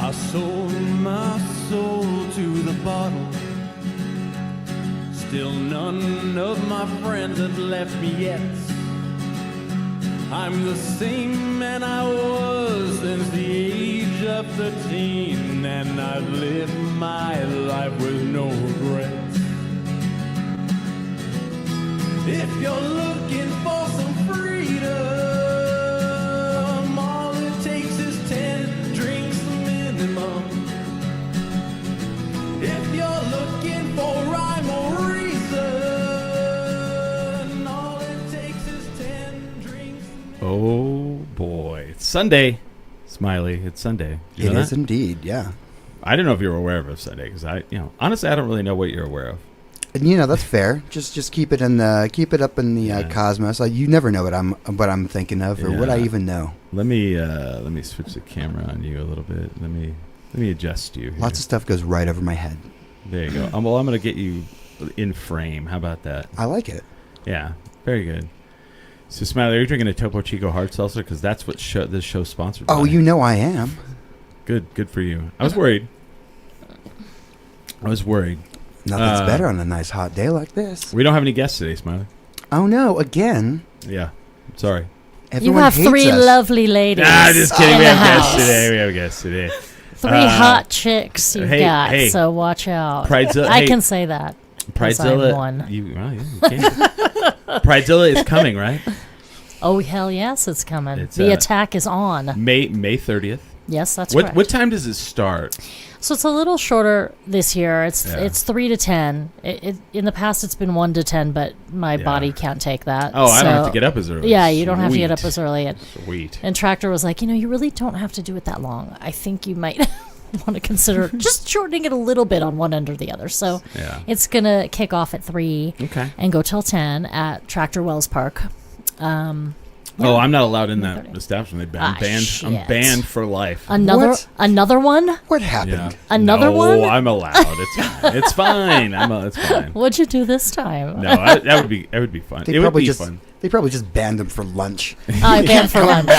I sold my soul to the bottle. Still none of my friends have left me yet. I'm the same man I was since the age of 13, and I've lived my life with no regrets. If you're looking for some freedom, all it takes is 10 drinks minimum. If you're looking for rhyme or reason, all it takes is 10 drinks minimum. Oh boy, it's Sunday, Smiley. It's Sunday. Did you know It is that? indeed, yeah. I didn't know if you were aware of it Sunday because honestly, I don't really know what you're aware of. And that's fair. Just keep it up in the cosmos. You never know what I'm thinking of or what I even know. Let me switch the camera on you a little bit. Let me adjust you here. Lots of stuff goes right over my head. There you go. Well, I'm going to get you in frame. How about that? I like it. Yeah, very good. So, Smiley, are you drinking a Topo Chico hard seltzer? Because that's what this show's sponsored by. Oh, I am. Good for you. I was worried. Nothing's better on a nice hot day like this. We don't have any guests today, Smiley. Oh, no, again? Yeah, sorry. Everyone you have hates three us. lovely ladies. Just kidding. in We the have guests house. today. We have guests today. Three hot chicks you've got, hey. so watch out. Pridezilla, I can say that. 'cause I'm Pridezilla, one. you can. Pridezilla is coming, right? Oh, hell yes, it's coming. It's, the attack is on. May 30th. Yes, that's correct. What time does it start? So it's a little shorter this year. It's 3 to 10. In the past, it's been 1 to 10, but my body can't take that. Oh, I don't have So- to get up as early. Yeah, you don't have to get up as early. Sweet. And Tractor was like, you really don't have to do it that long. I think you might want to consider just shortening it a little bit on one end or the other. So it's going to kick off at 3 and go till 10 at Tractor Wells Park. Oh, I'm not allowed in that establishment. I'm banned. Shit. I'm banned for life. Another one? What happened? Yeah. Another one? No, I'm allowed. It's fine. It's fine. It's fine. What'd you do this time? No, that would be fun. It would be fun. They probably just banned him for lunch. I banned for lunch.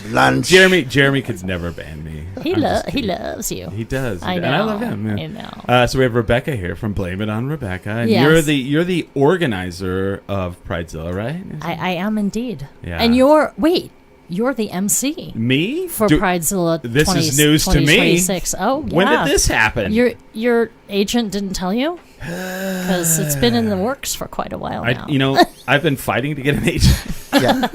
For lunch. Jeremy could never ban me. He loves you. He does. I know. And I love him. Yeah. I know. So we have Rebecca here from Blame It on Rebecca. And Yes. you're the organizer of Pridezilla, right? I am indeed. Yeah. And you're the MC. Me? For Pridezilla This is news to me. 2026. Oh, yeah. When did this happen? Your agent didn't tell you? Because it's been in the works for quite a while now. I've been fighting to get an agent. Yeah,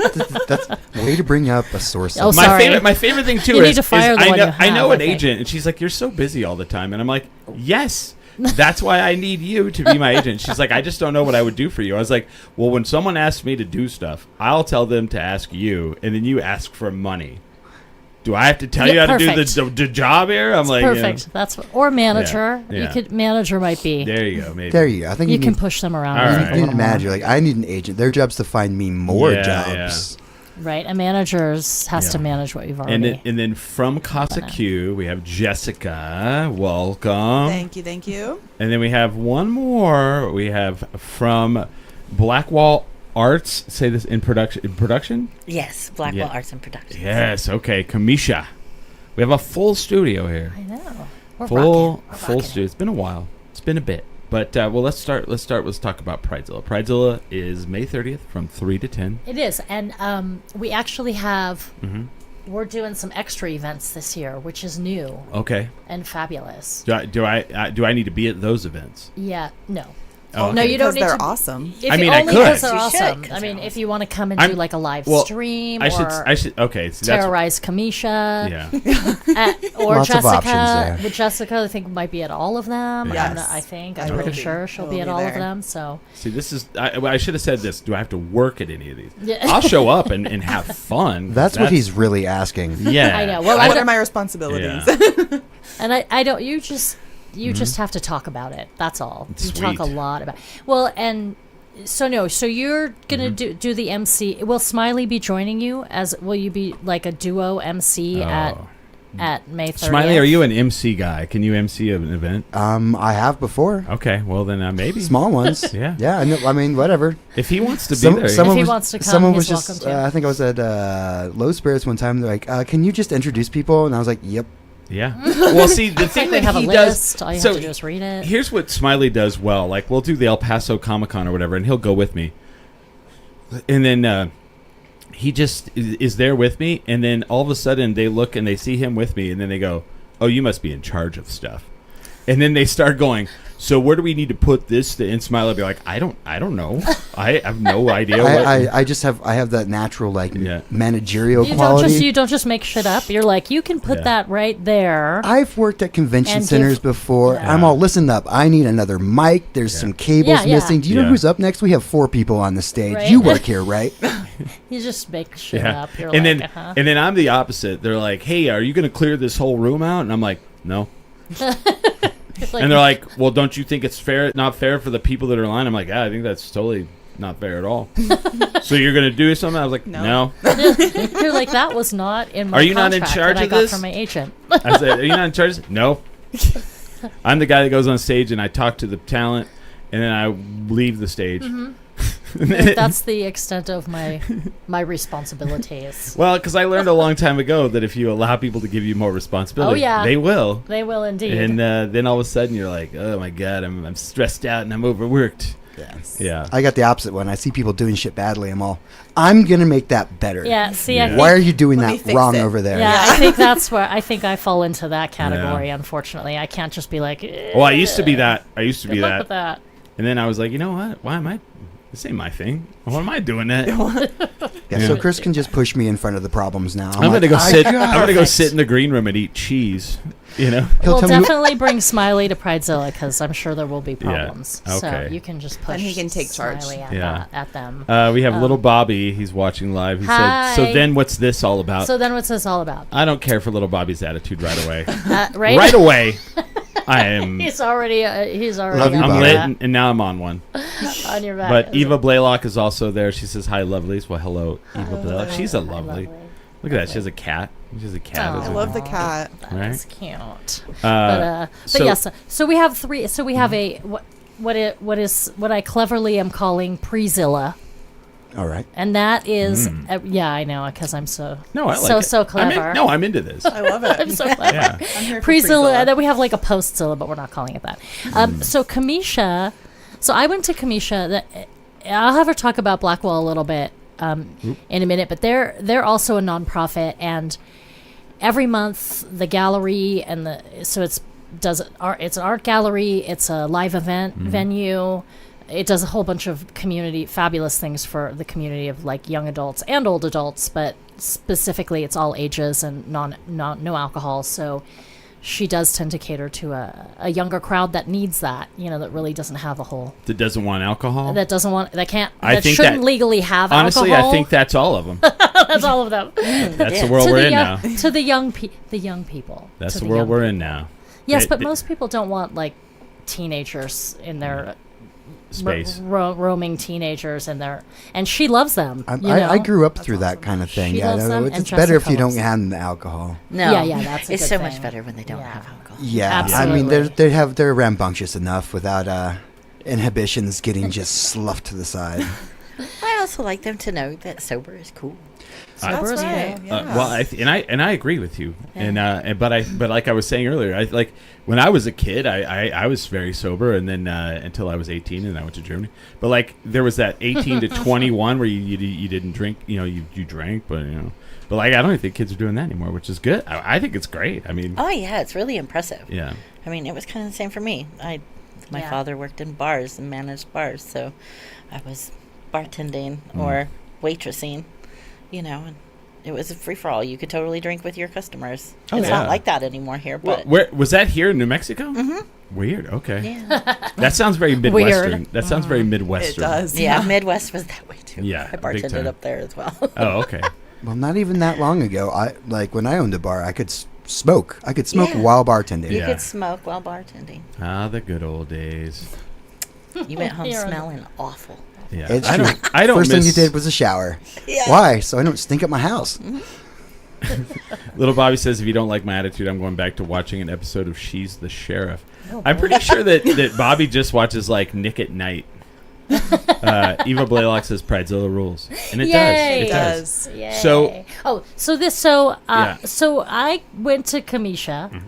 that's way to bring up a source. Oh, my sorry. My favorite thing too You is, need to fire the one you I know have, an I think. agent, and she's like, "You're so busy all the time," and I'm like, "Yes." That's why I need you to be my agent. She's like, I just don't know what I would do for you. I was like, well, when someone asks me to do stuff, I'll tell them to ask you, and then you ask for money. Do I have to tell you how to do the job here? I'm like, perfect. That's or manager. Yeah. Manager might be. There you go. Maybe. There you go. I think You can push them around. All I think, right. a You little need a more. manager. Like I need an agent. Their job's to find me more Yeah, jobs. Right. A manager has to manage what you've already. And then from Casa Q, we have Jessica. Welcome. Thank you. And then we have one more. We have from Blackwall Arts. Say this in production. Yes, Blackwell Arts and Production. Yes. Okay. Kamisha. We have a full studio here. I know. We're Full rocking studio. It's been a while. It's been a bit. But let's start. Let's talk about Pridezilla. Pridezilla is May 30th from 3 to 10. It is, and we actually have. Mm-hmm. We're doing some extra events this year, which is new. Okay. And fabulous. Do I need to be at those events? Yeah. No. Oh, No, okay. you don't need they're to. awesome. If I mean, you I only could. because they're You should, awesome. 'cause I mean, they're if you want to come and I'm- do like a live well, stream I or should. Okay. So terrorize Kamisha. Yeah. Or Lots of options Jessica. there. But Jessica, I think, might be at all of them. Yes. I think. I I'm will pretty be. sure she'll I be will at be all of there. them. So. See, this is. I should have said this. Do I have to work at any of these? Yeah. I'll show up and have fun. That's what he's really asking. Yeah. I know. Well, What are my responsibilities? Yeah. And I don't. You just have to talk about it. That's all. You talk a Sweet. lot about. Well, and so no. So you're gonna do the MC. Will Smiley be joining you? Will you be like a duo MC at May 30th? Smiley, are you an MC guy? Can you MC an event? I have before. Okay. Well, then maybe. Small ones. Yeah. Yeah. I mean, whatever. If he wants to be there. Someone If he was, wants to come, someone he's was just. welcome to. I think I was at Low Spirits one time. They're like, "Can you just introduce people?" And I was like, "Yep." Yeah. Well, see, the thing They that have a he list. does. All you so have to do is read it. here's what Smiley does well. Like, we'll do the El Paso Comic-Con or whatever, and he'll go with me. And then he just is there with me, and then all of a sudden they look and they see him with me, and then they go, "Oh, you must be in charge of stuff." And then they start going, "So where do we need to put this?" And Smiley will be like, I don't know. I have no idea. I have that natural managerial quality. You don't just make shit up. You're like, you can put that right there. I've worked at convention And centers before. Yeah. I'm all, listen up. I need another mic. There's some cables missing. Do you know who's up next? We have 4 people on the stage. Right? You work here, right? You just make shit up. You're and like, then and then I'm the opposite. They're like, "Hey, are you going to clear this whole room out?" And I'm like, "No." And they're like, "Well, don't you think it's not fair for the people that are in line?" I'm like, "Yeah, I think that's totally not fair at all." So you're going to do something? I was like, "No." You're like, that was not in my Are you not in contract charge that of I got this? from my agent. I said, "Are you not in charge?" No. I'm the guy that goes on stage and I talk to the talent, and then I leave the stage. Mm-hmm. That's the extent of my responsibilities. Well, because I learned a long time ago that if you allow people to give you more responsibility, they will. They will indeed. And then all of a sudden you're like, "Oh my God, I'm stressed out and I'm overworked." Yes. Yeah. I got the opposite one. I see people doing shit badly. I'm going to make that better. Yeah, see, Yeah. I think, Why are you doing Let me that fix wrong it. over there? yeah, I think that's where I think I fall into that category. Unfortunately, I can't just be like. Well, I used to be that. Good luck with that. And then I was like, you know what? Why am I? This ain't my thing. Why am I doing that? Yeah, so Chris can just push me in front of the problems now. I'm gonna go sit. I'm gonna go Perfect. sit in the green room and eat cheese. You know. He'll We'll tell me who- definitely bring Smiley to Pridezilla because I'm sure there will be problems. Yeah, okay. So you can just push And he can take charge. Smiley at them. We have little Bobby. He's watching live. He Hi. said, "So then, what's this all about?" So then what's this all about? I don't care for little Bobby's attitude right away. Right? Right away. I am. He's already Love you, I'm Bobby. lit, and now I'm on one. on your back. But Eva Blaylock is also there. She says, "Hi, lovelies." Well, hello, Eva Blaylock. She's a lovely. Look at that. She has a cat. She has a cat. Oh. as I a- love the cat. That's Right? cute. So- But yes, so we have 3. So we have a what I cleverly am calling Pridezilla, All right. and that is yeah, I know because I'm No, I like so it. so clever. I'm into this. I love it. I'm so clever. Yeah. I'm here for Pridezilla, and then we have like a Postzilla, but we're not calling it that. So Kamisha, so I went to Kamisha. I'll have her talk about Blackwell a little bit in a minute, but they're also a nonprofit, and every month the gallery and it's an art gallery, it's a live event venue. It does a whole bunch of fabulous things for the community of like young adults and old adults, but specifically it's all ages and no alcohol. So she does tend to cater to a younger crowd that needs that, that really doesn't have a whole, That doesn't want alcohol. that I think shouldn't that- legally have Honestly, alcohol. I think that's all of them. that's all of them. That's the world we're in now. To the young people. That's To the the world young we're in now. Yes, They- but they- most people don't want like teenagers in their Space. roaming teenagers in their, and she loves them. I grew up through that kind of thing. She Yeah, loves them, it's and better if Jessica you don't loves them. have the alcohol. No. Yeah, that's a It's good so thing. much better when they don't Yeah. have alcohol. Yeah, Absolutely. I mean they're rambunctious enough without inhibitions getting just sloughed to the side. I also like them to know that sober is cool. That's Sober as right. well. Yeah. Well, I agree with you, but like I was saying earlier, I like when I was a kid, I was very sober, and then until I was 18, and I went to Germany. But like there was that 18 to 21 where you didn't drink, you drank, but but like I don't think kids are doing that anymore, which is good. I think it's great. I mean, Oh yeah, it's really impressive. yeah, I mean, it was kind of the same for me. My Yeah. father worked in bars and managed bars, so I was bartending or waitressing, and it was a free for all. You could totally drink with your customers. Oh, It's yeah. not like that anymore here, but where was that here in New Mexico? Mm-hmm. Weird. Okay, yeah, that sounds very Midwestern. That sounds very It Midwestern. does. yeah, Midwest was that way too. Yeah, I big time. bartended up there as well. Oh, okay. Well, not even that long ago, when I owned a bar, I could smoke. I could smoke Yeah. while bartending. You Yeah. could smoke while bartending. The good old days. You went home You're on the- smelling awful. Yeah, It's I true. don't. I don't First thing you miss. did was a shower. Yeah. Why? So I don't stink at my house. Little Bobby says, if you don't like my attitude, I'm going back to watching an episode of She's the Sheriff. I'm pretty sure that Bobby just watches like Nick at Night. Eva Blaylock says Pridezilla rules, and it Yay. does. It does. Yay. So, so I went to Kamisha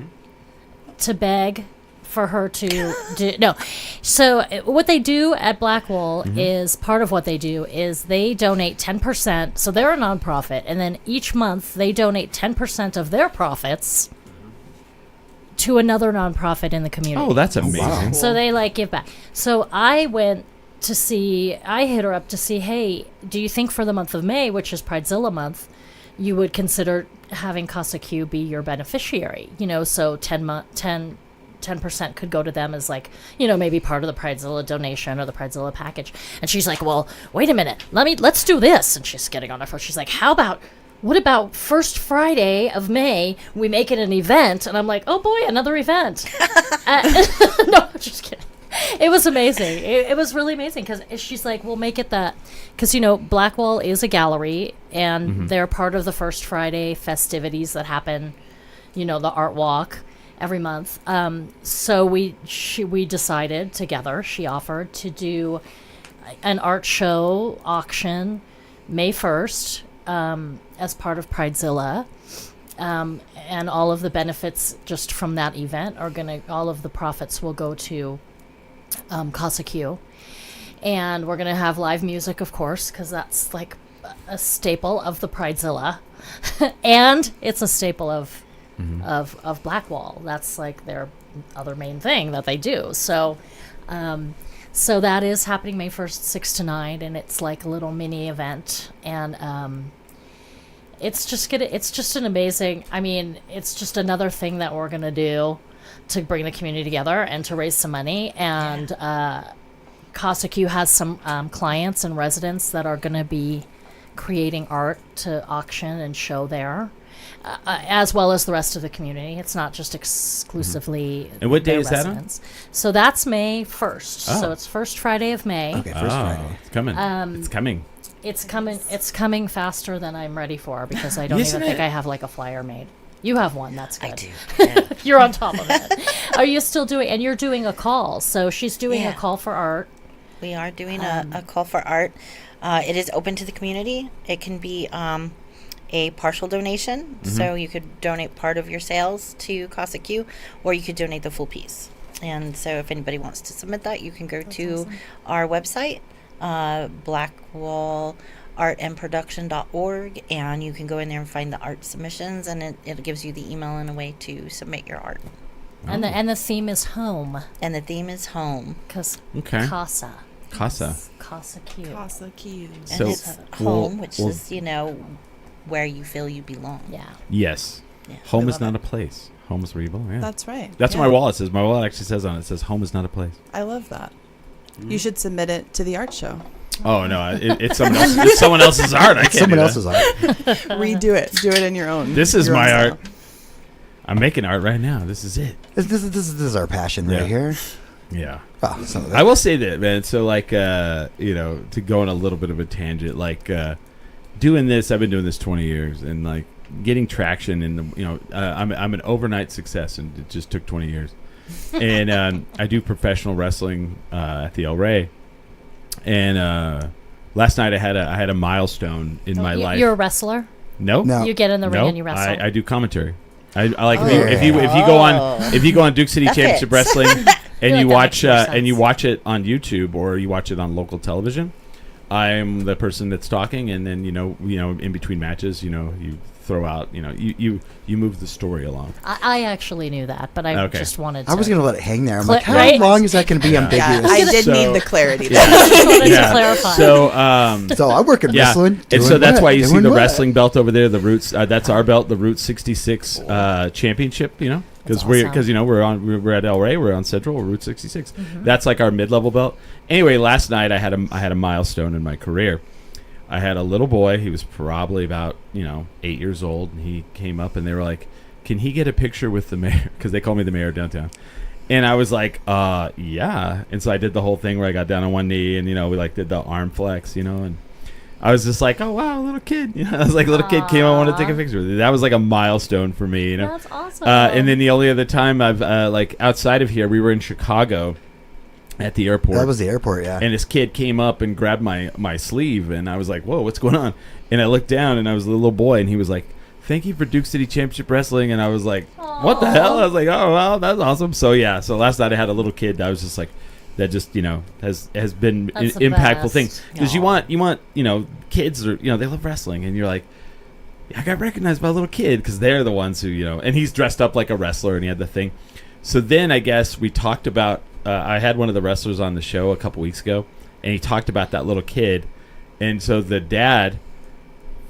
to beg for her to do no. So what they do at Blackwall is part of what they do is they donate 10%. So they're a nonprofit, and then each month they donate 10% of their profits to another nonprofit in the community. Oh, that's amazing. wow. So they like give back. So I hit her up to see, hey, do you think for the month of May, which is Pridezilla month, you would consider having Casa Q be your beneficiary? So 10% could go to them as like, maybe part of the Pridezilla donation or the Pridezilla package. And she's like, well, wait a minute, let's do this. And she's getting on her phone. She's like, what about first Friday of May, we make it an event? And I'm like, oh boy, another event. No, just kidding. It was amazing. It was really amazing because she's like, we'll make it that. Because, Blackwall is a gallery, and they're part of the First Friday festivities that happen, the art walk every month. So we decided together, she offered to do an art show auction May 1st as part of Pridezilla. And all of the benefits just from that event all of the profits will go to Casa Q. And we're going to have live music, of course, because that's like a staple of the Pridezilla. And it's a staple of Blackwall. That's like their other main thing that they do. So so that is happening May 1st, 6 to 9, and it's like a little mini event. And it's just an amazing, it's just another thing that we're going to do to bring the community together and to raise some money. And Casa Q has some clients and residents that are going to be creating art to auction and show there, as well as the rest of the community. It's not just exclusively And what day their is that on? residents. So that's May 1st. Oh. So it's first Friday of May. Okay, first Friday. It's coming. It's coming. It's coming faster than I'm ready for because I don't Isn't even think it? I have like a flyer made. You have one. That's good. I do. Yeah. You're on top of it. Are you still doing? And you're doing a call. So she's doing a Yeah. call for art. We are doing a call for art. It is open to the community. It can be a partial donation, so you could donate part of your sales to Casa Q, or you could donate the full piece. And so if anybody wants to submit that, you can go to our website, blackwallartandproduction.org, and you can go in there and find the art submissions, and it gives you the email and a way to submit your art. And the theme is home And the theme is home. because Okay. Casa Casa. Q. Casa Q. And So, it's well- home, which well- is, where you feel you belong. Yeah. Yes. Yeah. Home I is love not a place. Home is where you belong. Yeah. That's right. That's Yeah. what my wallet says. My wallet actually says on it. It says home is not a place. I love that. You should submit it to the art show. Oh no, it's someone else. It's someone else's art. I can't. Someone do that. else's art. Redo it. Do it in your own. This is your own my style. art. I'm making art right now. This is it. This is our passion right Yeah. here. Yeah. Oh, so I will say that, man. So like, to go on a little bit of a tangent, like, doing this. I've been doing this 20 years, and like getting traction in the, I'm an overnight success, and it just took 20 years. And I do professional wrestling at the El Rey, and last night I had a milestone in my life. You're a wrestler. No, No. You get in the ring no, and you wrestle. I do commentary. I like Oh. if you go on Duke City That Championship fits. Wrestling and you that watch makes more sense. it on YouTube or you watch it on local television. I'm the person that's talking, and then in between matches, you throw out, you move the story along. I actually knew that, but I Okay. just wanted to. I was going to let it hang there. I'm Cla- like, how right? long is that going to be Yeah, ambiguous? I did So- need the clarity. Yeah. just wanted to clarify. So So I work in yeah, wrestling. and so doing that's what? why you see Doing the what? wrestling belt over there. The Roots, that's our belt, the Route 66 championship. Because That's awesome. we're at El Rey, we're on Central, we're Route 66. That's like our mid-level belt. Anyway, last night I had a milestone in my career. I had a little boy. He was probably about 8 years old, and he came up and they were like, "Can he get a picture with the mayor?" Because they call me the mayor of downtown. And I was like, yeah. And so I did the whole thing where I got down on one knee and we like did the arm flex, and I was just like, oh wow, little kid. I was like, little kid came, I wanted to take a picture with you. That was like a milestone for me, That's awesome. And then the only other time I've like outside of here, we were in Chicago, at the airport. That was the airport, yeah. And this kid came up and grabbed my sleeve, and I was like, whoa, what's going on? And I looked down, and I was a little boy, and he was like, thank you for Duke City Championship Wrestling. And I was like, what the hell? I was like, oh, well, that's awesome. So, yeah. So last night I had a little kid. I was just like, that just, has been an impactful thing. Because you want, kids are, they love wrestling. And you're like, I got recognized by a little kid because they're the ones who, and he's dressed up like a wrestler and he had the thing. So then I guess we talked about, I had one of the wrestlers on the show a couple weeks ago, and he talked about that little kid. And so the dad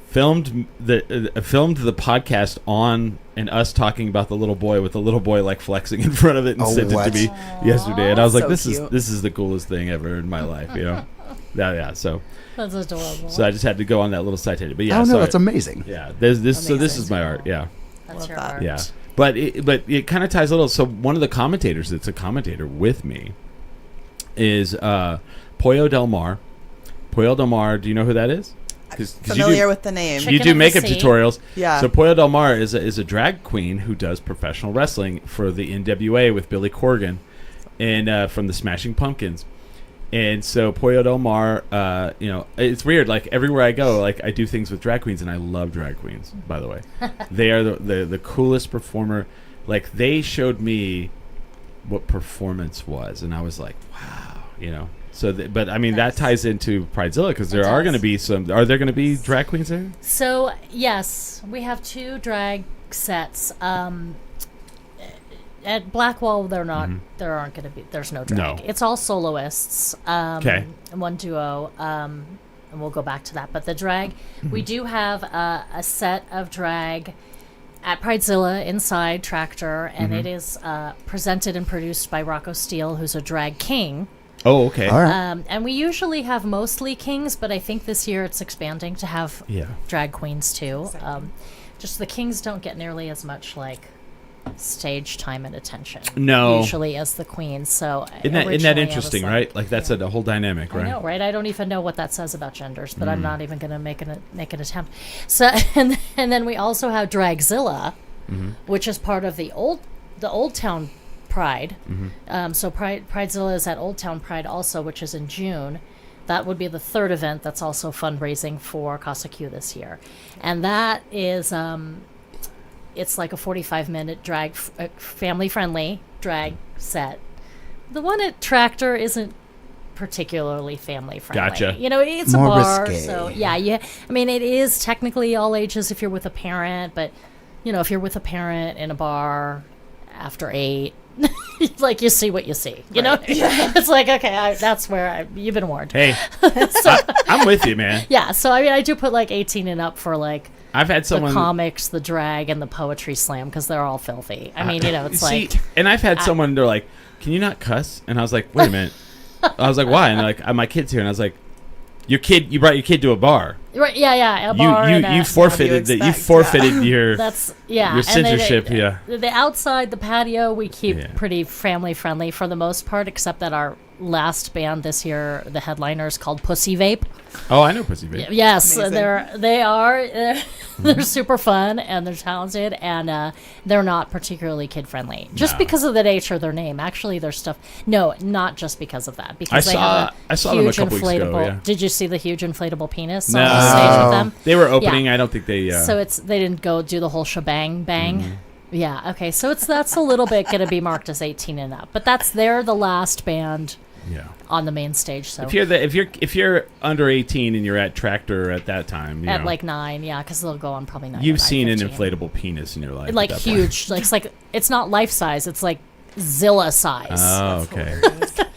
filmed the podcast on and us talking about the little boy with the little boy like flexing in front of it and sent it to me yesterday. And I was like, this is the coolest thing ever in my life, Yeah, so that's adorable. So I just had to go on that little side tangent. But yeah, that's amazing. Yeah, so this is my art. Yeah, that's your art. Yeah. But it kind of ties a little. So one of the commentators that's a commentator with me is Pollo Del Mar. Pollo Del Mar, do you know who that is? Cause familiar with the name. You do makeup tutorials. Yeah. So Pollo Del Mar is a drag queen who does professional wrestling for the NWA with Billy Corgan and from the Smashing Pumpkins. And so Pollo Del Mar, it's weird. Like everywhere I go, like I do things with drag queens, and I love drag queens. By the way, they are the coolest performer. Like they showed me what performance was, and I was like, wow, So, but I mean that ties into Pridezilla because there are going to be some. Are there going to be drag queens there? So yes, we have 2 drag sets. At Blackwall, they're not. There aren't going to be. There's no drag. No. It's all soloists. Okay. One duo. And we'll go back to that. But the drag, we do have a set of drag at Pridezilla inside Tractor, and it is presented and produced by Rocco Steele, who's a drag king. Oh, okay. All right. And we usually have mostly kings, but I think this year it's expanding to have drag queens too. Just the kings don't get nearly as much stage time and attention usually as the queens. So isn't that interesting, right? Like that's a whole dynamic, right? I know, right? I don't even know what that says about genders, but I'm not even going to make an attempt. So and then we also have Dragzilla, which is part of the Old Town Pride. So Pridezilla is at Old Town Pride also, which is in June. That would be the 3rd event that's also fundraising for Casa Q this year. And that is it's like a 45-minute drag, family-friendly drag set. The one at Tractor isn't particularly family-friendly. Gotcha. It's more a bar, risque. so yeah. I mean, it is technically all ages if you're with a parent, but if you're with a parent in a bar after 8, like you see what you see. You know, it's like okay, that's where you've been warned. Hey, so, I'm with you, man. Yeah, so I mean, I do put 18 and up for I've had someone the comics, the drag, and the poetry slam because they're all filthy. I mean, it's and I've had someone. They're like, "Can you not cuss?" And I was like, "Wait a minute." I was like, "Why?" And they're like, "My kid's here." And I was like, you brought your kid to a bar. Right? Yeah. A bar. You forfeited that. You forfeited your your censorship. The outside, the patio, we keep pretty family friendly for the most part, except that our last band this year, the headliner, is called Pussy Vape. Oh, I know Pussy Vape. Yes, they're super fun and they're talented, and they're not particularly kid friendly just because of the nature of their name. Actually, their stuff. No, not just because of that. Because I saw them a couple weeks ago. Yeah. Did you see the huge inflatable penis on the stage with them? They were opening. I don't think they. So they didn't go do the whole shebang bang. Yeah. Okay. So that's a little bit going to be marked as 18 and up, but they're the last band. Yeah. On the main stage. So if you're under 18 and you're at Tractor at that time, at 9, because they'll go on probably 9. You've seen 15. An inflatable penis in your life, huge. It's not life size. It's like Zilla size. Oh, okay.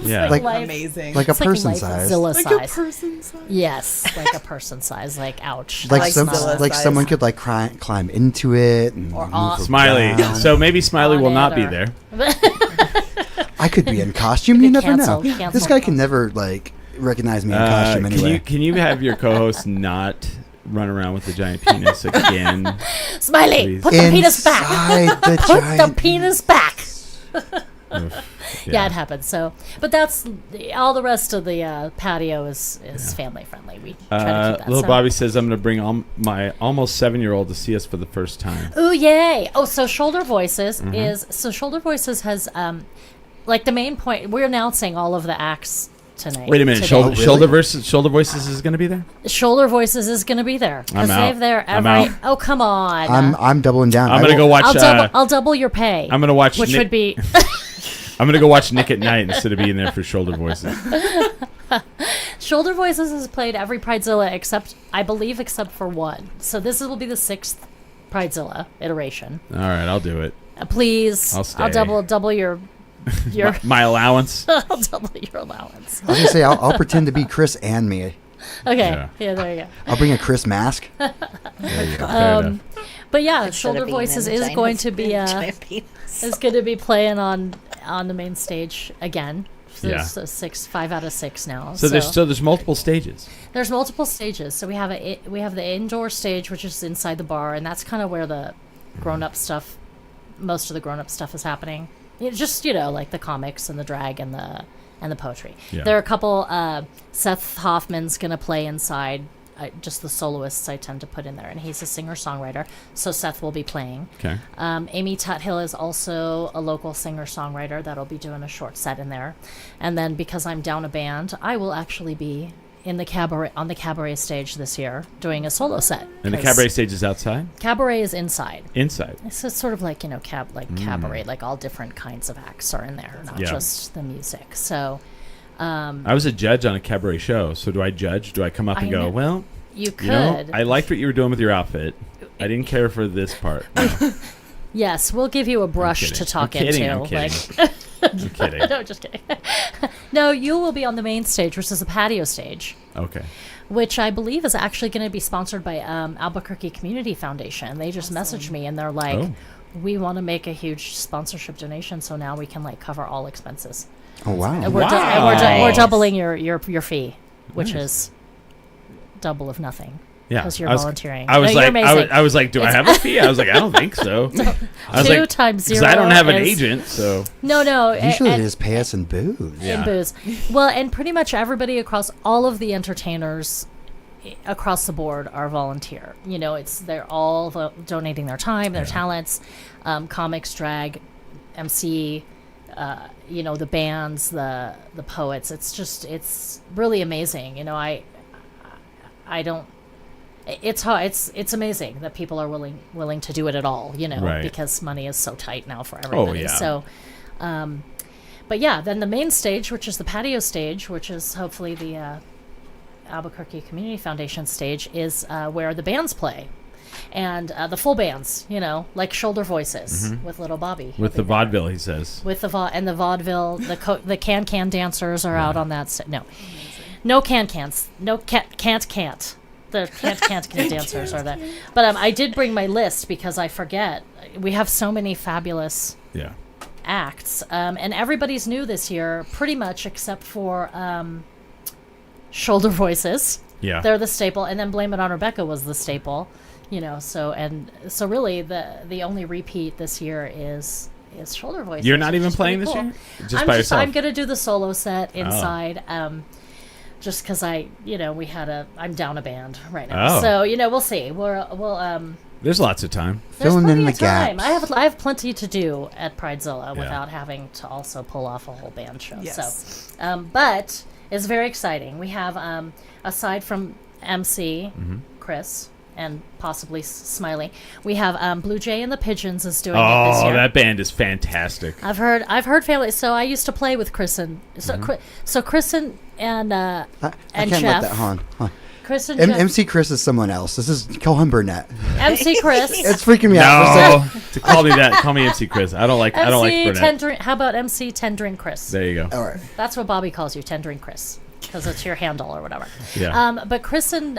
Yeah, amazing. Like a person size. Zilla size. Like a person size. Yes, like a person size. Like ouch. Like someone could climb into it and or Smiley. Down. So maybe Smiley will not be there. I could be in costume. You never know. This guy can never recognize me in costume anyway. Can you have your co-host not run around with the giant penis again? Smiley, please? Put the penis back. Put the penis back. Yeah, it happens. So, but that's all. The rest of the patio is family friendly. We try to keep that. Little Bobby says, "I'm going to bring my almost 7-year-old to see us for the first time." Ooh, yay! Oh, so Shoulder Voices Shoulder Voices has like the main point. We're announcing all of the acts tonight. Wait a minute. today. Shoulder Voices is going to be there? Shoulder Voices is going to be there. I'm out. I'm out. Oh, come on. I'm doubling down. I'm going to go watch... I'll double your pay. I'm going to watch... Which would be... I'm going to go watch Nick at Night instead of being there for Shoulder Voices. Shoulder Voices has played every Pridezilla except for one. So this will be the 6th Pridezilla iteration. All right, I'll do it. Please. I'll stay. I'll double your my allowance. I'll double your allowance. I was gonna say I'll pretend to be Chris and me. Okay. Yeah, there you go. I'll bring a Chris mask. There you go. Fair enough. But yeah, Instead Shoulder of being Voices in is vaginas, going to being be giant penis. is going to be playing on the main stage again. So Yeah. there's 5 out of 6 now. So there's multiple stages. There's multiple stages. So we have the indoor stage, which is inside the bar, and that's kind of where the grown-up stuff, most of the grown-up stuff is happening. Just like the comics and the drag and the poetry. Yeah. There are a couple. Seth Hoffman's gonna play inside. Just the soloists I tend to put in there, and he's a singer-songwriter, so Seth will be playing. Okay. Amy Tuthill is also a local singer-songwriter that'll be doing a short set in there. And then because I'm down a band, I will actually be in the cabaret stage this year doing a solo set. And the cabaret stage is outside? Cabaret is inside. Inside. It's sort of like, cabaret, like all different kinds of acts are in there, not just the music. So I was a judge on a cabaret show, so do I judge? Do I come up and go, well, you could. I liked what you were doing with your outfit. I didn't care for this part. No. Yes, we'll give you a brush to talk into. I'm kidding. I'm kidding. No, just kidding. No, you will be on the main stage, which is a patio stage. Okay. Which I believe is actually going to be sponsored by Albuquerque Community Foundation. They just messaged me and they're like, we want to make a huge sponsorship donation, so now we can cover all expenses. Oh wow! And we're doubling your fee, which is double of nothing. Yeah, because you're volunteering. I was like, amazing. I was like, do I have a fee? I was like, I don't think so. I was 2 like, times 0 because I don't have an is- agent, so No. Usually they just pay us in booze. Yeah. In booze. Well, and pretty much everybody across all of the entertainers across the board are volunteer. They're all donating their time, their talents, comics, drag, MC, the bands, the poets. It's really amazing. I don't. It's hard. It's amazing that people are willing to do it at all. Right. Because money is so tight now for everybody. Oh, yeah. So, but yeah, then the main stage, which is the patio stage, which is hopefully the Albuquerque Community Foundation stage, is where the bands play. And the full bands, like Shoulder Voices with Little Bobby. with the vaudeville, he says. With the vaudeville, the can dancers are out on that. No can-cans. No can't. The can't dancers are there. But I did bring my list because I forget. We have so many fabulous acts. And everybody's new this year, pretty much, except for Shoulder Voices. Yeah. They're the staple. And then Blame It on Rebecca was the staple. So really the only repeat this year is Shoulder Voices. You're not which even is playing pretty this cool. year? Just by yourself? I'm going to do the solo set inside. Just because I'm down a band right now. Oh. So, we'll see. We'll There's lots of time. there's Filling plenty in the of time. gaps. I have plenty to do at Pridezilla Yeah. without having to also pull off a whole band show. Yes. So, but it's very exciting. We have, aside from MC, Chris, and possibly Smiley, we have Blue Jay and the Pigeons is doing it this Oh, year. that band is fantastic. I've heard family. So I used to play with Chris and Chris and I can't Jeff. let that hold on. Chris and Jeff. MC Chris is someone else. This is call him Burnett. MC Chris. It's freaking me out. For a second. No, to call me that, call me MC Chris. I don't like Burnett. How about MC Ten Drink Chris? There you go. All right. That's what Bobby calls you, Ten Drink Chris, because it's your handle or whatever. Yeah. But Chris and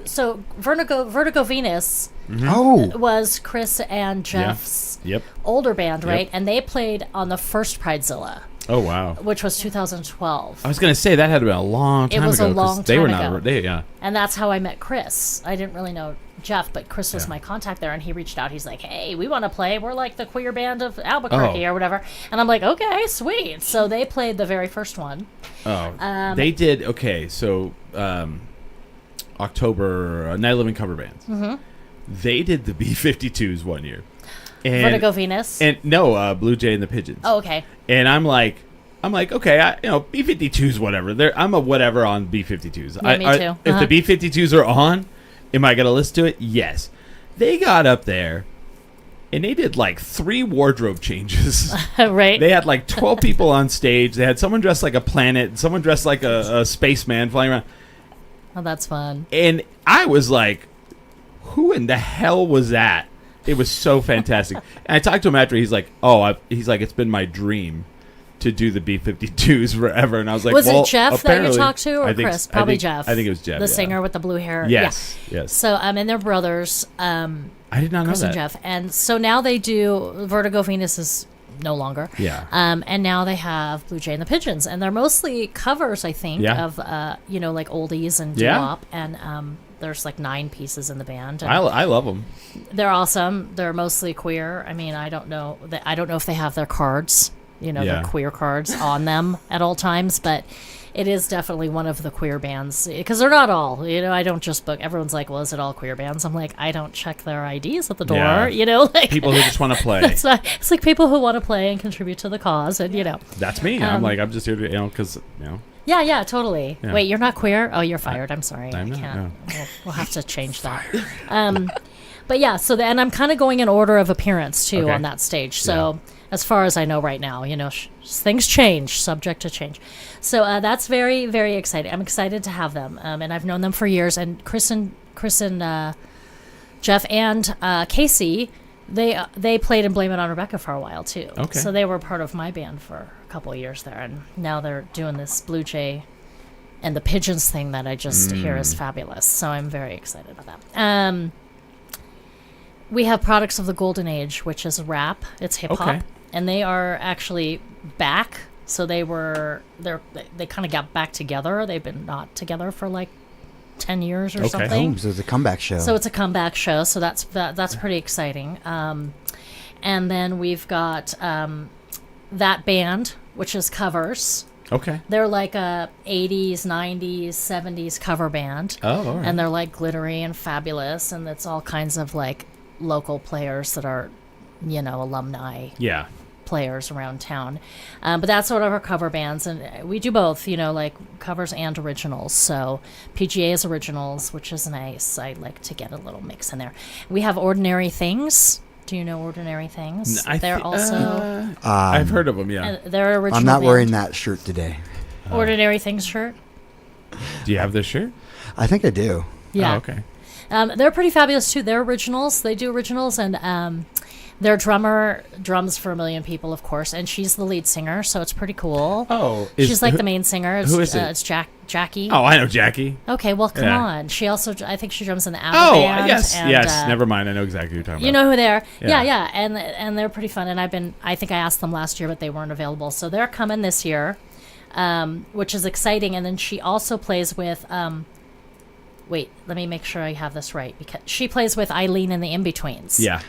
so Vertigo Venus Oh, was Chris and Jeff's Yep. older band, right? Yep. And they played on the first Pridezilla, Oh wow. which was 2012. I was gonna say that had been a long time It was ago. a 'cause long they were time not. ago. And that's how I met Chris. I didn't really know Jeff, but Chris was Yeah. my contact there, and he reached out. He's like, "Hey, we want to play. We're like the queer band of Albuquerque Oh. or whatever." And I'm like, "Okay, sweet." So they played the very first one. Oh, they did. Okay, so October Night of Living cover bands. They did the B-52s one year. And, Vertigo Venus. And no, Blue Jay and the Pigeons. Oh, okay. And I'm like, okay, B-52s, whatever. I'm a whatever on B-52s. Yeah, me too. If the B-52s are on, am I going to listen to it? Yes. They got up there, and they did like 3 wardrobe changes. Right. They had like 12 people on stage. They had someone dressed like a planet, someone dressed like a spaceman flying around. Oh, that's fun. And I was like, who in the hell was that? It was so fantastic. And I talked to him after. He's like, it's been my dream to do the B-52s forever. And I was like, was it Jeff that you talked to, or Chris? Probably Jeff. I think it was Jeff. The singer with the blue hair. Yes, yeah. yes. So, and they're brothers. I did not know Chris that. and Jeff. And so now they do, Vertigo Venus is no longer. Yeah. And now they have Blue Jay and the Pigeons. And they're mostly covers, I think, of, like oldies and doo-wop. And there's like 9 pieces in the band. And I love them. they're awesome. They're mostly queer. I mean, I don't know if they have their cards, their queer cards on them at all times, but it is definitely one of the queer bands, because they're not all, I don't just book. Everyone's like, well, is it all queer bands? I'm like, I don't check their IDs at the door, like people who just want to play. It's like people who want to play and contribute to the cause, and That's me. I'm just here to, because, Yeah, totally. Yeah. Wait, you're not queer? Oh, you're fired. I'm sorry. I'm I not, can't. no. We'll have to change that. But yeah, and I'm kind of going in order of appearance too on that stage. So as far as I know right now, things change, subject to change. So that's very, very exciting. I'm excited to have them, and I've known them for years. And Chris and Jeff and Casey, they played in Blame It on Rebecca for a while too. Okay. So they were part of my band for a couple of years there, and now they're doing this Blue Jay and the Pigeons thing that I just hear is fabulous. So I'm very excited about that. We have Products of the Golden Age, which is rap. It's hip hop, and they are actually back. So they kind of got back together. They've been not together for like 10 years or something. Oh, so it's a comeback show. So it's a comeback show. So that's pretty exciting. And then we've got That Band, which is covers. Okay. They're like a 80s, 90s, 70s cover band. Oh, all right. And they're like glittery and fabulous, and it's all kinds of like local players that are, alumni players around town. But that's sort of our cover bands, and we do both, like covers and originals. So PGA is originals, which is nice. I like to get a little mix in there. We have Ordinary Things. Do you know Ordinary Things? They're also... I've heard of them, yeah. They're original I'm not band. wearing that shirt today. Ordinary Things shirt? Do you have this shirt? I think I do. Yeah. Oh, okay. They're pretty fabulous, too. They're originals. They do originals, and their drummer drums for a million people, of course, and she's the lead singer, so it's pretty cool. Oh. She's like the main singer. Who is it? It's Jackie. Oh, I know Jackie. Okay, well, come on. She also, I think she drums in the ABBA band. Oh, yes, and, yes. Never mind. I know exactly who you're talking about. You know who they are. Yeah. Yeah. And they're pretty fun, and I think I asked them last year, but they weren't available, so they're coming this year, which is exciting. And then she also plays with... wait, let me make sure I have this right, because she plays with Eileen and the In-Betweens. Yeah.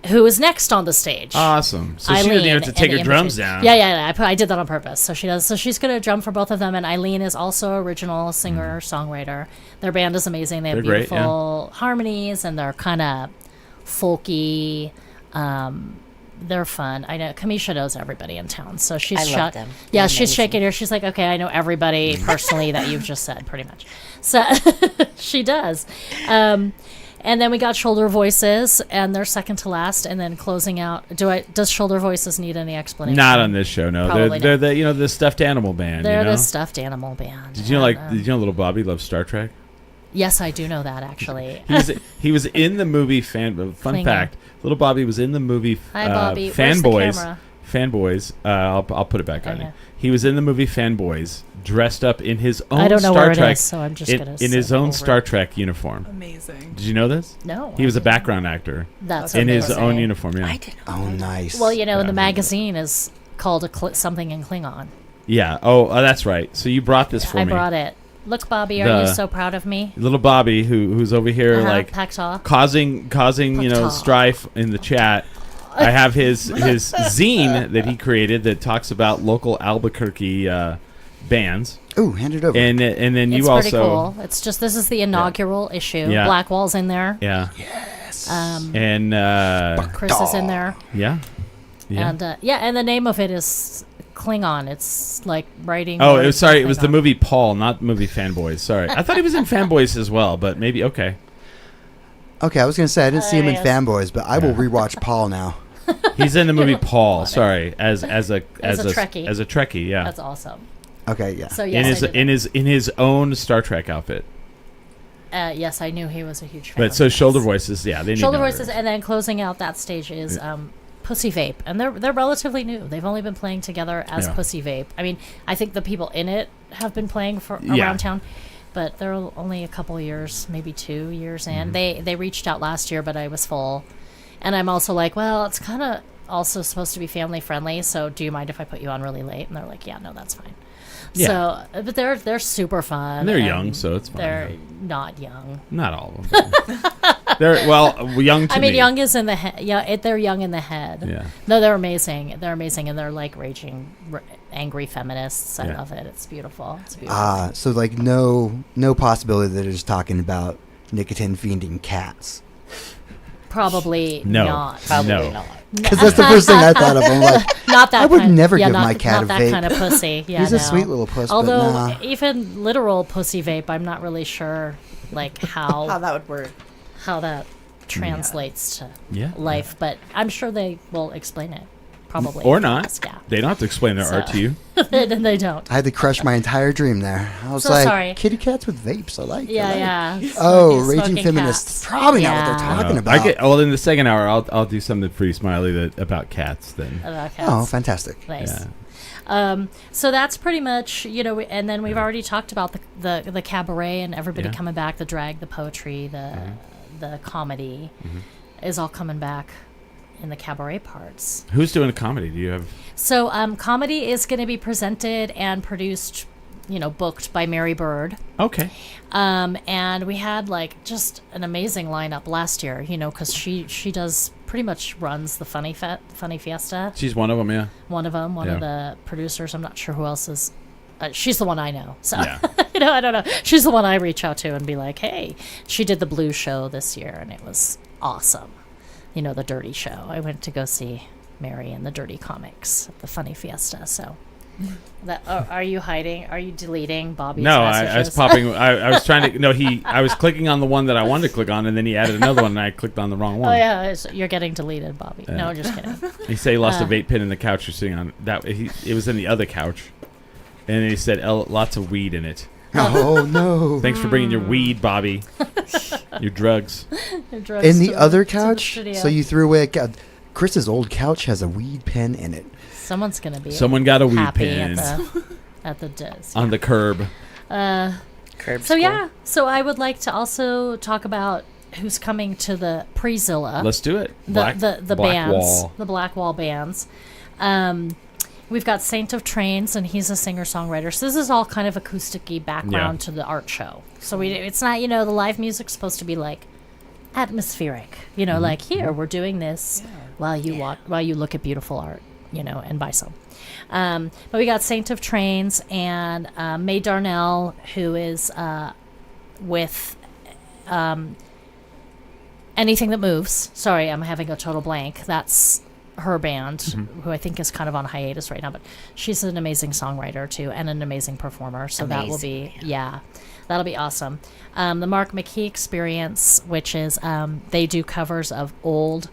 Who is next on the stage. Awesome. So Eileen she didn't even have to take and her the drums In-Betweens. down. Yeah. I did that on purpose. So she does. So she's going to drum for both of them, and Eileen is also original singer, songwriter. Their band is amazing. They have They're beautiful harmonies, and they're kind of folky. They're fun. I know Kamisha knows everybody in town, so she's I love them. Yeah, They're she's amazing. shaking her. She's like, okay, I know everybody personally that you've just said, pretty much. So she does. And then we got Shoulder Voices, and they're second to last. And then closing out, does Shoulder Voices need any explanation? Not on this show, no. Probably They're not. the stuffed animal band. They're you know? the stuffed animal band. Did you know did you know little Bobby loves Star Trek? Yes, I do know that, actually. He was in the movie fun Klinger. fact, little Bobby was in the movie Hi, Bobby. Where's the camera? Fanboys. I'll put it back on Okay. you. He was in the movie Fanboys, dressed up in his own I don't know Star where Trek, it is, so I'm just going to in his own over Star it. Trek uniform. Amazing. Did you know this? No. He was a background actor That's in his amazing. own uniform. Yeah. I didn't know. Oh, nice. Well, you know, Yeah. the magazine is called something in Klingon. Yeah. Oh, that's right. So you brought this for I me. brought it. Look, Bobby, are you The- so proud of me? Little Bobby, who's over here Packtaw. causing Packtaw. strife in the chat. I have his zine that he created that talks about local Albuquerque bands, Ooh, hand it over. and then It's you pretty also cool. It's just, this is the inaugural issue. Yeah. Blackwall's in there. yeah. And Chris is in there. Yeah. And and the name of it is Klingon. It's like writing. Oh, it was the movie Paul, not the movie Fanboys. Sorry, I thought he was in Fanboys as well, but maybe okay. Okay, I was gonna say I didn't see him in yes. Fanboys, but I will rewatch Paul now. He's in the movie Paul. Sorry, as a Trekkie. As a Trekkie, yeah. That's awesome. Okay, yeah. So yes, in his own Star Trek outfit. Yes, I knew he was a huge fan. But so shoulder voices, yeah, they need shoulder voices, and then closing out that stage is Pussy Vape, and they're relatively new. They've only been playing together as Pussy Vape. I mean, I think the people in it have been playing for around town, but they're only a couple years, maybe 2 years in. They reached out last year, but I was full, and I'm also like, well, it's kind of also supposed to be family friendly. So do you mind if I put you on really late? And they're like, yeah, no, that's fine. Yeah. So, but they're super fun. And they're young, so it's fine. They're not young. Not all of them. They're young to me. I mean, young is in the head. Yeah, they're young in the head. Yeah. No, they're amazing. They're amazing, and they're like raging, angry feminists. I love it. It's beautiful. It's beautiful. So like no possibility that they're just talking about nicotine fiending cats. Probably No. not. Probably not. Because that's the first thing I thought of. I'm like, Not that. I would kind, never yeah, give not, my cat not a that vape. kind of pussy. Yeah, He's no. a sweet little puss, Although but nah. even literal pussy vape, I'm not really sure like How how that would work. that translates to Yeah. life, but I'm sure they will explain it. Probably. Or if you not. ask, yeah. They don't have to explain their art to you. And they don't. I had to crush my entire dream there. I was So like, sorry. kitty cats with vapes. I like. I like. Yeah. Oh, Smoking raging feminists. cats. Probably not what they're Yeah. talking about. Well, in the second hour, I'll do something pretty smiley about cats then. About cats. Oh, fantastic. Nice. Yeah. So that's pretty much, and then we've already talked about the cabaret and everybody coming back, the drag, the poetry, the comedy is all coming back in the cabaret parts. Who's doing a comedy? Do you have? So comedy is going to be presented and produced, booked by Mary Bird. Okay. And we had like just an amazing lineup last year, because she does pretty much runs the Funny Fiesta. She's one of them, yeah. One of them, one of the producers. I'm not sure who else is. She's the one I know. So, Yeah. I don't know. She's the one I reach out to and be like, hey, she did the Blues show this year and it was awesome. The Dirty show. I went to go see Mary in the Dirty Comics at the Funny Fiesta. So, are you hiding? Are you deleting Bobby's No, messages? I was popping. I was trying to. No, I was clicking on the one that I wanted to click on, and then he added another one, and I clicked on the wrong one. Oh yeah, you're getting deleted, Bobby. No, just kidding. He said he lost a vape pen in the couch you're sitting on. It was in the other couch, and he said lots of weed in it. Oh no! Thanks for bringing your weed, Bobby. Your drugs. In the other couch. So you threw away a couch. Chris's old couch has a weed pen in it. Someone's gonna be. Someone got a weed happy pen at the desk on the curb. Curb So school. yeah, so I would like to also talk about who's coming to the Pridezilla. Let's do it. The Black bands, Wall. the Black Wall bands. We've got Saint of Trains, and he's a singer-songwriter. So this is all kind of acoustic-y background to the art show. So it's not, the live music's supposed to be like atmospheric. Like here we're doing this while you while you look at beautiful art, and buy some. But we got Saint of Trains and Mae Darnell, who is with Anything That Moves. Sorry, I'm having a total blank. That's her band, who I think is kind of on hiatus right now, but she's an amazing songwriter too and an amazing performer. So that will be, that'll be awesome. The Mark McKee Experience, which is they do covers of old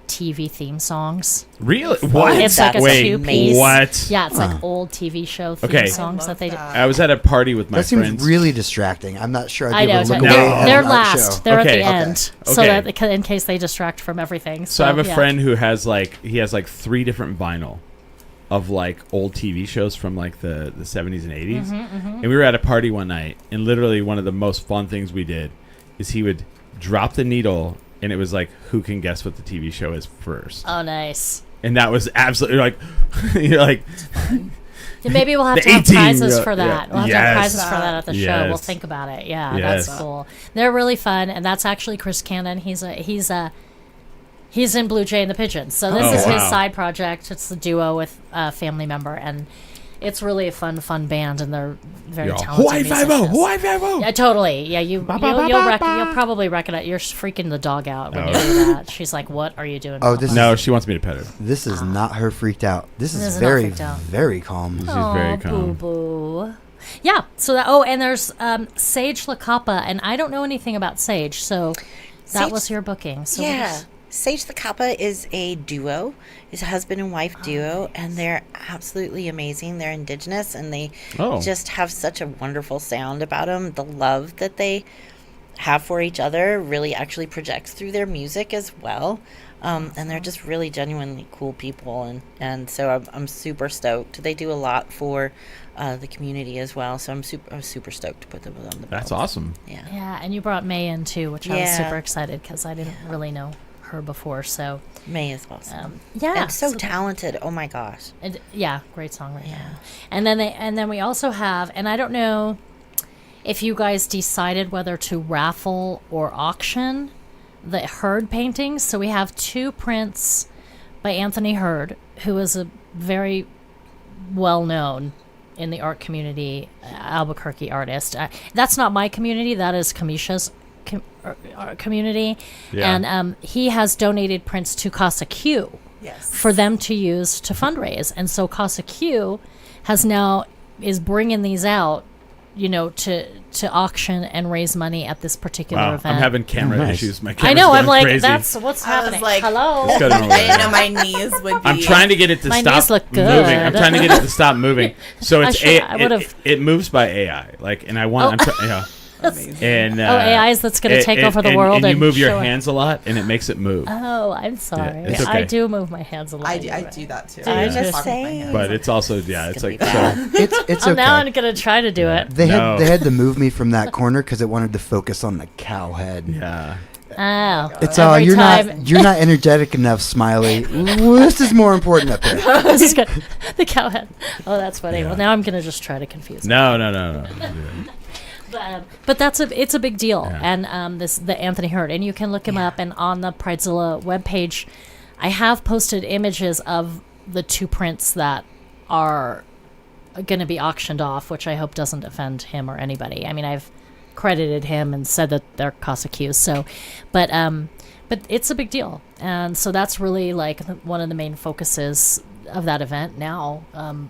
TV theme songs. Really? What? It's like a two-piece. What? Yeah, it's like old TV show theme songs that they do. I was at a party with my That seems friends. really distracting. I'm not sure I I'd be know. able to look No. away at They're an art last. show. They're Okay. at the end, so Okay. that in case they distract from everything. So I have a yeah. friend who has he has 3 different vinyl of old TV shows from the 70s and 80s. And we were at a party one night, and literally one of the most fun things we did is he would drop the needle, and it was who can guess what the TV show is first. Oh, nice. And that was absolutely you're like Maybe we'll have The to have 18, prizes yeah, for that. yeah. We'll have to have Yes. prizes for that at the show. Yes. We'll think about it. Yeah, Yes. that's cool. They're really fun, and that's actually Chris Cannon. He's in Blue Jay and the Pigeons. So this Oh, is his wow. side project. It's the duo with a family member, and it's really a fun band, and they're very talented Hawaii musicians. Five-O, Hawaii Five-O. Yeah, totally. Yeah, you'll probably recognize. You're freaking the dog out when you do that. She's like, "What are you doing?" Oh, this No, she wants me to pet her. This is not her freaked out. This is not very, freaked out. very calm. She's very calm. Boo. Yeah. So that. Oh, and there's Sage LaCappa, and I don't know anything about Sage, so that Sage- was your booking. So Yeah. Sage the Kappa is a duo. It's a husband and wife duo, and they're absolutely amazing. They're indigenous, and they just have such a wonderful sound about them. The love that they have for each other really actually projects through their music as well. And they're just really genuinely cool people, and so I'm super stoked. They do a lot for the community as well, so I'm super stoked to put them on the bill. That's awesome. Yeah. Yeah, and you brought May in too, which I was Yeah. super excited because I didn't really know her before. So May is awesome. yeah, And so talented. Oh my gosh. yeah, great songwriter. And then we also have, and I don't know if you guys decided whether to raffle or auction the Hurd paintings. So we have 2 prints by Anthony Hurd, who is a very well known in the art community Albuquerque artist. That's not my community. That is Kamisha's community. Yeah. And he has donated prints to Casa Q Yes. for them to use to fundraise. And so Casa Q is bringing these out, to auction and raise money at this particular Wow, event. I'm having camera Nice. issues. My I camera's know. I'm going like, crazy. that's what's I was happening. like- Hello. It's going over I there. didn't know my knees would be. I'm trying to get it to My stop knees look good. moving. I'm trying to get it to stop moving. So it's I would've- it moves by AI. And I want Amazing. and AIs that's going to take over the world. And you move your show it. hands a lot, and it makes it move. Oh, I'm sorry. it's okay. I do move my hands a lot. I do that too. I Yeah. just Talk with my saying. hands. But it's also it's gonna like be bad. so. It's Oh, okay. now I'm going to try to do it. They No. had to move me from that corner because it wanted to focus on the cow head. Yeah. Oh. It's all Every you're time. not energetic enough, Smiley. This is more important up here. This is good. The cow head. Oh, that's funny. Well, now I'm going to just try to confuse it. No. But it's a big deal, Yeah. and the Anthony Hurd, and you can look him up. And on the Pridezilla webpage, I have posted images of the 2 prints that are going to be auctioned off, which I hope doesn't offend him or anybody. I mean, I've credited him and said that they're Casa Q's. So, but it's a big deal, and so that's really like one of the main focuses of that event now,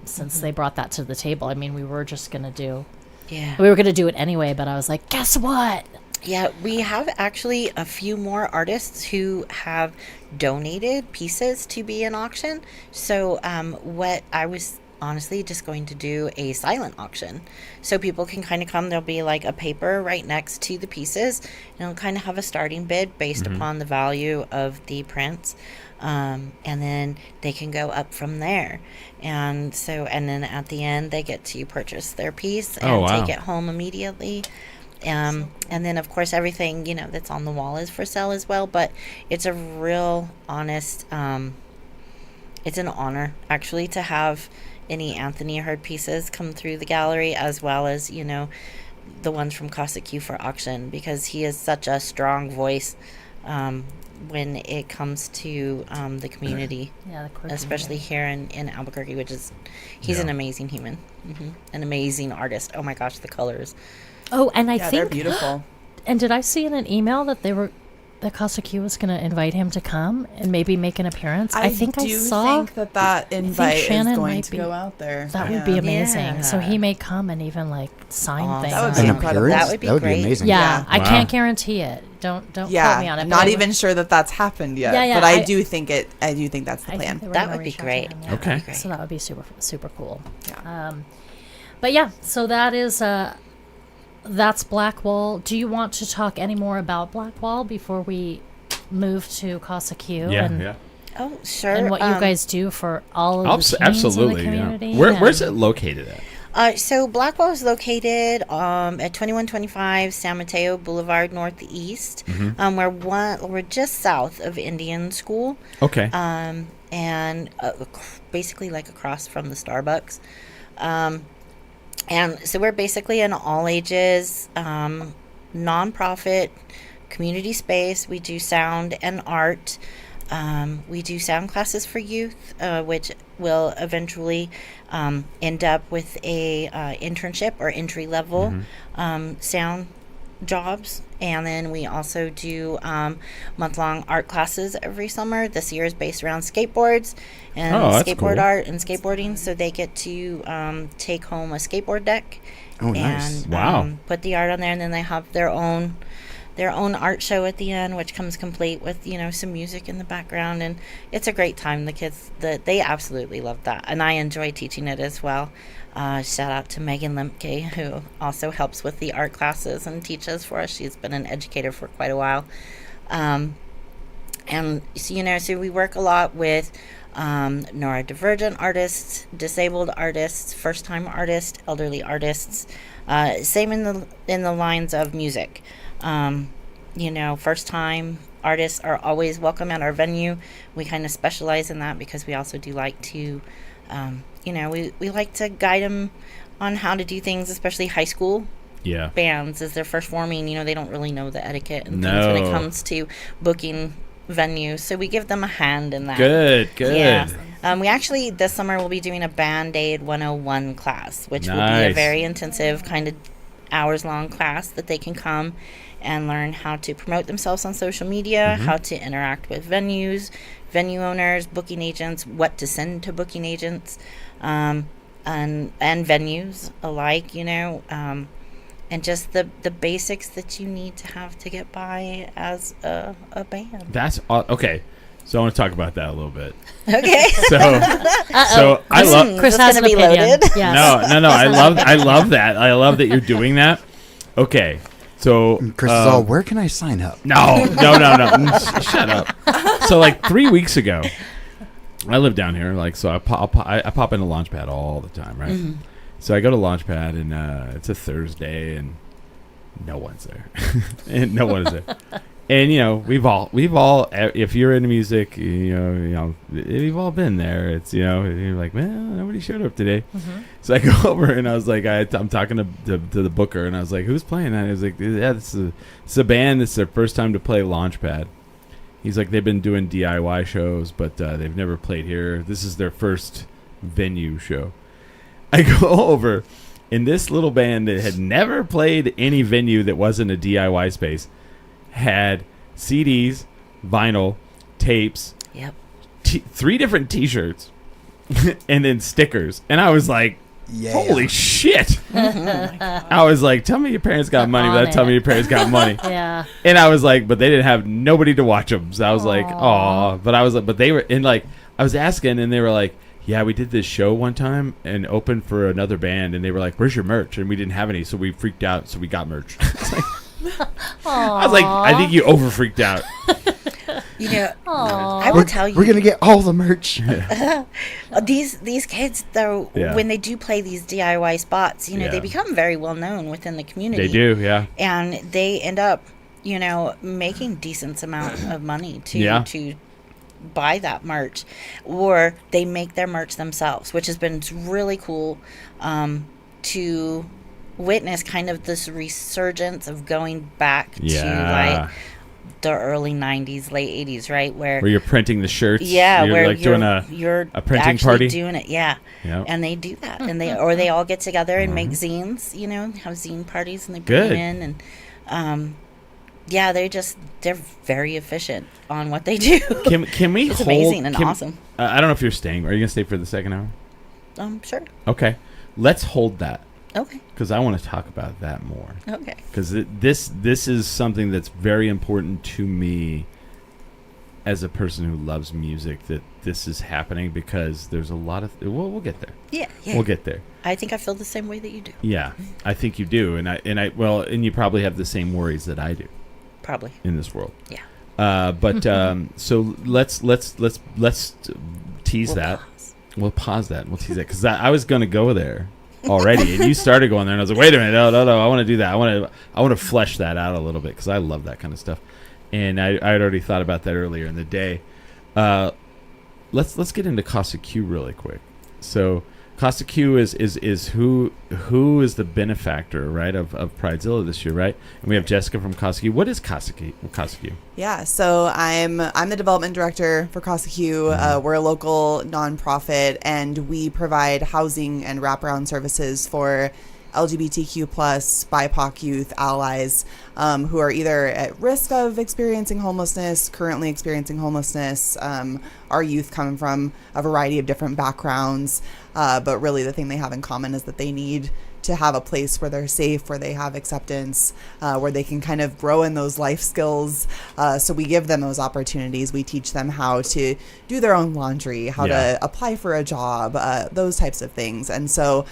since they brought that to the table. I mean, we were just going to do. Yeah. We were going to do it anyway, but I was like, guess what? Yeah, we have actually a few more artists who have donated pieces to be in auction. So what I was honestly just going to do a silent auction. So people can kind of come, there'll be like a paper right next to the pieces, and it'll kind of have a starting bid based upon the value of the prints. And then they can go up from there. And then at the end, they get to purchase their piece and take it home immediately. And then, of course, everything, that's on the wall is for sale as well. But it's a real honest, it's an honor, actually, to have any Anthony Hurd pieces come through the gallery, as well as, the ones from Casa Q for auction, because he is such a strong voice when it comes to the community, especially here in Albuquerque, he's an amazing human, an amazing artist. Oh my gosh, the colors. Oh, and I they're think, beautiful. and did I see in an email that that Casa Q was going to invite him to come and maybe make an appearance? I think I saw. think that invite Shannon is going might to be- go out there. That would be amazing. Yeah. So he may come and even like sign Awesome. things. That would An be incredible. appearance? That would be That would great. be amazing. Yeah, I Wow. can't guarantee it. Don't quote me on it. I'm but not I even sure that that's happened yet. Yeah, yeah, but I I- do think that's the I think plan. they were That gonna would be reach out to great. him, yeah. Okay. Great. So that would be super cool. Yeah. But yeah, so that is that's Blackwall. Do you want to talk any more about Blackwall before we move to Casa Q? Yeah. Oh, sure. And what you guys do for all of the teens Absolutely. in the Yeah. community? Where's it located at? So Blackwell is located at 2125 San Mateo Boulevard Northeast. We're just south of Indian School. Okay. And basically like across from the Starbucks. And so we're basically an all ages nonprofit community space. We do sound and art. We do sound classes for youth, which will eventually end up with a internship or entry level sound jobs. And then we also do month-long art classes every summer. This year is based around skateboards and skateboard cool. art and skateboarding. So they get to take home a skateboard deck nice. and put the art on there, and then they have their own art show at the end, which comes complete with some music in the background, and it's a great time. The kids, they absolutely love that, and I enjoy teaching it as well. Shout out to Megan Lemke, who also helps with the art classes and teaches for us. She's been an educator for quite a while, and so we work a lot with neurodivergent artists, disabled artists, first-time artists, elderly artists. Same in the lines of music. First-time artists are always welcome at our venue. We kind of specialize in that because we also do like to, we like to guide them on how to do things, especially high school bands as they're first forming. They don't really know the etiquette and things when it comes to booking venues. So we give them a hand in that. Good. Yeah. We actually, this summer, will be doing a Band-Aid 101 class, which will be a very intensive kind of hours-long class that they can come and learn how to promote themselves on social media, how to interact with venues, venue owners, booking agents, what to send to booking agents, and venues alike, and just the basics that you need to have to get by as a band. That's okay. So I want to talk about that a little bit. Okay. So I love Chris has an be opinion. loaded. Yes. No. I love that. I love that you're doing that. Okay. So Chris is all, where can I sign up? No. Shut up. So like 3 weeks ago, I live down here. So I pop into Launchpad all the time, right? Mm-hmm. So I go to Launchpad and it's a Thursday and no one's there. And no one is there. And we've all if you're into music, we've all been there. It's you're like, well, nobody showed up today. So I go over and I was like, I'm talking to the booker and I was like, who's playing that? He was like, yeah, this is a band. This is their first time to play Launchpad. He's like, they've been doing DIY shows, but they've never played here. This is their first venue show. I go over, and this little band that had never played any venue that wasn't a DIY space had CDs, vinyl, tapes, 3 different T-shirts, and then stickers. And I was like, holy shit. I was like, tell me your parents got money without telling me your parents got money. Yeah. And I was like, but they didn't have nobody to watch them. So I was like, aw. But I was like, but they were in I was asking, and they were like, yeah, we did this show one time and opened for another band, and they were like, where's your merch? And we didn't have any, so we freaked out, so we got merch. I was like, I think you over freaked out. I will tell you, we're gonna get all the merch. These kids, though, when they do play these DIY spots, they become very well known within the community. They do, yeah. And they end up, making decent amount of money to buy that merch, or they make their merch themselves, which has been really cool to witness kind of this resurgence of going back to the early 90s, late 80s, right? Where you're printing the shirts. Yeah, you're where like doing a printing party. Doing it, and they do that, and they all get together and make zines, have zine parties, and they bring them in, and they're very efficient on what they do. Can we it's hold? Amazing and awesome. I don't know if you're staying. Are you gonna stay for the second hour? Sure. Okay, let's hold that. Okay. Because I want to talk about that more. Okay. Because this is something that's very important to me as a person who loves music, that this is happening, because there's a lot of we'll get there. Yeah. We'll get there. I think I feel the same way that you do. Yeah, I think you do, and you probably have the same worries that I do. Probably. In this world. Yeah. So let's tease that. We'll pause that. We'll tease that, because I was going to go there already, and you started going there, and I was like, wait a minute, no, I want to do that. I want to flesh that out a little bit, because I love that kind of stuff, and I had already thought about that earlier in the day. Let's get into Casa Q really quick. So Costa Q is who is the benefactor, right, of Pridezilla this year, right? And we have Jessica from Costa Q. What is Costa Q? Yeah, so I'm the development director for Costa Q. We're a local nonprofit, and we provide housing and wraparound services for LGBTQ plus BIPOC youth allies who are either at risk of experiencing homelessness, currently experiencing homelessness. Our youth come from a variety of different backgrounds, but really the thing they have in common is that they need to have a place where they're safe, where they have acceptance, where they can kind of grow in those life skills. So we give them those opportunities. We teach them how to do their own laundry, how to apply for a job, those types of things. And so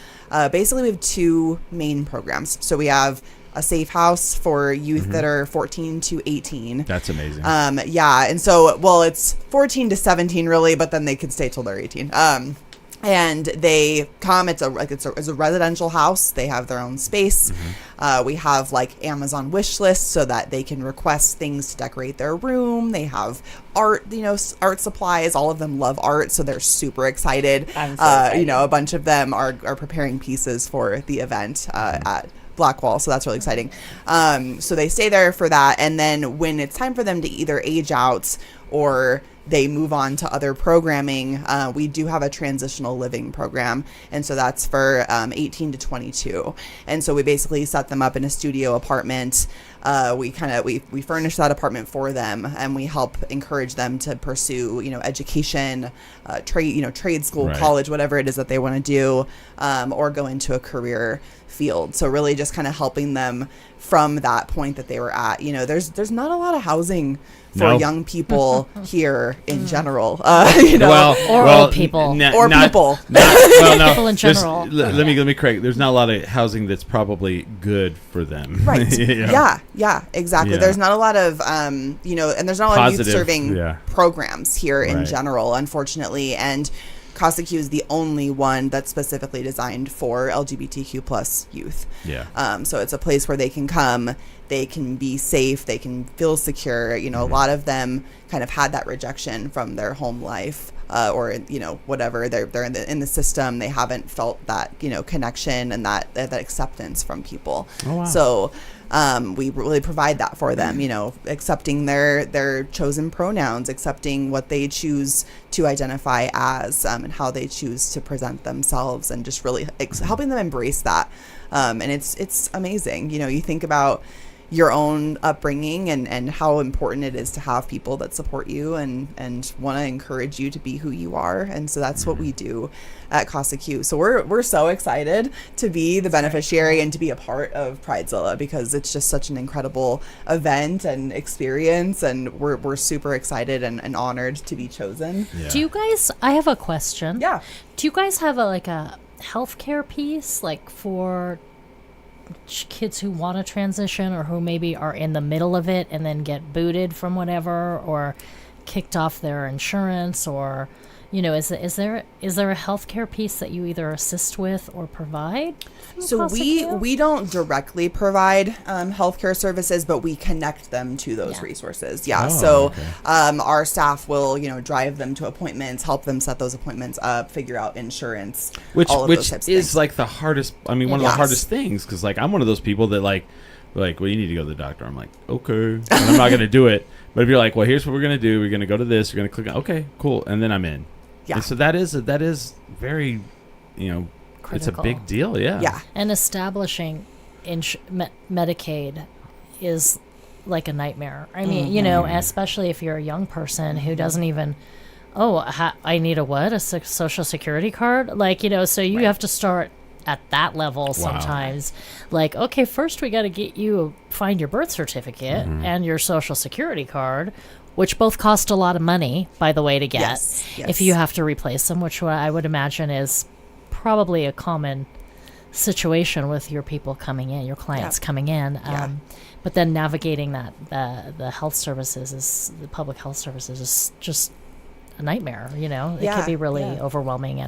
basically we have two main programs. So we have a safe house for youth that are 14 to 18. That's amazing. And so, well, it's 14 to 17 really, but then they can stay till they're 18. And they come. It's a residential house. They have their own space. We have like Amazon wish lists so that they can request things to decorate their room. They have art, art supplies. All of them love art, so they're super excited. I'm so excited. A bunch of them are preparing pieces for the event at Blackwall, so that's really exciting. So they stay there for that, and then when it's time for them to either age out or they move on to other programming, we do have a transitional living program, and so that's for 18 to 22. And so we basically set them up in a studio apartment. We furnish that apartment for them, and we help encourage them to pursue education, trade school, college, whatever it is that they want to do, or go into a career field. So really just kind of helping them from that point that they were at. There's not a lot of housing for young people here in general, old people. People. People in general. Let me correct. There's not a lot of housing that's probably good for them. Right. Yeah, exactly. Yeah. There's not a lot of, and there's not a lot of youth-serving programs here in general, unfortunately. And Costa Q is the only one that's specifically designed for LGBTQ plus youth. Yeah. So it's a place where they can come, they can be safe, they can feel secure. A lot of them kind of had that rejection from their home life, or whatever. They're in the system. They haven't felt that connection and that acceptance from people. Oh, wow. So we really provide that for them, accepting their chosen pronouns, accepting what they choose to identify as, and how they choose to present themselves, and just really helping them embrace that. And it's amazing. You think about your own upbringing and how important it is to have people that support you and want to encourage you to be who you are. And so that's what we do at Costa Q. So we're so excited to be the beneficiary and to be a part of Pridezilla, because it's just such an incredible event and experience, and we're super excited and honored to be chosen. Yeah. Do you guys, I have a question. Yeah. Do you guys have a healthcare piece, like for kids who want to transition, or who maybe are in the middle of it and then get booted from whatever, or kicked off their insurance, or is there a healthcare piece that you either assist with or provide? So we don't directly provide healthcare services, but we connect them to those resources. Yeah. Our staff will drive them to appointments, help them set those appointments up, figure out insurance, which those types of is things. like the hardest. I mean, one of the hardest things, because I'm one of those people that like, well, you need to go to the doctor. I'm like, okay, and I'm not going to do it. But if you're like, well, here's what we're going to do. We're going to go to this. We're going to click on, okay, cool, and then I'm in. Yeah. And so that is very, critical. It's a big deal. Yeah. Yeah. And establishing Medicaid is like a nightmare. I mean, especially if you're a young person who doesn't even, I need a social security card? So you have to start at that level sometimes. Like, okay, first we got to get you, find your birth certificate and your social security card, which both cost a lot of money, by the way, to get. Yes. If you have to replace them, which I would imagine is probably a common situation with your people coming in, your clients coming in. But then navigating that, the health services, the public health services is just a nightmare, It could be really overwhelming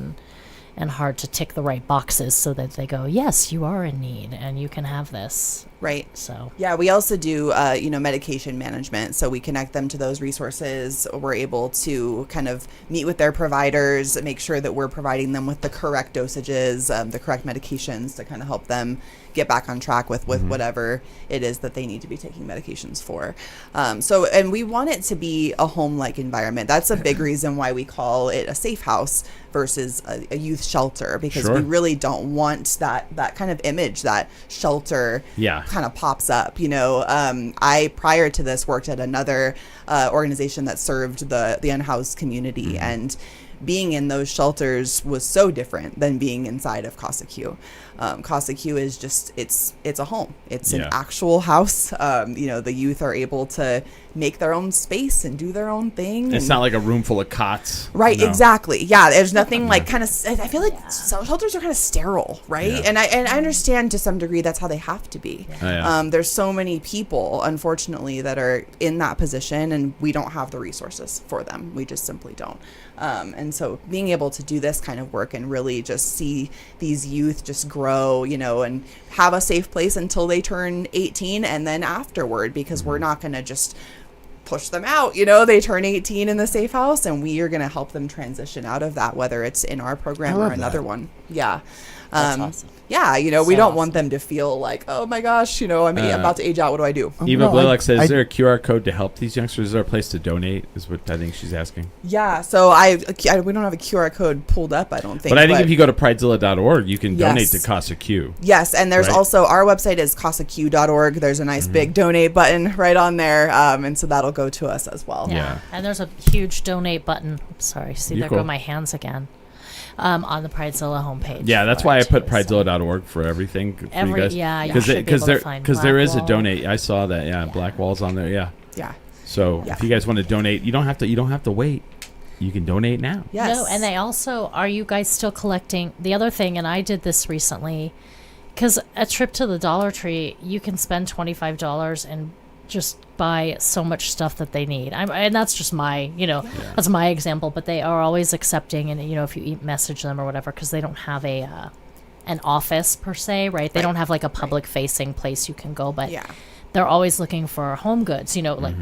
and hard to tick the right boxes so that they go, yes, you are in need and you can have this. Right. So yeah, we also do medication management. So we connect them to those resources. We're able to kind of meet with their providers, make sure that we're providing them with the correct dosages, the correct medications to kind of help them get back on track with whatever it is that they need to be taking medications for. And we want it to be a home-like environment. That's a big reason why we call it a safe house versus a youth shelter, because we really don't want that kind of image that shelter kind of pops up. I, prior to this, worked at another organization that served the unhoused community, and being in those shelters was so different than being inside of Casa Q. Casa Q is just, it's a home. It's an actual house. The youth are able to make their own space and do their own thing. It's not like a room full of cots. Right, exactly. Yeah, there's nothing like kind of, I feel like shelters are kind of sterile, right? Yeah. And I understand to some degree that's how they have to be. There's so many people, unfortunately, that are in that position, and we don't have the resources for them. We just simply don't. And so being able to do this kind of work and really just see these youth just grow, and have a safe place until they turn 18 and then afterward, because we're not going to just push them out. They turn 18 in the safe house, and we are going to help them transition out of that, whether it's in our program or another one. Yeah. That's awesome. Yeah, we don't want them to feel like, oh my gosh, I'm about to age out. What do I do? Eva Blaylock says, is there a QR code to help these youngsters? Is there a place to donate? Is what I think she's asking. Yeah, so we don't have a QR code pulled up, I don't think. But I think if you go to pridezilla.org, you can donate to Casa Q. Yes, and there's also, our website is casaq.org. There's a nice big donate button right on there, and so that'll go to us as well. Yeah. And there's a huge donate button. Sorry, there go my hands again. On the Pridezilla homepage. Yeah, that's why I put Pridezilla.org for everything for you guys. Yeah, because there is a donate. I saw that. Yeah, Black Wall's on there. Yeah. Yeah. So if you guys want to donate, you don't have to wait. You can donate now. Yes. No, and they also, are you guys still collecting? The other thing, and I did this recently, because a trip to the Dollar Tree, you can spend $25 and just buy so much stuff that they need. And that's just my, that's my example, but they are always accepting, and, if you message them or whatever, because they don't have an office per se, right? They don't have like a public facing place you can go, but they're always looking for home goods, like,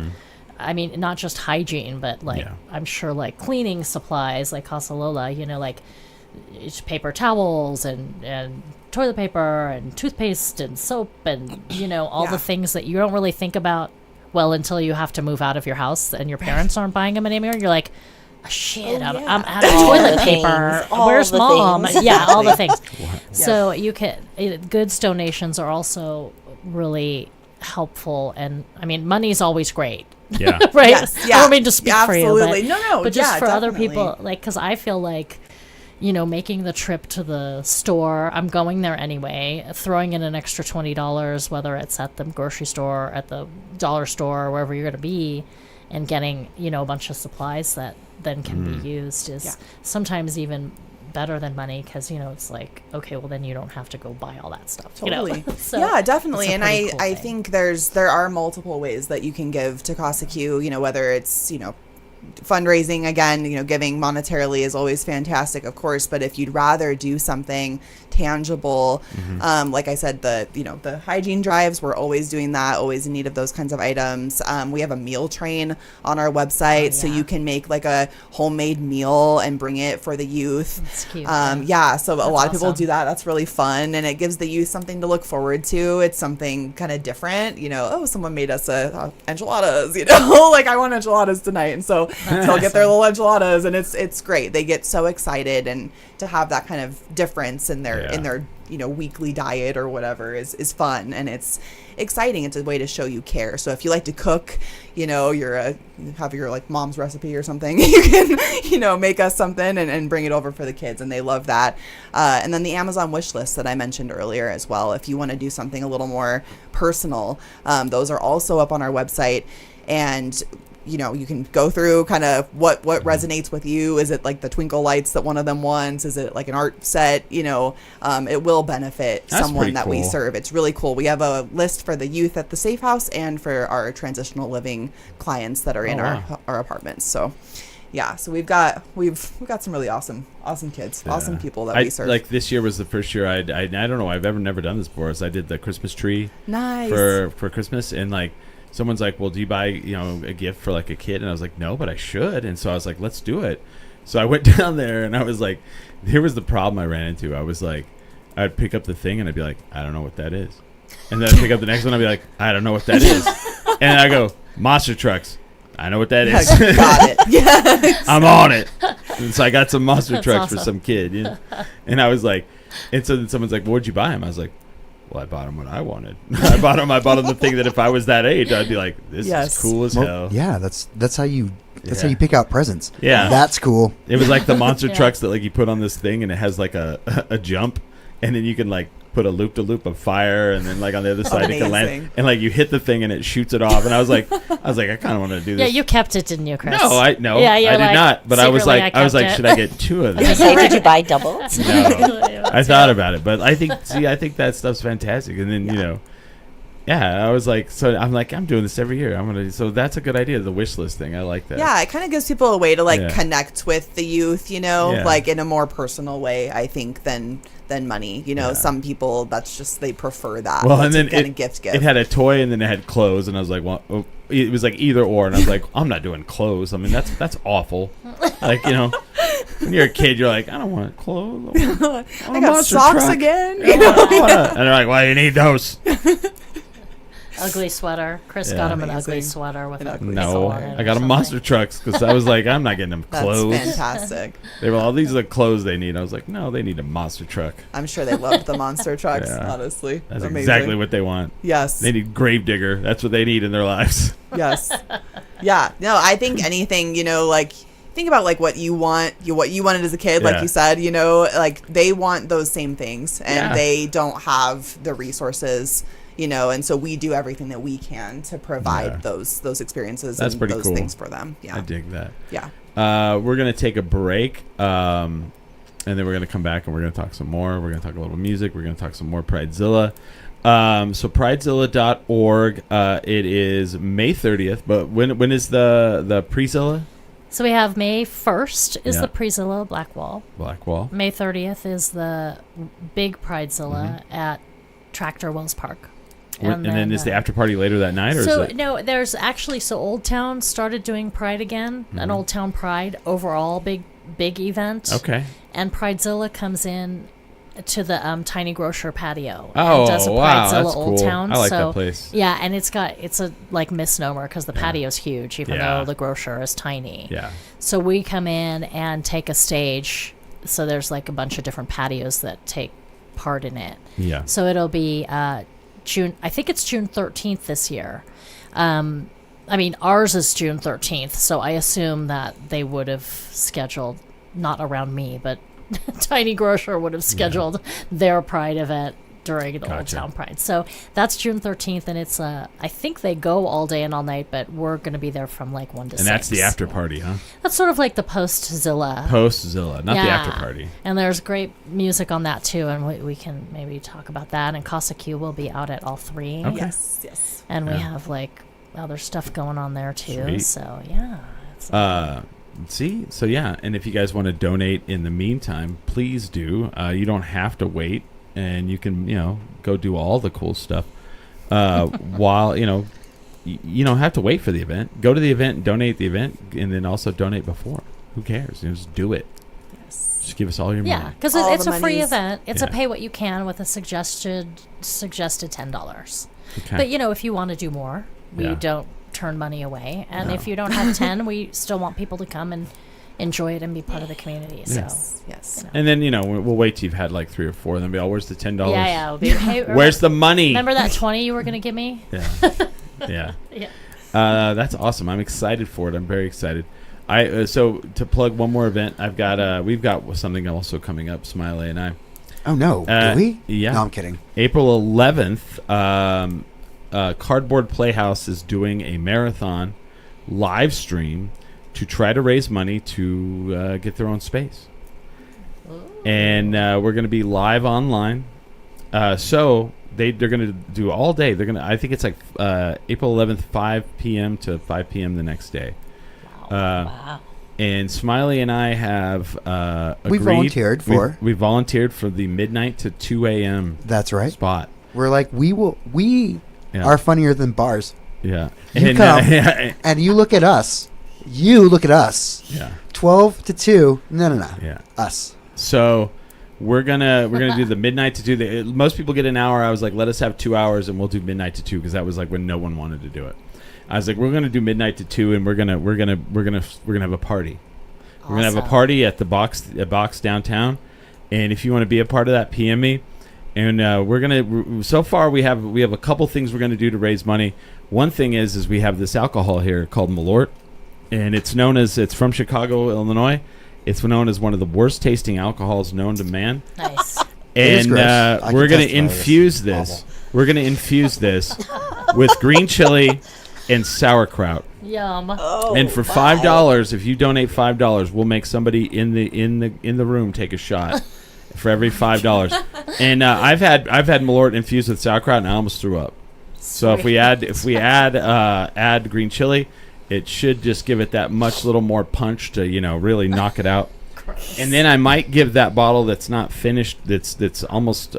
I mean, not just hygiene, but like, I'm sure like cleaning supplies, like Casa Lola, like paper towels and toilet paper and toothpaste and soap and all the things that you don't really think about until you have to move out of your house and your parents aren't buying them anymore. You're like, oh, shit, I'm out of toilet paper. Where's mom? All the things. So you can, goods donations are also really helpful, and I mean, money's always great. Yeah. Right. Yes, I don't mean to speak for you, absolutely. No, but just for definitely. other people, like, because I feel like, making the trip to the store, I'm going there anyway, throwing in an extra $20, whether it's at the grocery store, at the dollar store, or wherever you're going to be, and getting, a bunch of supplies that then can be used is sometimes even better than money, because, it's like, okay, well, then you don't have to go buy all that stuff. Totally. So yeah, definitely. And cool I thing. think there are multiple ways that you can give to Casa Q, whether it's, fundraising, again, giving monetarily is always fantastic, of course, but if you'd rather do something tangible, like I said, the hygiene drives, we're always doing that, always in need of those kinds of items. We have a meal train on our website, so you can make like a homemade meal and bring it for the youth. That's cute. So a lot of people awesome. do that. That's really fun, and it gives the youth something to look forward to. It's something kind of different, someone made us enchiladas, like I want enchiladas tonight, and so they'll get their little enchiladas, and it's great. They get so excited, and to have that kind of difference in their weekly diet or whatever is fun, and it's exciting. It's a way to show you care. So if you like to cook, you have your like mom's recipe or something, you can make us something and bring it over for the kids, and they love that. And then the Amazon wish list that I mentioned earlier as well, if you want to do something a little more personal, those are also up on our website. And you can go through kind of what resonates with you. Is it like the twinkle lights that one of them wants? Is it like an art set? It will benefit someone that we serve. It's really cool. We have a list for the youth at the Safe House and for our transitional living clients that are in our apartments. So Yeah, so we've got some really awesome kids, awesome people that we serve. Like this year was the first year I don't know, I've never done this before. So I did the Christmas tree for Christmas, and like someone's like, well, do you buy a gift for like a kid? And I was like, no, but I should. And so I was like, let's do it. So I went down there, and I was like, here was the problem I ran into. I was like, I'd pick up the thing and I'd be like, I don't know what that is. And then I'd pick up the next one, I'd be like, I don't know what that is. And I go, monster trucks. I know what that is. Got it. Yeah. I'm on it. And so I got some monster trucks awesome. for some kid. And I was like, and so then someone's like, well, what'd you buy him? I was like, well, I bought him what I wanted. I bought him the thing that if I was that age, I'd be like, this is cool as hell. Yeah, that's how you pick out presents. Yeah. That's cool. It was like the monster trucks that like you put on this thing, and it has like a jump, and then you can like put a loop of fire, and then like on the other side it can land, and like you hit the thing and it shoots it off. And I was like I kind of want to do this. Yeah, you kept it, didn't you, Chris? No, I did not. But I was like, should I get 2 of these? Did you buy doubles? No, I thought about it, but I think that stuff's fantastic. And then I was like, so I'm doing this every year. So that's a good idea. The wish list thing, I like that. Yeah, it kind of gives people a way to connect with the youth, like in a more personal way, I think, than money. Some people that's just they prefer that. Well, and then gift. It had a toy, and then it had clothes, and I was like, well, it was like either or, and I was like, I'm not doing clothes. I mean, that's awful. Like when you're a kid, you're like, I don't want clothes. I got socks truck. Again. And they're like, well, you need those. Ugly sweater. Chris got him an ugly sweater with a no. I got him monster trucks because I was like, I'm not getting them clothes. That's fantastic. They were all these are the clothes they need. I was like, no, they need a monster truck. I'm sure they loved the monster trucks. Honestly, that's exactly what they want. Yes, they need Gravedigger. That's what they need in their lives. Yes. Yeah. No, I think anything. Like think about like what you want, what you wanted as a kid, like you said. Like they want those same things, and they don't have the resources. And so we do everything that we can to provide those experiences and those things for them. Yeah, I dig that. Yeah. We're going to take a break, and then we're going to come back and we're going to talk some more. We're going to talk a little music. We're going to talk some more Pridezilla. So pridezilla.org. It is May 30th, but when is the Prizilla? So we have May 1st is the Prizilla Blackwall. May 30th is the big Pridezilla at Tractor Wells Park. And then is the after party later that night? Or no, there's actually, Old Town started doing Pride again, an Old Town Pride overall big event. Okay. And Pridezilla comes in to the Tiny Grocer patio. Oh, and does a wow, Pridezilla that's Old cool. Town. I like that place. Yeah, and it's a like misnomer because the patio's huge, even though the grocer is tiny. Yeah. So we come in and take a stage. So there's like a bunch of different patios that take part in it. Yeah. So it'll be June 13th this year. Ours is June 13th, so I assume that they would have scheduled, not around me, but Tiny Grocer would have scheduled their Pride event during the Old Town Pride. So that's June 13th, and it's I think they go all day and all night, but we're going to be there from like 1 to 6. And that's the after party, huh? That's sort of like the post-Zilla. Post-Zilla, not the after party. And there's great music on that too, and we can maybe talk about that. And Casa Q will be out at all 3. Okay. Yes. And we have like other stuff going on there too. Sweet. So yeah. And if you guys want to donate in the meantime, please do. You don't have to wait. And you can, go do all the cool stuff while, you don't have to wait for the event. Go to the event, donate the event, and then also donate before. Who cares? Just do it. Yes. Just give us all your money. Yeah, because it's a free event. It's a pay what you can with a suggested $10. Okay. But, if you want to do more, we don't turn money away. And if you don't have 10, we still want people to come and enjoy it and be part of the community. Yes. So Yes. And then we'll wait till you've had like 3 or 4, and then be all, where's the $10? Yeah. It'll be, hey, where's the money? Remember that 20 you were going to give me? Yeah. That's awesome. I'm excited for it. I'm very excited. So to plug one more event, we've got something also coming up, Smiley and I. Oh no, do we? Yeah. No, I'm kidding. April 11th, Cardboard Playhouse is doing a marathon live stream to try to raise money to get their own space. And we're going to be live online. So they're going to do all day. I think it's like April 11th, 5 p.m. to 5 p.m. the next day. Wow. and Smiley and I have We agreed. volunteered for. We volunteered for the midnight to 2 a.m. That's right. spot. We're like, we Yeah. are funnier than bars. Yeah. You And, come yeah. and you look at us. You look at us. Yeah. 12 to 2. No. Yeah. Us. So we're gonna do the midnight to 2. Most people get an hour. I was like, let us have 2 hours, and we'll do midnight to 2 because that was like when no one wanted to do it. I was like, we're gonna do midnight to 2, and we're gonna have a party. We're gonna have a party at the box downtown, and if you want to be a part of that, PM me. And we're gonna. So far, we have a couple things we're gonna do to raise money. One thing is we have this alcohol here called Malort, and it's from Chicago, Illinois. It's known as one of the worst tasting alcohols known to man. Nice. And we're gonna testify infuse this. this. We're gonna infuse this with green chili and sauerkraut. Yum. Oh, And for $5, if you donate $5, we'll make somebody in the room take a shot for every $5. And I've had Malort infused with sauerkraut, and I almost threw up. So if we add green chili, it should just give it that much little more punch to really knock it out. And then I might give that bottle that's not finished, that's almost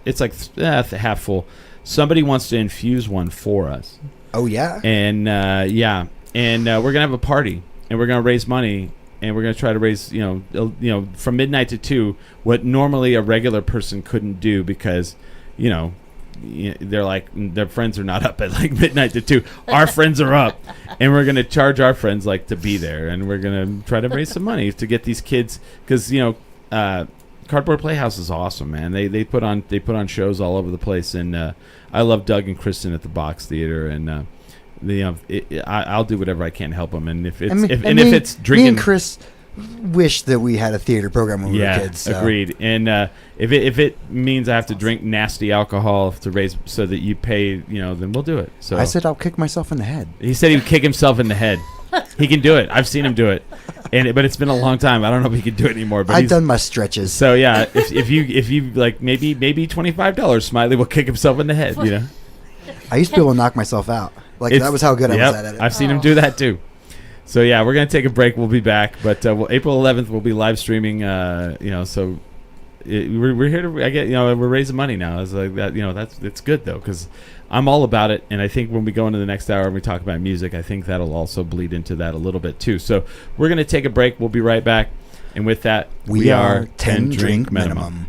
it's like half full. Somebody wants to infuse one for us. Oh, yeah? And we're gonna have a party, and we're gonna raise money, and we're gonna try to raise from midnight to 2 what normally a regular person couldn't do because they're like their friends are not up at like midnight to 2. Our friends are up, and we're gonna charge our friends like to be there, and we're gonna try to raise some money to get these kids because Cardboard Playhouse is awesome, man. They put on shows all over the place, and I love Doug and Kristen at the Box Theater, and I'll do whatever I can to help them. And if it's drinking, me and Chris wish that we had a theater program when we were kids. So. Agreed. And if it means I have to drink nasty alcohol to raise so that you pay, then we'll do it. So I said I'll kick myself in the head. He said he would kick himself in the head. He can do it. I've seen him do it, but it's been a long time. I don't know if he can do it anymore. But I've done my stretches. So yeah, if you like maybe $25, Smiley will kick himself in the head. I used to be able to knock myself out. That was how good I was at it. I've seen him do that too. So yeah, we're gonna take a break. We'll be back, but April 11th we'll be live streaming. So we're here to we're raising money now. It's like that. It's good though because I'm all about it, and I think when we go into the next hour and we talk about music, I think that'll also bleed into that a little bit too. So we're gonna take a break. We'll be right back, and with that, we are 10 drink minimum.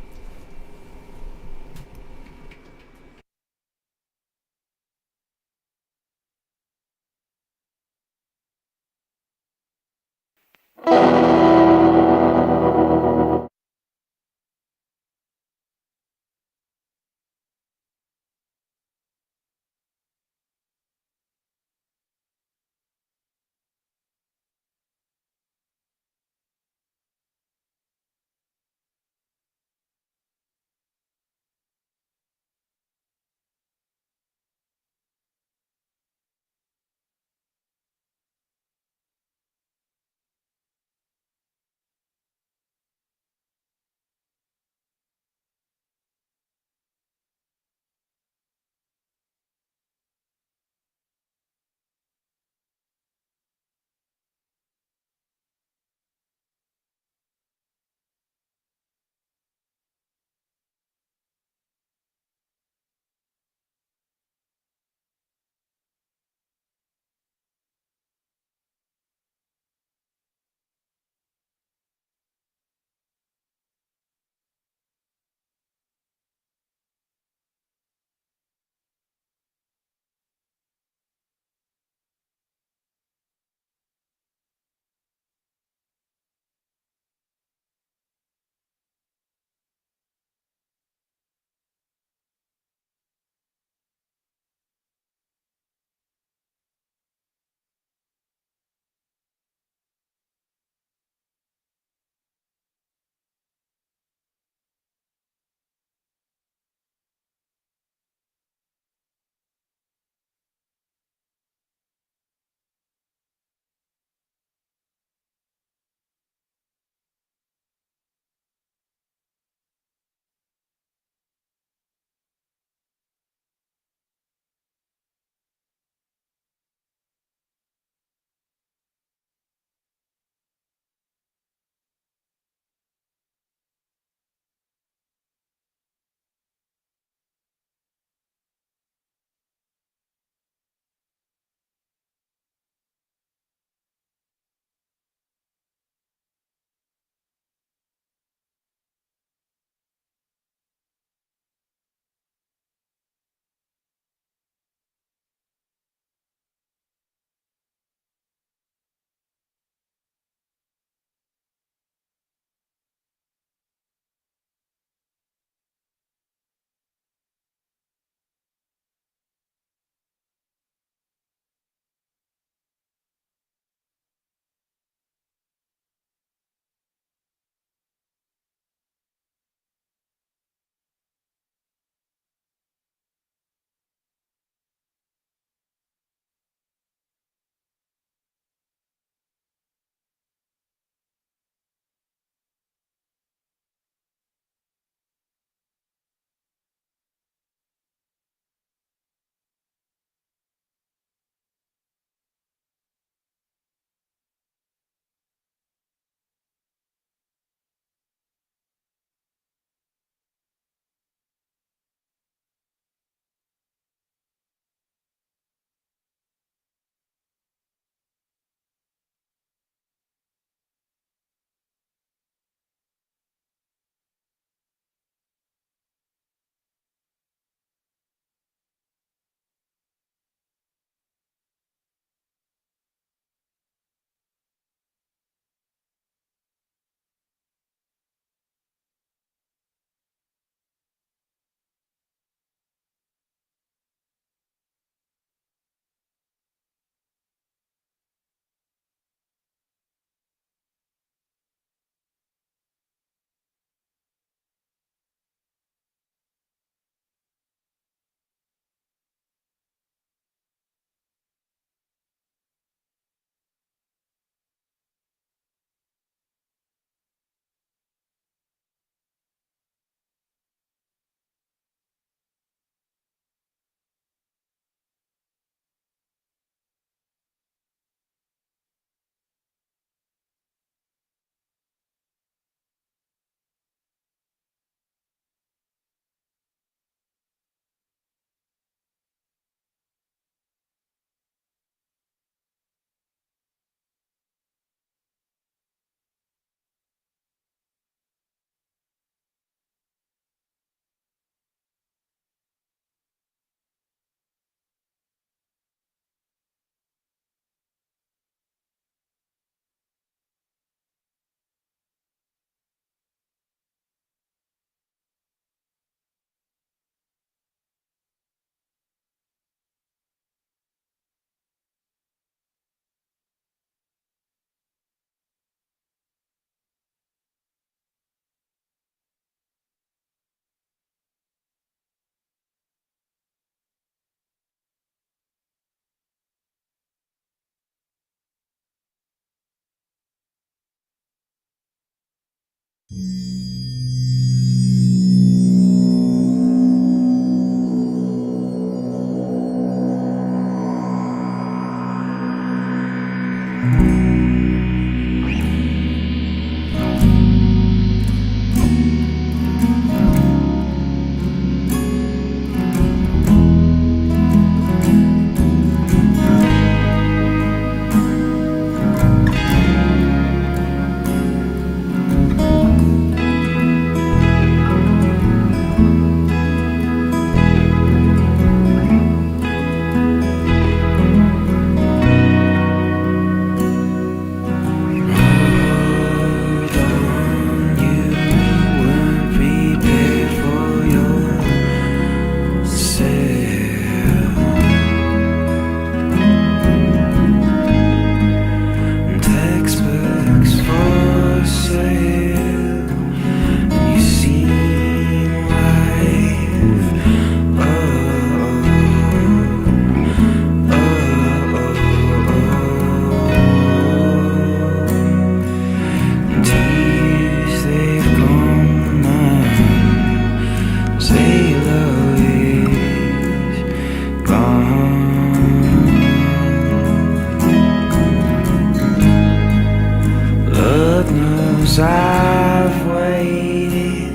'cause I've waited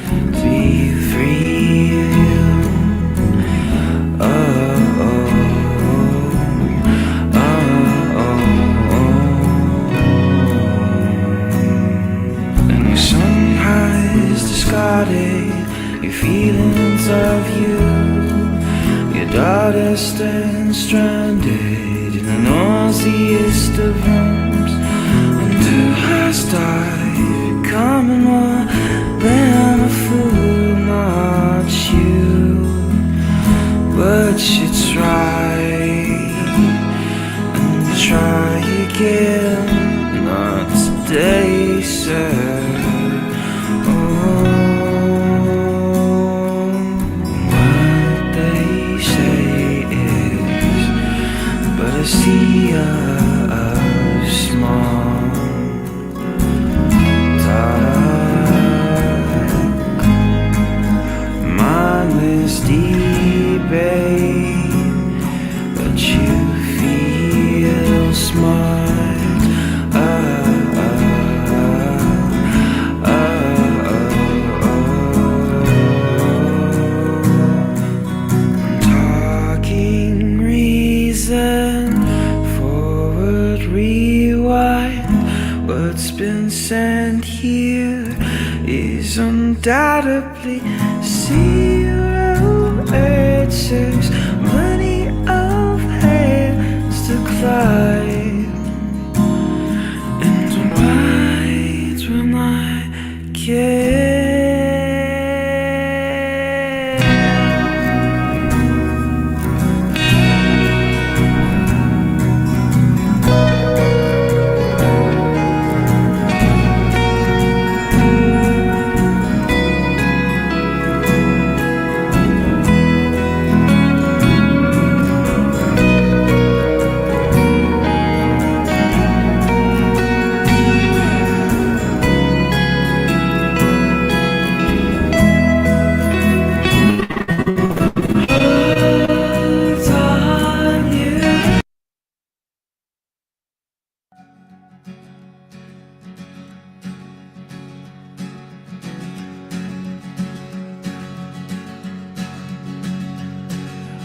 to be free of you. Oh, oh, oh, oh. And you somehow discarded your feelings of you. Your daughter stands stranded in the noisiest of homes. Until I started becoming more than a fool, not you. But you try and try again. Not today, sir. A sea of small talk, mindless debate, but you feel smart. Talking reason, rewind. What's been sent here is undoubtedly zero. It saves plenty of hands to climb, and right when I can.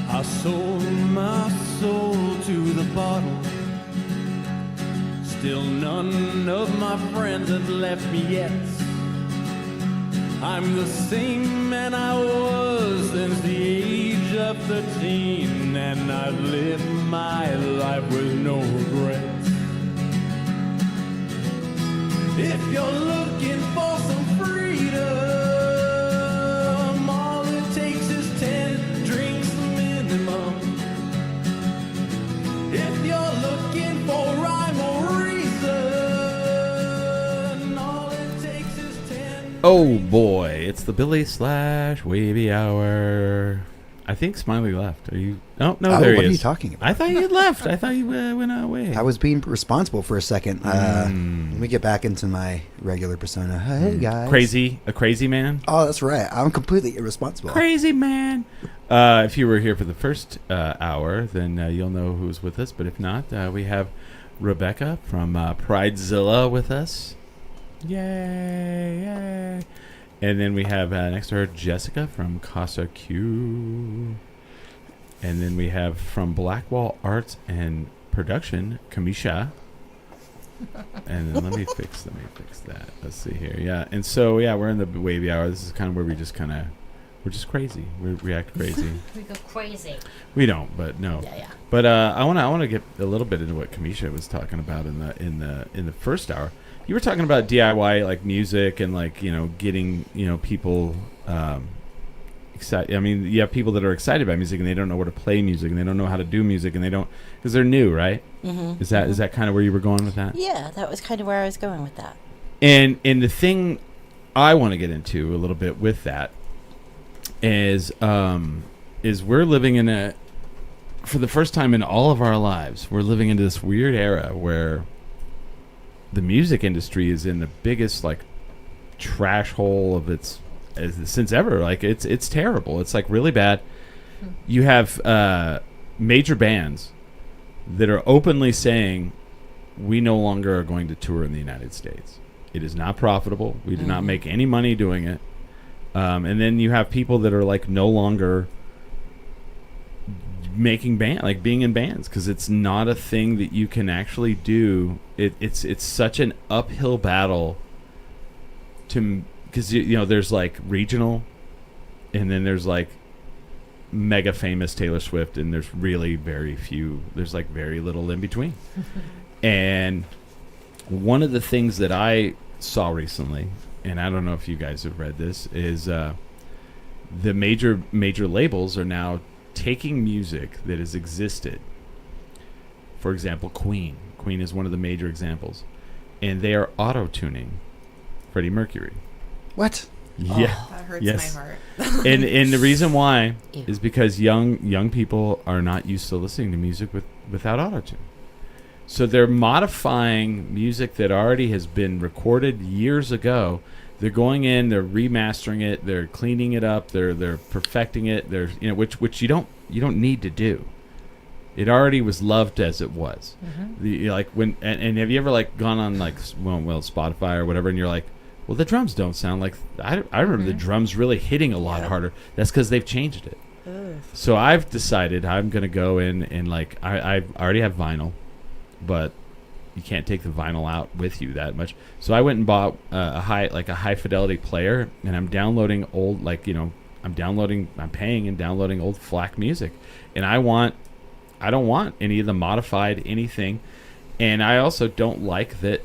I sold my soul to the bottle. Still none of my friends have left me yet. I'm the same man I was since the age of 13, and I've lived my life with no regrets. If you're looking for some freedom, all it takes is 10 drinks minimum. If you're looking for rhyme or reason, all it takes is 10. Oh boy, it's the Billy / Wavy Hour. I think Smiley left. Are you? Oh, no, there he is. What are you talking about? I thought you had left. I thought you went away. I was being responsible for a second. Let me get back into my regular persona. Hey, guys. A crazy man? Oh, that's right. I'm completely irresponsible. Crazy man. If you were here for the first hour, then you'll know who's with us. But if not, we have Rebecca from Pridezilla with us. Yay, yay. And then we have next to her Jessica from Casa Q. And then we have from Blackwall Arts and Production, Kamisha. And then let me fix that. Let's see here. Yeah. And so we're in the wavy hour. This is kind of where we're just crazy. We react crazy. We go crazy. We don't, but no. Yeah. But I want to get a little bit into what Kamisha was talking about in the first hour. You were talking about DIY, like music, and like getting people excited. I mean, you have people that are excited about music and they don't know where to play music and they don't know how to do music and they don't because they're new, right? Mm-hmm. Is that kind of where you were going with that? Yeah, that was kind of where I was going with that. And the thing I want to get into a little bit with that is we're living for the first time in all of our lives, we're living into this weird era where the music industry is in the biggest like trash hole of its since ever. Like it's terrible. It's like really bad. You have major bands that are openly saying we no longer are going to tour in the United States. It is not profitable. We do not make any money doing it. And then you have people that are like no longer making being in bands, because it's not a thing that you can actually do. It's such an uphill battle because there's like regional, and then there's like mega famous Taylor Swift, and there's really there's like very little in between. And one of the things that I saw recently, and I don't know if you guys have read this, is the major labels are now taking music that has existed. For example, Queen is one of the major examples, and they are auto-tuning Freddie Mercury. What? Yeah, That hurts yes. my heart. and the reason why Ew. is because young people are not used to listening to music without auto-tune. So they're modifying music that already has been recorded years ago. They're going in, they're remastering it, they're cleaning it up, they're perfecting it. They're which you don't need to do. It already was loved as it was. And have you ever like gone on like Spotify or whatever, and you're like, well, the drums don't sound like I remember the drums really hitting a lot harder. That's because they've changed it. So I've decided I'm gonna go in and like I already have vinyl, but you can't take the vinyl out with you that much. So I went and bought a high fidelity player, and I'm downloading old I'm paying and downloading old FLAC music, and I don't want any of the modified anything, and I also don't like that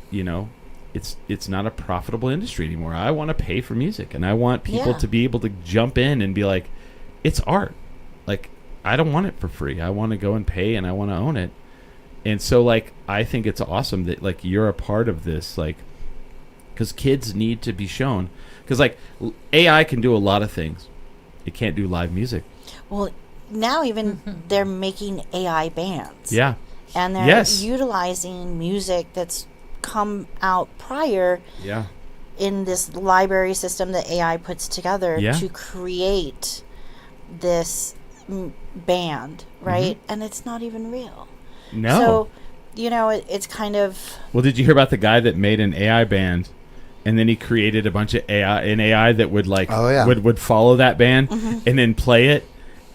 it's not a profitable industry anymore. I want to pay for music, and I want people to be able to jump in and be like, it's art. Like, I don't want it for free. I want to go and pay, and I want to own it. And so, like, I think it's awesome that, like, you're a part of this, like, because kids need to be shown. Because, like, AI can do a lot of things. It can't do live music. Well, now even they're making AI bands. Yeah. And they're utilizing music that's come out prior in this library system that AI puts together to create this band, right? And it's not even real. No. So, it's kind of... Well, did you hear about the guy that made an AI band, and then he created a bunch of AI that would, like, would follow that band and then play it?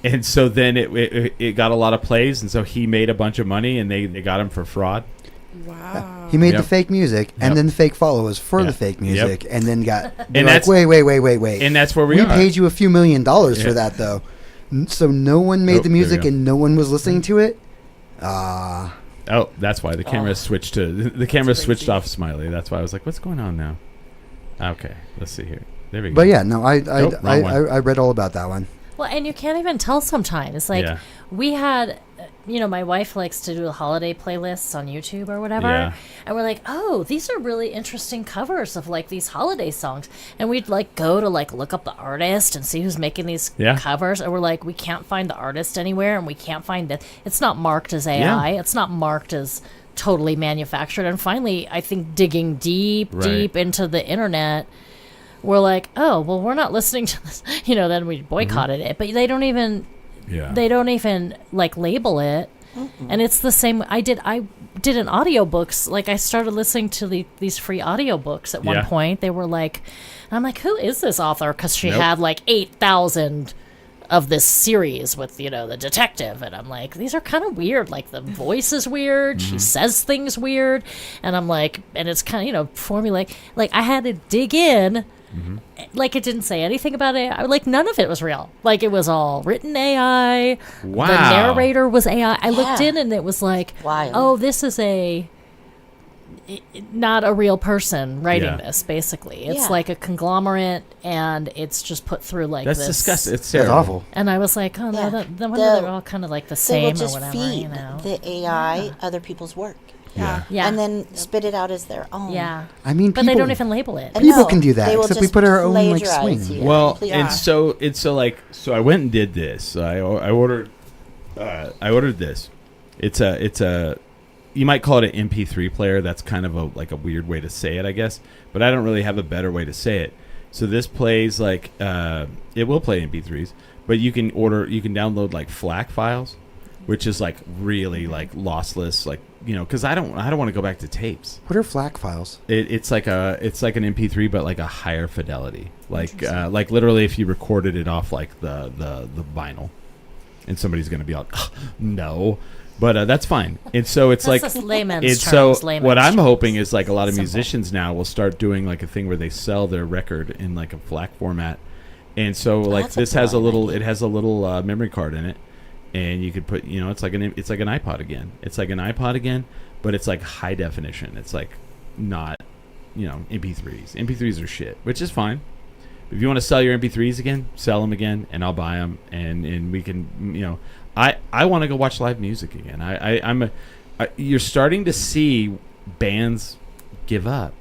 And so then it got a lot of plays, and so he made a bunch of money, and they got him for fraud. Wow. He made the fake music and then fake followers for the fake music, and then got and like, wait. And that's where we paid you a few $1 million for that, though. So no one made the music and no one was listening to it? Oh, that's why the camera switched switched off Smiley. That's why I was like, what's going on now? Okay, let's see here. There we go. But yeah, no, I read all about that one. Well, and you can't even tell sometimes. Like, we had, my wife likes to do the holiday playlists on YouTube or whatever. Yeah. And we're like, oh, these are really interesting covers of, like, these holiday songs. And we'd, like, go to, like, look up the artist and see who's making these covers. And we're like, we can't find the artist anywhere, and we can't find it. It's not marked as AI. Yeah. It's not marked as totally manufactured. And finally, I think digging deep into the internet, we're like, oh, well, we're not listening to this. Then we boycotted it. But they don't even like label it. And it's the same. I did an audiobooks. Like, I started listening to these free audiobooks at one point. They were like, I'm like, who is this author? Because she had like 8,000 of this series with, the detective. And I'm like, these are kind of weird. Like, the voice is weird. She says things weird. And I'm like, and it's kind of, formulaic. Like, I had to dig in. Like, it didn't say anything about it. Like, none of it was real. Like, it was all written AI. Wow. The narrator was AI. I looked in, and it was like, oh, this is not a real person writing this, basically. It's like a conglomerate, and it's just put through like that's this. That's disgusting. It's That's awful. And I was like, oh, no, they're all kind of like the same They will just or whatever, feed the AI other people's work. Yeah. And then spit it out as their own. Yeah. I mean, but they don't even label it. People can do that, except we put our own like swing. You. Well, and so I went and did this. I ordered this. It's a you might call it an MP3 player. That's kind of a weird way to say it, I guess. But I don't really have a better way to say it. So this plays like it will play MP3s, but you can download like FLAC files. which is like really like lossless, like because I don't want to go back to tapes. What are FLAC files? It's like an MP3 but like a higher fidelity, like literally if you recorded it off like the vinyl, and somebody's gonna be like, oh, no. But that's fine. And so it's That's like just layman's it's terms, so layman's what I'm terms. hoping is like a lot of Simple. musicians now will start doing like a thing where they sell their record in like a FLAC format. And so like that's a this has a brilliant little idea. it has a little memory card in it, and you could put it's like an iPod again. It's like an iPod again, but it's like high definition. It's like not MP3s. MP3s are shit, which is fine. If you want to sell your MP3s again, sell them again, and I'll buy them, and we can I want to go watch live music again. You're starting to see bands give up,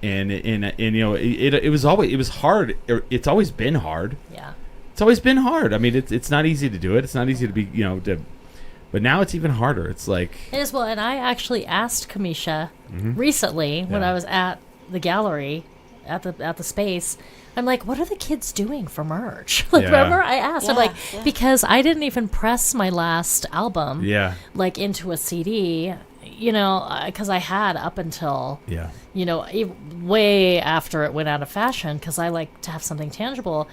and it was hard. It's always been hard. Yeah. It's always been hard. I mean, it's not easy to do it. It's not easy to be but now it's even harder. It's like It is. Well, and I actually asked Kamisha recently when Yeah. I was at the gallery at the space. I'm like, what are the kids doing for merch? Like, Yeah. remember I asked? I'm Yeah, like, yeah. because I didn't even press my last album, yeah, like into a CD, because I had up until, yeah. way after it went out of fashion, because I like to have something tangible.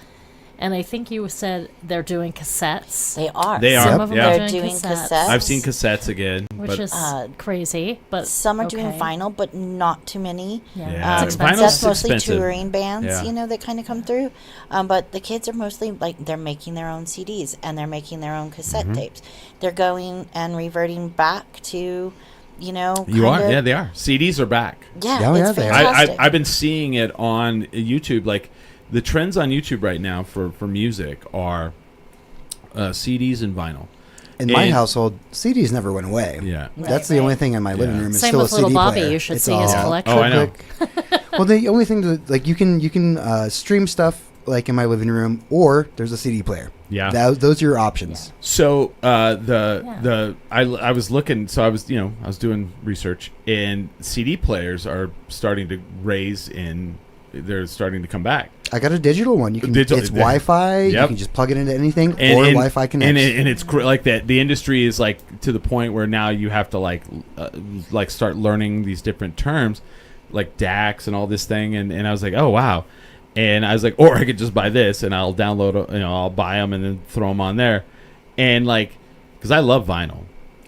And I think you said they're doing cassettes. They are. They are. Some of them yeah. are They're doing cassettes. I've seen cassettes again, which but is crazy, but Some are doing okay. vinyl, but not too many. Yeah, Yeah. it's Vinyl's expensive. That's mostly expensive. touring bands, Yeah. that kind of come through. But the kids are mostly like they're making their own CDs and they're making their own cassette tapes. They're going and reverting back to, you are. Yeah, they are. CDs are back. Yeah, Oh, yeah, it's they are. fantastic. I've been seeing it on YouTube. Like the trends on YouTube right now for music are CDs and vinyl. In my And- household, CDs never went away. Yeah. That's the only thing in my living room is Same still with a CD little Bobby. player. You should It's see his all collection. Oh, I know. quick. Well, the only thing that like you can stream stuff like in my living room, or there's a CD player. Yeah. Those are your options. So I was looking. So I was I was doing research, and CD players are starting to raise in. They're starting to come back. I got a digital one. You can Digital- it's Wi-Fi. You Yep. can just plug it into anything, And- or and- Wi-Fi connects. And it's like that. The industry is like to the point where now you have to like start learning these different terms, like DAX and all this thing. And I was like, oh wow. And I was like, or I could just buy this and I'll download, I'll buy them and then throw them on there, and like, because I love vinyl,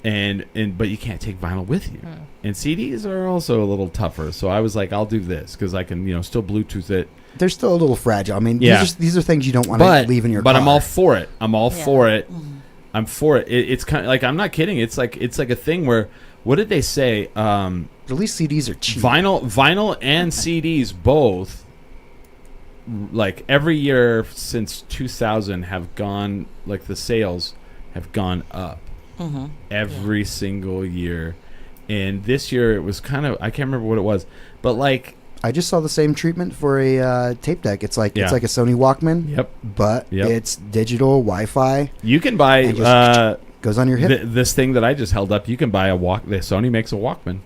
and but you can't take vinyl with you, and CDs are also a little tougher. So I was like, I'll do this because I can still Bluetooth it. They're still a little fragile. I mean, Yeah. these are things you don't want to leave in your car. But I'm all for it. I'm all Yeah. for it. I'm for it. It's kind of like, I'm not kidding. It's like a thing where, what did they say? At least CDs are cheap. Vinyl and CDs both, like every year since 2000 have gone, like the sales have gone up every single year. And this year it was kind of, I can't remember what it was, but like, I just saw the same treatment for a tape deck. It's like Yeah. it's like a Sony Walkman. Yep. But Yep. it's digital Wi-Fi. you can buy And just goes on your hip. this thing that I just held up. You can buy Sony makes a Walkman.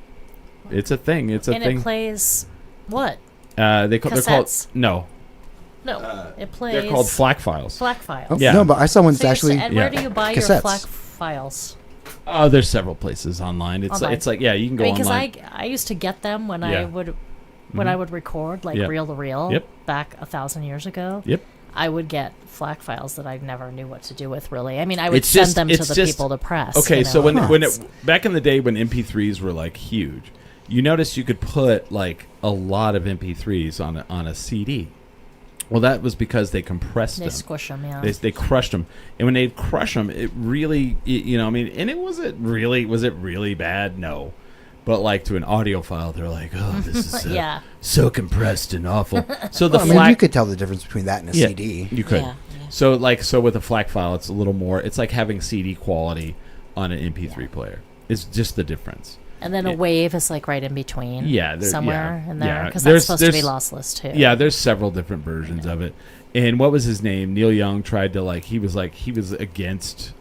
It's a thing. It's a And thing. it plays what? They're called Cassettes? no. No, it plays. They're called FLAC files. FLAC files. Oh, Yeah. No, but I saw one that's So you're actually. sa- and where yeah. do you buy Cassettes. your FLAC files? Oh, there's several places online. It's Online. it's like yeah, you can go Because online. I used to get them when Yeah. I would record like Yeah. reel to reel Yep. back 1,000 years ago. Yep. I would get FLAC files that I never knew what to do with. Really, I mean, I would It's send just- them to it's the just- people to press. Okay, so when It's- back in the day when MP3s were like huge, you noticed you could put like a lot of MP3s on a CD. Well, that was because they compressed they them. squish them, yeah. They crushed them, and when they crush them, it really, I mean, and was it really bad? No, but like to an audiophile, they're like, oh, this is Yeah. so compressed and awful. So the I mean, FLAC, you could tell the difference between that and a yeah, CD. you could. Yeah, yeah. So with a FLAC file, it's a little more. It's like having CD quality on an MP3 player. It's just the difference. And then a Yeah. wave is like right in between. Yeah, somewhere in there yeah. because There's- that's supposed to be there's- lossless too. Yeah, there's several different versions of it. And what was his name? Neil Young tried to he was against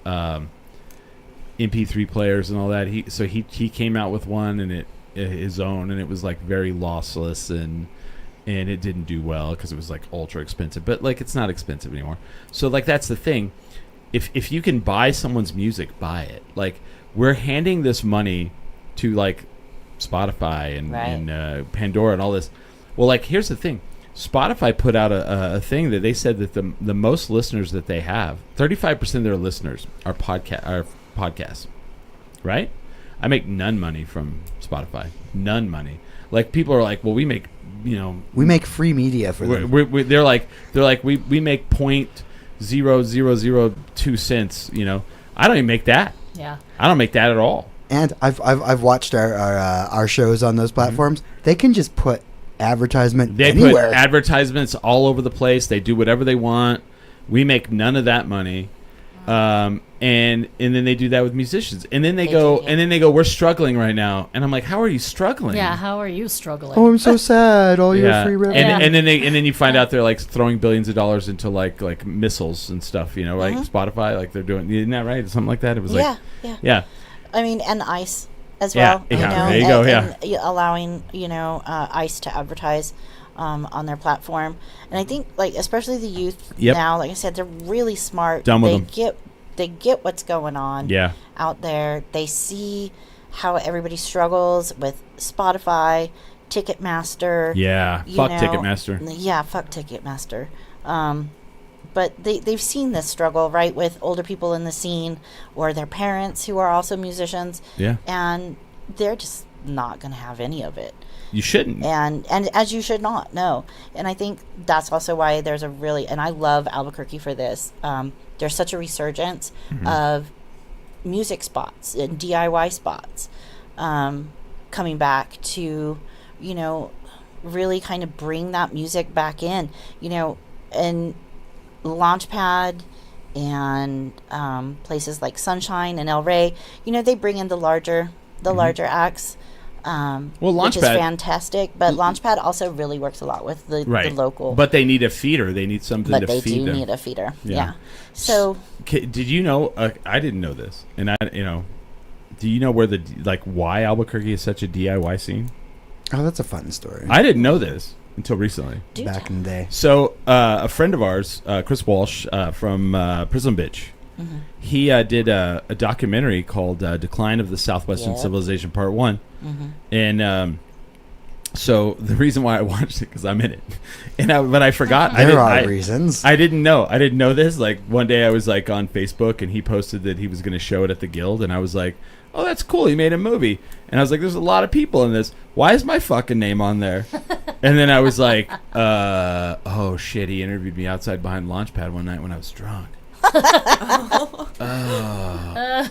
MP3 players and all that. He came out with one and his own, and it was like very lossless and it didn't do well because it was like ultra expensive. But like it's not expensive anymore. So like that's the thing. if you can buy someone's music, buy it. Like, we're handing this money to like Spotify and Pandora and all this. Well, like, here's the thing. Spotify put out a thing that they said that the most listeners that they have, 35% of their listeners are podcasts, right? I make none money from Spotify. None money. Like, people are like, well, we make, we make free media for them. They're like we make 0.0002 cents. I don't even make that. Yeah. I don't make that at all. And I've watched our shows on those platforms. They can just put advertisement anywhere. Put advertisements all over the place. They do whatever they want. We make none of that money. And then they do that with musicians. And then they go, we're struggling right now. And I'm like, how are you struggling? Yeah, how are you struggling? Oh, I'm so sad. All your free revenue. And then you find out they're like throwing billions of dollars into like missiles and stuff, like Spotify, like they're doing, isn't that right? Something like that. It was yeah. I mean, and ICE as well. There you go. And allowing ICE to advertise on their platform, and I think like especially the youth now, like I said, they're really smart. They get what's going on out there. They see how everybody struggles with Spotify, Ticketmaster. Fuck Ticketmaster. Yeah, fuck Ticketmaster. But they've seen this struggle, right, with older people in the scene or their parents who are also musicians. Yeah. And they're just not going to have any of it. You shouldn't. And as you should not, no. And I think that's also why there's and I love Albuquerque for this. There's such a resurgence of music spots and DIY spots coming back to, really kind of bring that music back in, and Launchpad and places like Sunshine and El Rey, they bring in the larger acts, which is fantastic. But Launchpad also really works a lot with the local. But they need a feeder. They need something to feed them. But they do need a feeder. Yeah. So did you know? I didn't know this, and do you know where why Albuquerque is such a DIY scene? Oh, that's a fun story. I didn't know this until recently. Back in the day. So a friend of ours, Chris Walsh from Prison Bitch, he did a documentary called Decline of the Southwestern Civilization Part 1. And so the reason why I watched it, because I'm in it. But I forgot. There are reasons. I didn't know this. Like, one day I was like on Facebook and he posted that he was going to show it at the Guild. And I was like, oh, that's cool. He made a movie. And I was like, there's a lot of people in this. Why is my fucking name on there? And then I was like, oh, shit. He interviewed me outside behind Launchpad one night when I was drunk.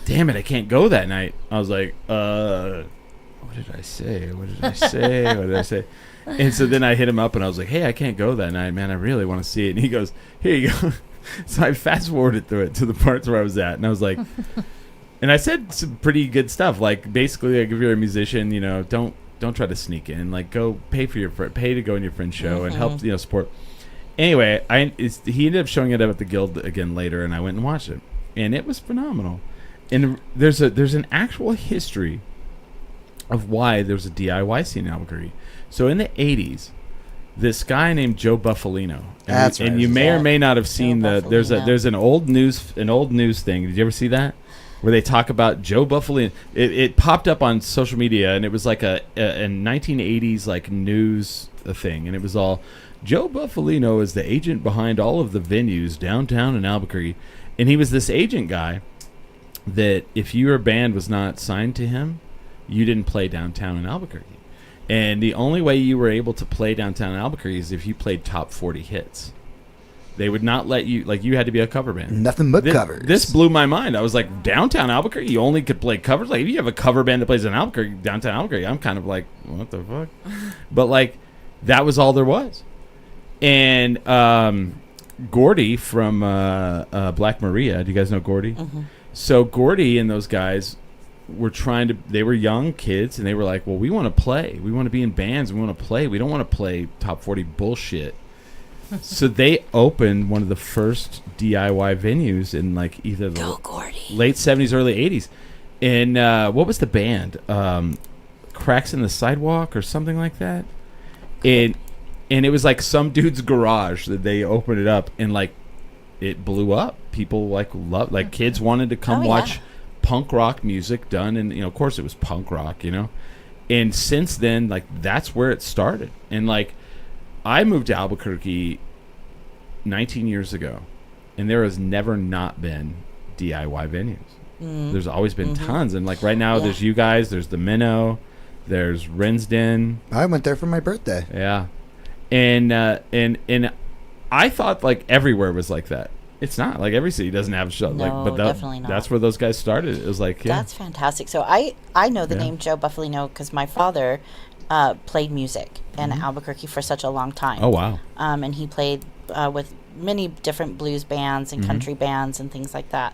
Damn it. I can't go that night. I was like, what did I say? And so then I hit him up and I was like, hey, I can't go that night, man. I really want to see it. And he goes, here you go. So I fast forwarded through it to the parts where I was at. And I was like... And I said some pretty good stuff, like basically, like if you're a musician, don't try to sneak in, like go pay to go in your friend's show and help support. Anyway, he ended up showing it up at the Guild again later, and I went and watched it, and it was phenomenal. And there's an actual history of why there's a DIY scene in Albuquerque. So in the 80s, this guy named Joe Buffalino, and you may or may not have seen there's an old news thing. Did you ever see that? Where they talk about Joe Buffalino. It popped up on social media, and it was like a 1980s like news thing, and it was all Joe Buffalino is the agent behind all of the venues downtown in Albuquerque, and he was this agent guy that if your band was not signed to him, you didn't play downtown in Albuquerque, and the only way you were able to play downtown in Albuquerque is if you played top 40 hits. They would not let you, you had to be a cover band. Nothing but covers. This blew my mind. I was like, downtown Albuquerque, you only could play covers? Like, if you have a cover band that plays in Albuquerque, downtown Albuquerque, I'm kind of like, what the fuck? But, that was all there was. And Gordy from Black Maria, do you guys know Gordy? Mm-hmm. So Gordy and those guys were they were young kids, and they were like, well, we want to play. We want to be in bands. We want to play. We don't want to play top 40 bullshit. So they opened one of the first DIY venues in either the late 70s, early 80s. And what was the band? Cracks in the Sidewalk or something like that. And it was like some dude's garage that they opened it up, and it blew up. People like kids wanted to come watch punk rock music done, and of course it was punk rock, and since then, like, that's where it started. And like, I moved to Albuquerque 19 years ago, and there has never not been DIY venues. There's always been tons, and like right now there's you guys, there's the Minnow, there's Rinsden. I went there for my birthday. Yeah. And I thought like everywhere was like that. It's not. Like, every city doesn't have a show. No, definitely not. That's where those guys started. It was like, That's fantastic. So I know the name Joe Buffalino because my father played music in Albuquerque for such a long time. Oh, wow. And he played with many different blues bands and country bands and things like that.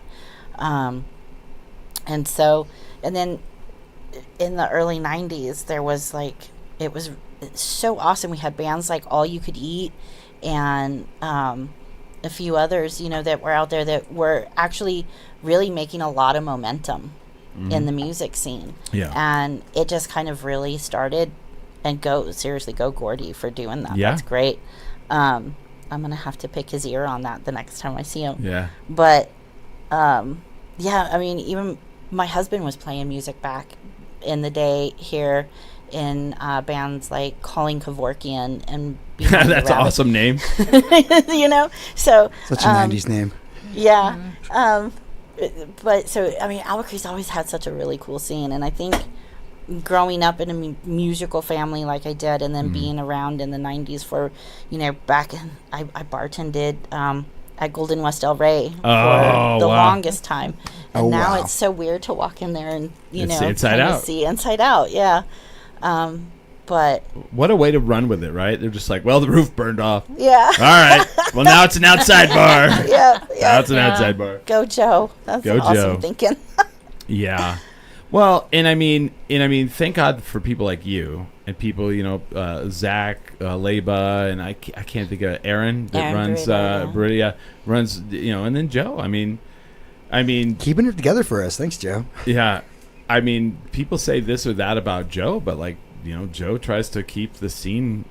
And then in the early 90s, there was like, it was so awesome. We had bands like All You Could Eat and a few others, that were out there that were actually really making a lot of momentum in the music scene. Yeah. And it just kind of really started, and go Gordy for doing that. Yeah. That's great. I'm going to have to pick his ear on that the next time I see him. Yeah. But, I mean, even my husband was playing music back in the day here in bands like Calling Kevorkian and that's an awesome name. So Such a 90s name. Yeah. But so, I mean, Albuquerque's always had such a really cool scene, and I think growing up in a musical family like I did, and then being around in the 90s for, back in, I bartended at Golden West El Rey for the longest time. And now it's so weird to walk in there and, Inside Out. See Inside Out, yeah. But what a way to run with it, right? They're just like, well, the roof burned off. Yeah. All right. Well, now it's an outside bar. Yeah. Now it's an outside bar. Go Joe. That's awesome Joe. thinking. Yeah. Well, and I mean, thank God for people like you and people, Zach, Leba, and I can't think of Aaron that runs Pridezilla, runs, and then Joe. I mean, Keeping it together for us. Thanks, Joe. yeah. I mean, people say this or that about Joe, but like, Joe tries to keep the scene,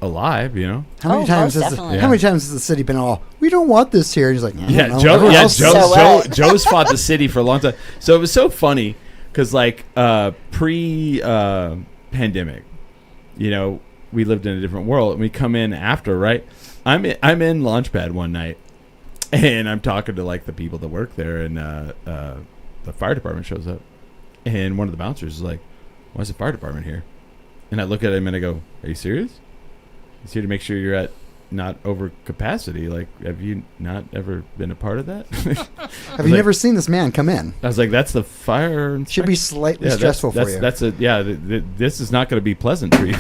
alive, How many times has the city been all, we don't want this here? And he's like, Joe's fought the city for a long time. So it was so funny because like pre-pandemic, we lived in a different world, and we come in after, right? I'm in Launchpad one night, and I'm talking to like the people that work there, and the fire department shows up, and one of the bouncers is like, why is the fire department here? And I look at him and I go, are you serious? He's here to make sure you're at not over capacity. Like, have you not ever been a part of that? Have you never seen this man come in? I was like, that's the fire inspector. Should be slightly stressful for you. This is not going to be pleasant for you.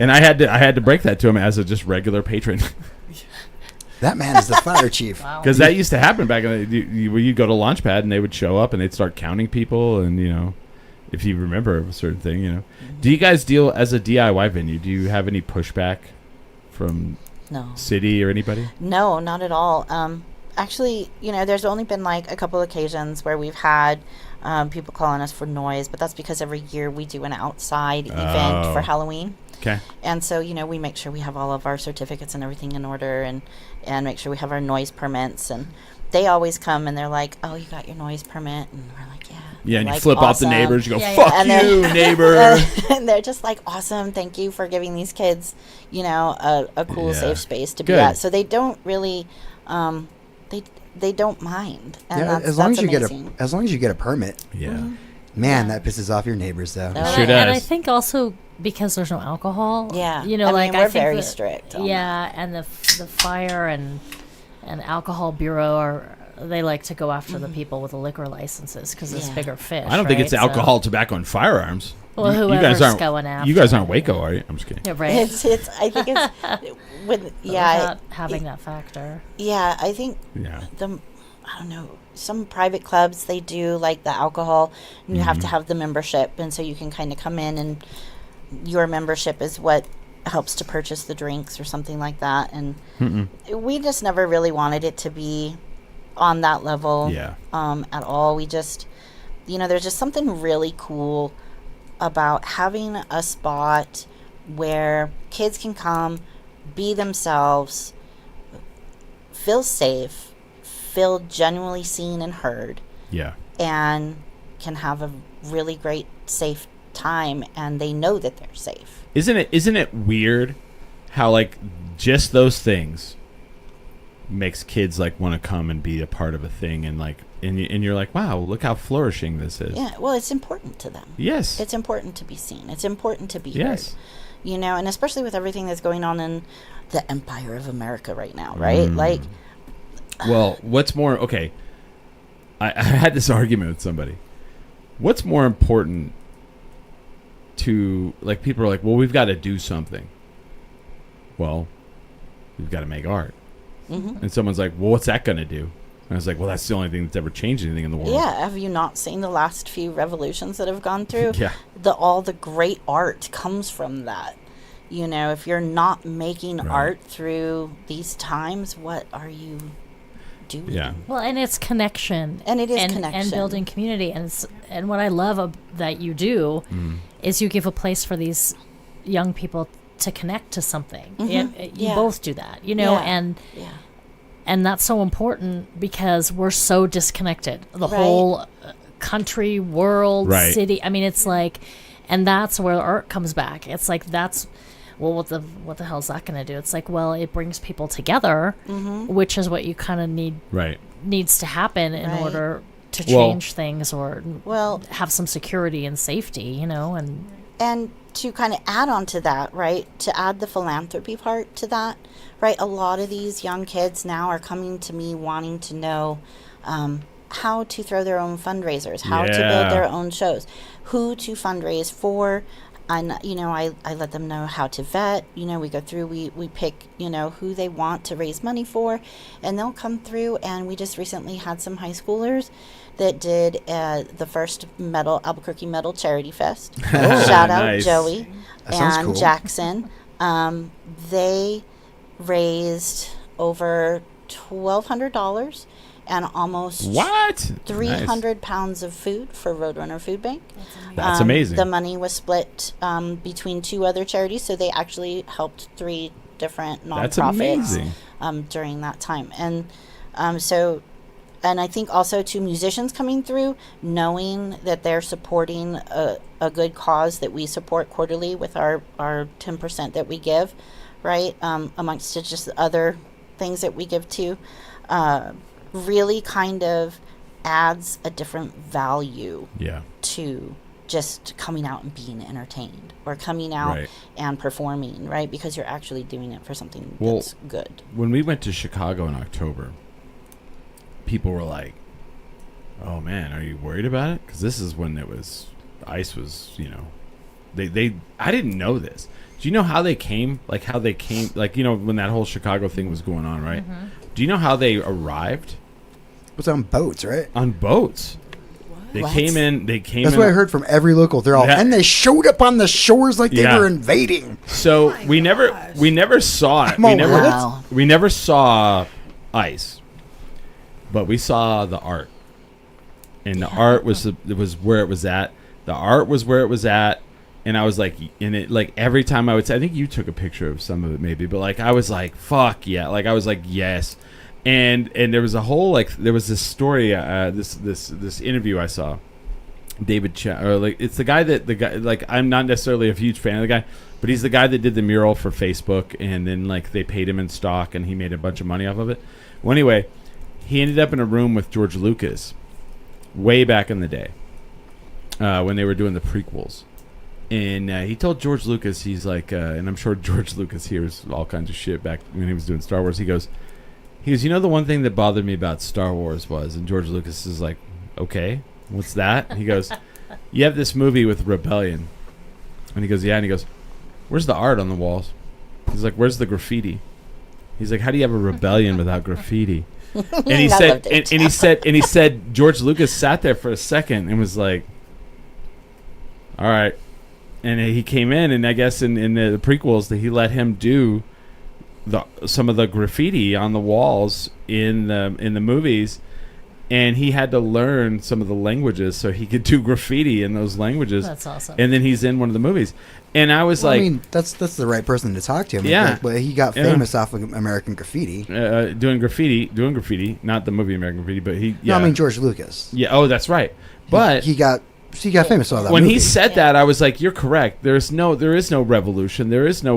And I had to break that to him as a just regular patron. That man is the fire chief. Because that used to happen back in you'd go to Launchpad and they would show up and they'd start counting people, and if you remember a certain thing, Do you guys deal as a DIY venue? Do you have any pushback from city or anybody? No, not at all. Actually, there's only been like a couple occasions where we've had people calling us for noise, but that's because every year we do an outside event for Halloween. Okay. And so, we make sure we have all of our certificates and everything in order, and make sure we have our noise permits. And they always come and they're like, oh, you got your noise permit? And we're like, yeah. Yeah, and like, you flip off the neighbors. You go, fuck you, and neighbor. And they're just like, awesome. Thank you for giving these kids, a cool, safe space to be at. So they don't really, they don't mind. And as long as you amazing. as long as you get a permit. Yeah. Man, that pisses off your neighbors, though. Sure does. And I think also because there's no alcohol. Yeah. I we're think very strict. And the fire and alcohol bureau they like to go after the people with the liquor licenses because it's bigger fish. I don't think it's alcohol, tobacco, and firearms. Well, you guys aren't going after. You guys aren't Waco, are you? I'm just kidding. Yeah, right. It's. I think it's with without having that factor. Yeah, I think. Yeah. I don't know. Some private clubs they do like the alcohol, and you have to have the membership, and so you can kind of come in and your membership is what helps to purchase the drinks or something like that. And we just never really wanted it to be on that level at all. We just, there's just something really cool about having a spot where kids can come, be themselves, feel safe, feel genuinely seen and heard, Yeah. and can have a really great, safe time, and they know that they're safe. Isn't it weird how like just those things makes kids like want to come and be a part of a thing, and like and you're like, wow, look how flourishing this is. Yeah, well, it's important to them. Yes. It's important to be seen. It's important to be Yes. heard. You know, and especially with everything that's going on in the Empire of America right now, right? Like, well, what's more, okay, I had this argument with somebody. What's more important to, like, people are like, well, we've got to do something. Well, we've got to make art. mm-hmm. And someone's like, well, what's that going to do? And I was like, well, that's the only thing that's ever changed anything in the world. Yeah, have you not seen the last few revolutions that have gone through? Yeah. All the great art comes from that. You know, if you're not making art through these times, what are you doing? Yeah. Well, and it's connection. And it is and connection. building community. And what I love that you do is you give a place for these young people to connect to something. You both do that, you know, and that's so important because we're so disconnected. The whole country, world, city. I mean, it's like, and that's where art comes back. It's like, well, what the hell is that going to do? It's like, well, it brings people together, which is what you kind of needs to happen in order to change things or have some security and safety, you know, and to kind of add on to that, right, to add the philanthropy part to that, right, a lot of these young kids now are coming to me wanting to know how to throw their own fundraisers, how to build their own shows, who to fundraise for. And, you know, I let them know how to vet. You know, we go through, we pick, you know, who they want to raise money for, and they'll come through. And we just recently had some high schoolers that did the first Albuquerque Metal Charity Fest. Shout out Joey and cool. Jackson. They raised over $1,200 and almost 300 pounds of food for Roadrunner Food Bank. That's amazing. The money was split between 2 other charities, so they actually helped 3 different nonprofits during that time. And and I think also to musicians coming through, knowing that they're supporting a good cause that we support quarterly with our 10% that we give, right, amongst just other things that we give to, really kind of adds a different value to just coming out and being entertained or coming out and performing, right? Because you're actually doing it for something that's good. When we went to Chicago in October, people were like, oh man, are you worried about it? Because this is when ICE was, you know, I didn't know this. Do you know how they came? Like, you know, when that whole Chicago thing was going on, right? Mm-hmm. Do you know how they arrived? It was on boats, right? On boats. They came in. That's what I heard from every local. They're all, and they showed up on the shores like they were invading. So we never saw it. We never saw ICE, but we saw the art, and the art was where it was at. The art was where it was at. And I was like, every time I would say, I think you took a picture of some of it maybe, but like I was like, fuck yeah, like I was like, yes. And there was a whole there was this story, this interview I saw, David it's the guy like I'm not necessarily a huge fan of the guy, but he's the guy that did the mural for Facebook, and then like they paid him in stock and he made a bunch of money off of it. Well, anyway, he ended up in a room with George Lucas way back in the day when they were doing the prequels. And he told George Lucas, he's like, and I'm sure George Lucas hears all kinds of shit back when he was doing Star Wars. He goes, you know, the one thing that bothered me about Star Wars was, and George Lucas is like, okay, what's that? He goes, you have this movie with Rebellion. And he goes, yeah. And he goes, where's the art on the walls? He's like, where's the graffiti? He's like, how do you have a rebellion without graffiti? And he said, and he said, George Lucas sat there for a second and was like, all right. And he came in, and I guess in the prequels that he let him do some of the graffiti on the walls in the movies, and he had to learn some of the languages so he could do graffiti in those languages. That's awesome. And then he's in one of the movies, And I was Well, like, I mean, that's the right person to talk to. I mean, Yeah. like, but he got Yeah. famous off of American Graffiti. doing graffiti, not the movie American Graffiti, but he. Yeah. No, I mean George Lucas. Yeah. Oh, that's right. But he got famous off that when movie. he said that, I was like, "You're correct. There is no revolution. There is no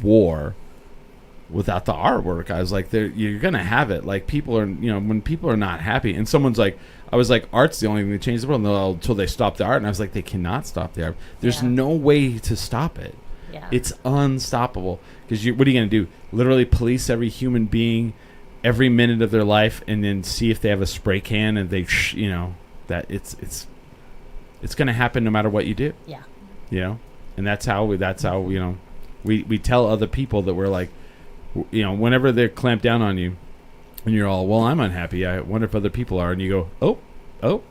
war without the artwork." I was like, "You're gonna have it. Like people are, when people are not happy, and someone's like, I was like, art's the only thing that changes the world until they stop the art." And I was like, they cannot stop the art. There's no way to stop it. Yeah. It's unstoppable. Because what are you going to do? Literally police every human being every minute of their life and then see if they have a spray can and they, that it's going to happen no matter what you do. Yeah. And that's how we tell other people that we're like, whenever they clamp down on you and you're all, well, I'm unhappy. I wonder if other people are. And you go, oh,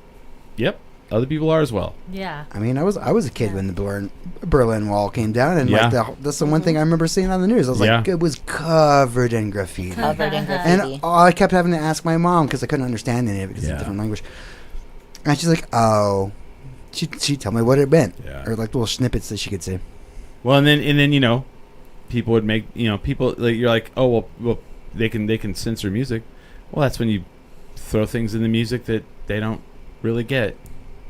yep. Other people are as well. Yeah. I mean, I was a kid when the Berlin Wall came down, and like that's the one thing I remember seeing on the news. I was like, it was covered in graffiti. And I kept having to ask my mom because I couldn't understand any of it because it's a different language. And she's like, "Oh," she'd tell me what it meant, or like little snippets that she could say. Well, and then people would make people like you're like, oh well they can censor music. Well, that's when you throw things in the music that they don't really get.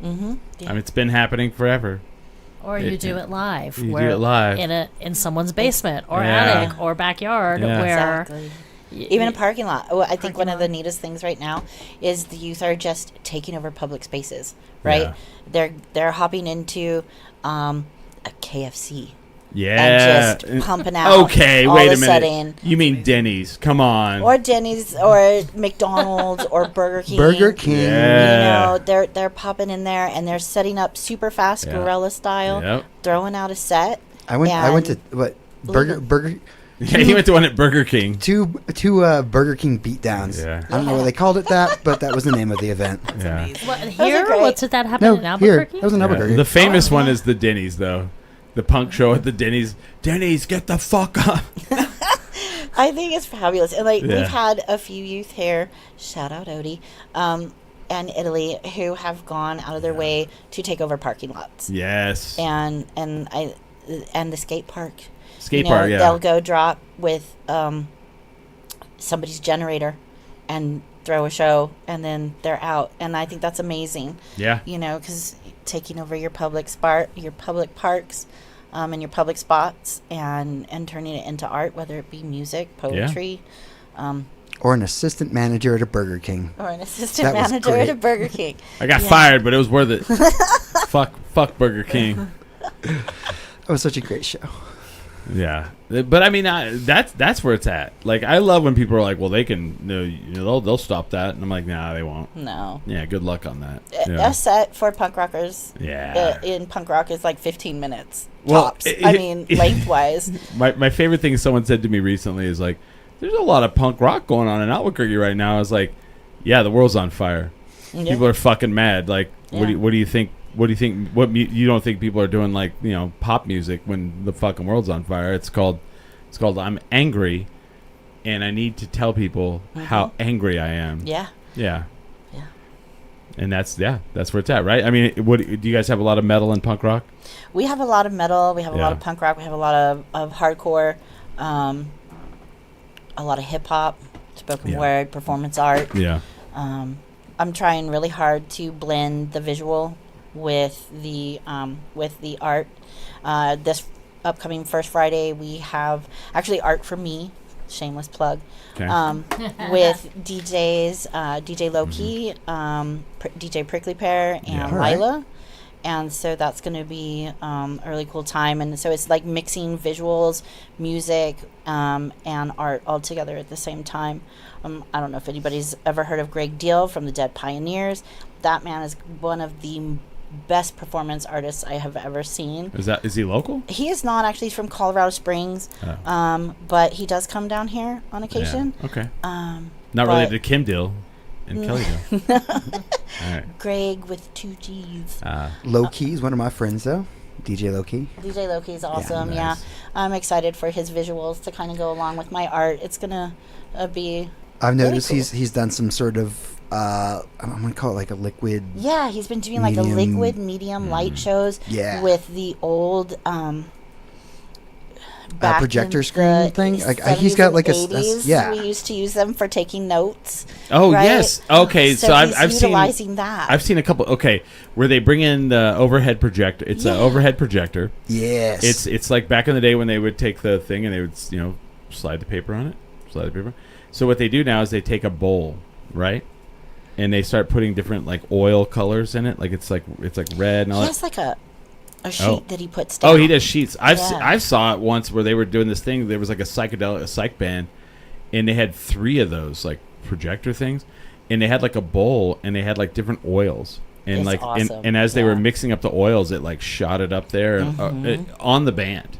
Mm-hmm. I mean, it's been happening forever. Or you do it live. You do it live in someone's basement or attic or backyard where even a parking lot. Oh, I think one of the neatest things right now is the youth are just taking over public spaces. Right? Yeah. They're hopping into a KFC. Yeah. And just pumping out. Okay, all wait of a minute. Sudden. You mean Denny's? Come on. Or Denny's or McDonald's or Burger King. Burger King. Yeah. They're popping in there and they're setting up super fast guerrilla style, throwing out a set. I went to what Burger Yeah, he went to one at Burger King. Two Burger King beatdowns. Yeah. I don't know why they called it that, but that was the name of the event. Yeah. What, here? Did that happen in Albuquerque? That was in Albuquerque. The famous one is the Denny's, though. The punk show at the Denny's. Denny's, get the fuck up. I think it's fabulous. And we've had a few youth here, shout out Odie, and Italy, who have gone out of their way to take over parking lots. Yes. And the skate park. Park, they'll go drop with somebody's generator and throw a show, and then they're out. And I think that's amazing. Yeah. Because taking over your public parks, and your public spots, and turning it into art, whether it be music, poetry, or an assistant manager at a Burger King. Or an assistant manager at a Burger King. I got fired, but it was worth it. Fuck Burger King. That was such a great show. Yeah, but I mean that's where it's at. Like I love when people are like, "Well, they can, they'll stop that," and I'm like, "Nah, they won't." No. Yeah, good luck on that. A set for punk rockers. Yeah. In punk rock is like 15 minutes well, tops. Lengthwise. My favorite thing someone said to me recently is like, "There's a lot of punk rock going on in Albuquerque right now." I was like, "Yeah, the world's on fire. Yeah. People are fucking mad. Like, what do you think?" What do you think? You don't think people are doing like pop music when the fucking world's on fire? It's called I'm angry, and I need to tell people how angry I am. Yeah. Yeah. Yeah. And that's where it's at, right? I mean, do you guys have a lot of metal and punk rock? We have a lot of metal. We have a lot of punk rock. We have a lot of hardcore, a lot of hip hop, spoken word, performance art. Yeah. I'm trying really hard to blend the visual with the art. This upcoming First Friday, we have actually Art for Me, shameless plug, with DJs, DJ Loki, DJ Prickly Pear, and Lila. And so that's going to be a really cool time. And so it's like mixing visuals, music, and art all together at the same time. I don't know if anybody's ever heard of Greg Deal from the Dead Pioneers. That man is one of the best performance artists I have ever seen. Is he local? He is not actually. He's from Colorado Springs, but he does come down here on occasion. Yeah. Okay. Not related to Kim Deal and Kelly Deal. All right. Greg with 2 G's. Low Key is one of my friends though. DJ Low Key. DJ Low Key is awesome. Nice. Yeah, I'm excited for his visuals to kind of go along with my art. It's gonna be I've noticed he's done some sort of I'm gonna call it like a liquid. Yeah, he's been doing like a liquid medium light shows. Yeah. With the old projector screen thing. Like he's got like yeah. We used to use them for taking notes. Oh right? Yes. Okay. So I've utilizing that. I've seen a couple. Okay, where they bring in the overhead projector. It's an overhead projector. Yes. It's like back in the day when they would take the thing and they would slide the paper on it. So what they do now is they take a bowl, right, and they start putting different like oil colors in it. Like it's like red and all. He has like a sheet that he puts down. Oh, he does sheets. I saw it once where they were doing this thing. There was like a psych band, and they had 3 of those like projector things, and they had like a bowl, and they had like different oils, and it's awesome. and as they were mixing up the oils, it like shot it up there on the band,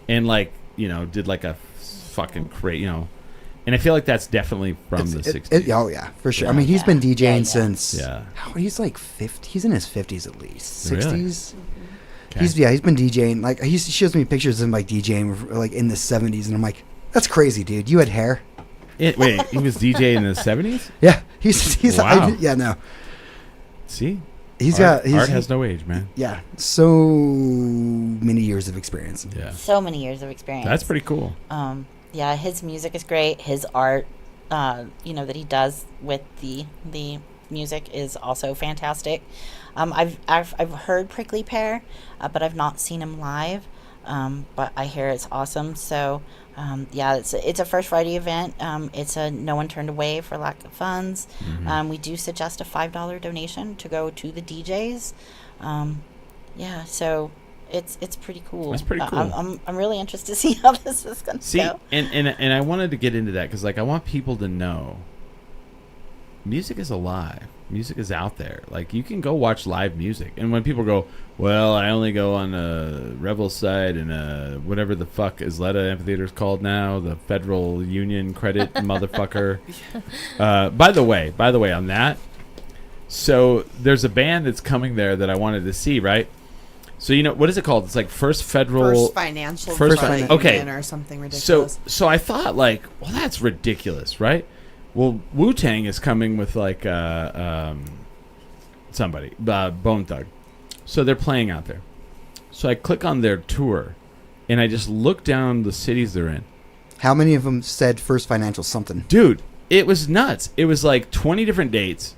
and like did like a fucking crazy And I feel like that's definitely from the 60s. Oh, yeah, for sure. I mean, he's been DJing since... Yeah. He's like 50. He's in his 50s at least. 60s? Really? Okay. He's been DJing. Like, he shows me pictures of him, like, DJing, like, in the 70s. And I'm like, that's crazy, dude. You had hair? Wait, he was DJing in the 70s? Yeah. He's wow. Yeah, no. See? Art has no age, man. Yeah. So many years of experience. Yeah. So many years of experience. That's pretty cool. Yeah, his music is great. His art, that he does with the music is also fantastic. I've heard Prickly Pear, but I've not seen him live. But I hear it's awesome. So, it's a First Friday event. It's a no one turned away for lack of funds. Mm-hmm. We do suggest a $5 donation to go to the DJs. So. It's pretty cool. That's pretty cool. I'm really interested to see how this is going to go. And I wanted to get into that because like I want people to know music is alive. Music is out there. Like you can go watch live music. And when people go, well, I only go on a Revel site and whatever the fuck Isleta Amphitheater is called now, the Federal Union Credit motherfucker. By the way, on that, so there's a band that's coming there that I wanted to see, right? So what is it called? It's like First Financial okay, or something ridiculous. So I thought like, well, that's ridiculous, right? Well, Wu-Tang is coming with like somebody, Bone Thug. So they're playing out there. So I click on their tour, and I just look down the cities they're in. How many of them said First Financial something? Dude, it was nuts. It was like 20 different dates.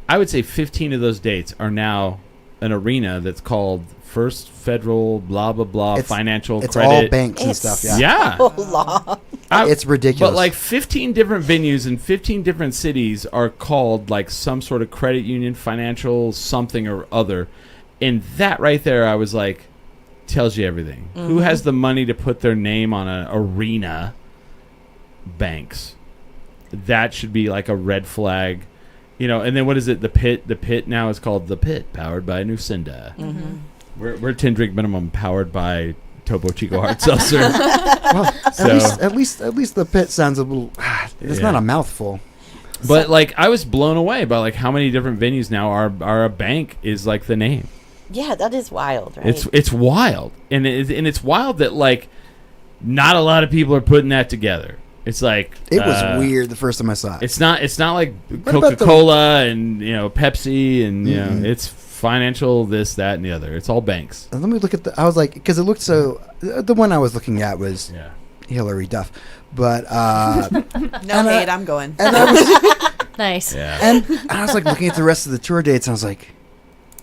I would say 15 of those dates are now an arena that's called First Federal blah blah blah Financial it's Credit. All banks and stuff. Yeah. So long. It's ridiculous. But like 15 different venues in 15 different cities are called like some sort of credit union, financial something or other, and that right there, I was like, tells you everything. Mm-hmm. Who has the money to put their name on an arena? Banks. That should be like a red flag. And then what is it? The Pit. The Pit now is called The Pit, powered by Nucinda. Mm-hmm. We're 10 drink minimum, powered by Topo Chico Hard Seltzer. Well, at least The Pit sounds a little. It's not a mouthful. But like, I was blown away by like how many different venues now are a bank is like the name. Yeah, that is wild, right? It's wild, and it's wild that like not a lot of people are putting that together. It's like it was weird the first time I saw it. It's not like Coca-Cola and Pepsi and it's financial this, that, and the other. It's all banks. Let me look at I was like, because it looked so. The one I was looking at was Hillary Duff, but no hate, I'm going. And I was, nice. Yeah. And I was like looking at the rest of the tour dates, and I was like,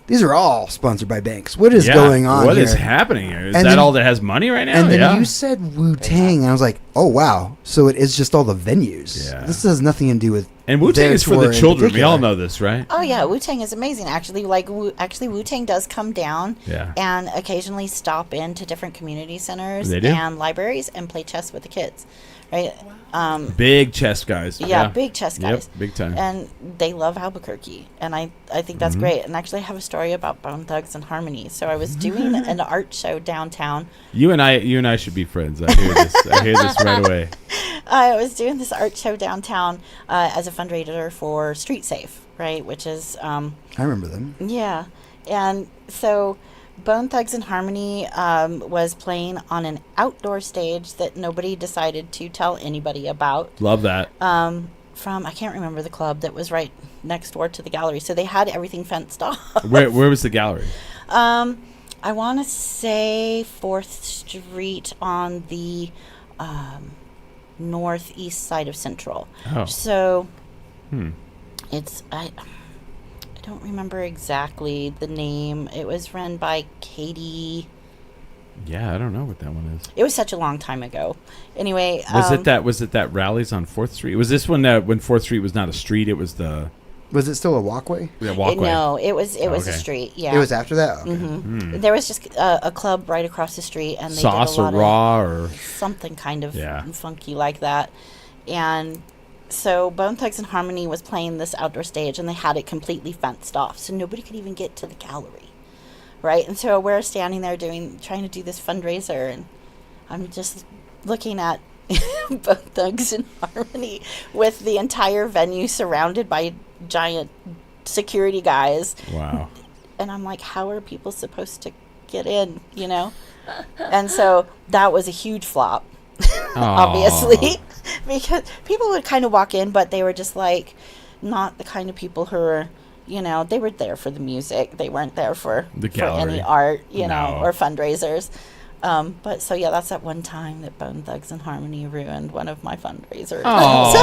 these are all sponsored by banks. What is going on What here? is happening here? Is and that then, all that has money right now? And then you said Wu-Tang, and I was like, oh, wow. So it is just all the venues. Yeah. This has nothing to do with And Wu-Tang is for the children. We all know this, right? Oh, yeah. Wu-Tang is amazing, actually. Wu-Tang does come down and occasionally stop into different community centers and libraries and play chess with the kids. Right? Big chess guys. Yeah, big chess guys. Yep, big time. And they love Albuquerque. And I think that's great. And actually, I have a story about Bone Thugs and Harmony. So I was doing an art show downtown. You and I should be friends. I hear this. I hear this right away. I was doing this art show downtown as a fundraiser for Street Safe, right? Which is... I remember them. Yeah. And so... Bone Thugs and Harmony was playing on an outdoor stage that nobody decided to tell anybody about. Love that. from, I can't remember the club that was right next door to the gallery. So they had everything fenced off. Where was the gallery? I want to say 4th Street on the northeast side of Central. Oh. So it's, I don't remember exactly the name. It was run by Katie. Yeah, I don't know what that one is. It was such a long time ago. Anyway, was it that rallies on 4th Street? Was this one when 4th Street was not a street? It was the. Was it still a walkway? Yeah, walkway. No, it was a street. Yeah, it was after that. Okay. Mm-hmm. There was just a club right across the street, and they Sauce did a lot or Raw or something kind of funky like that. And so Bone Thugs and Harmony was playing this outdoor stage, and they had it completely fenced off, so nobody could even get to the gallery, right? And so we're standing there trying to do this fundraiser, and I'm just looking at Bone Thugs and Harmony with the entire venue surrounded by giant security guys. Wow. And I'm like, how are people supposed to get in, And so that was a huge flop, obviously, because people would kind of walk in, but they were just like not the kind of people who were, they were there for the music. They weren't there for any art, or fundraisers. But so that's at one time that Bone Thugs and Harmony ruined one of my fundraisers. Oh,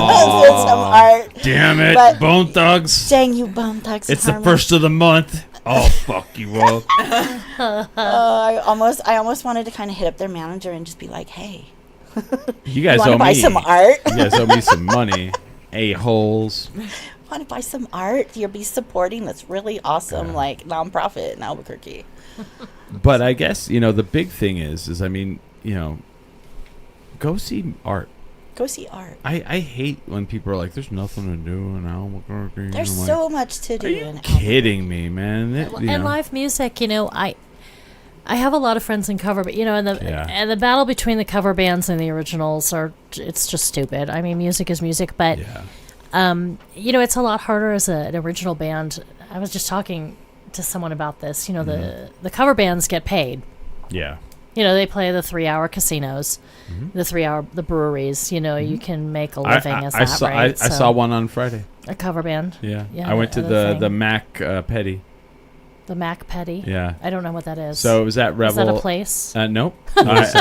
some art. Damn it, But Bone Thugs! Dang you, Bone Thugs! It's and the Harmony. first of the month. Oh, fuck you up. I almost wanted to kind of hit up their manager and just be like, hey, you guys want to buy some art? You guys owe me some money, a-holes. Want to buy some art? You'll be supporting this really awesome nonprofit in Albuquerque. But I guess, the big thing is I mean, go see art. Go see art. I hate when people are like, there's nothing to do in Albuquerque. There's so much to do in Albuquerque. Kidding me, man. And live music, I have a lot of friends in cover, but and the battle between the cover bands and the originals it's just stupid. I mean, music is music, but it's a lot harder as an original band. I was just talking to someone about this. The cover bands get paid. Yeah. They play the 3-hour casinos, the breweries. You can make a living as that, right? I saw one on Friday. A cover band. Yeah. I went to the Mac Petty. The Mac Petty. Yeah. I don't know what that is. So it was at Revel. Is that a place? Nope.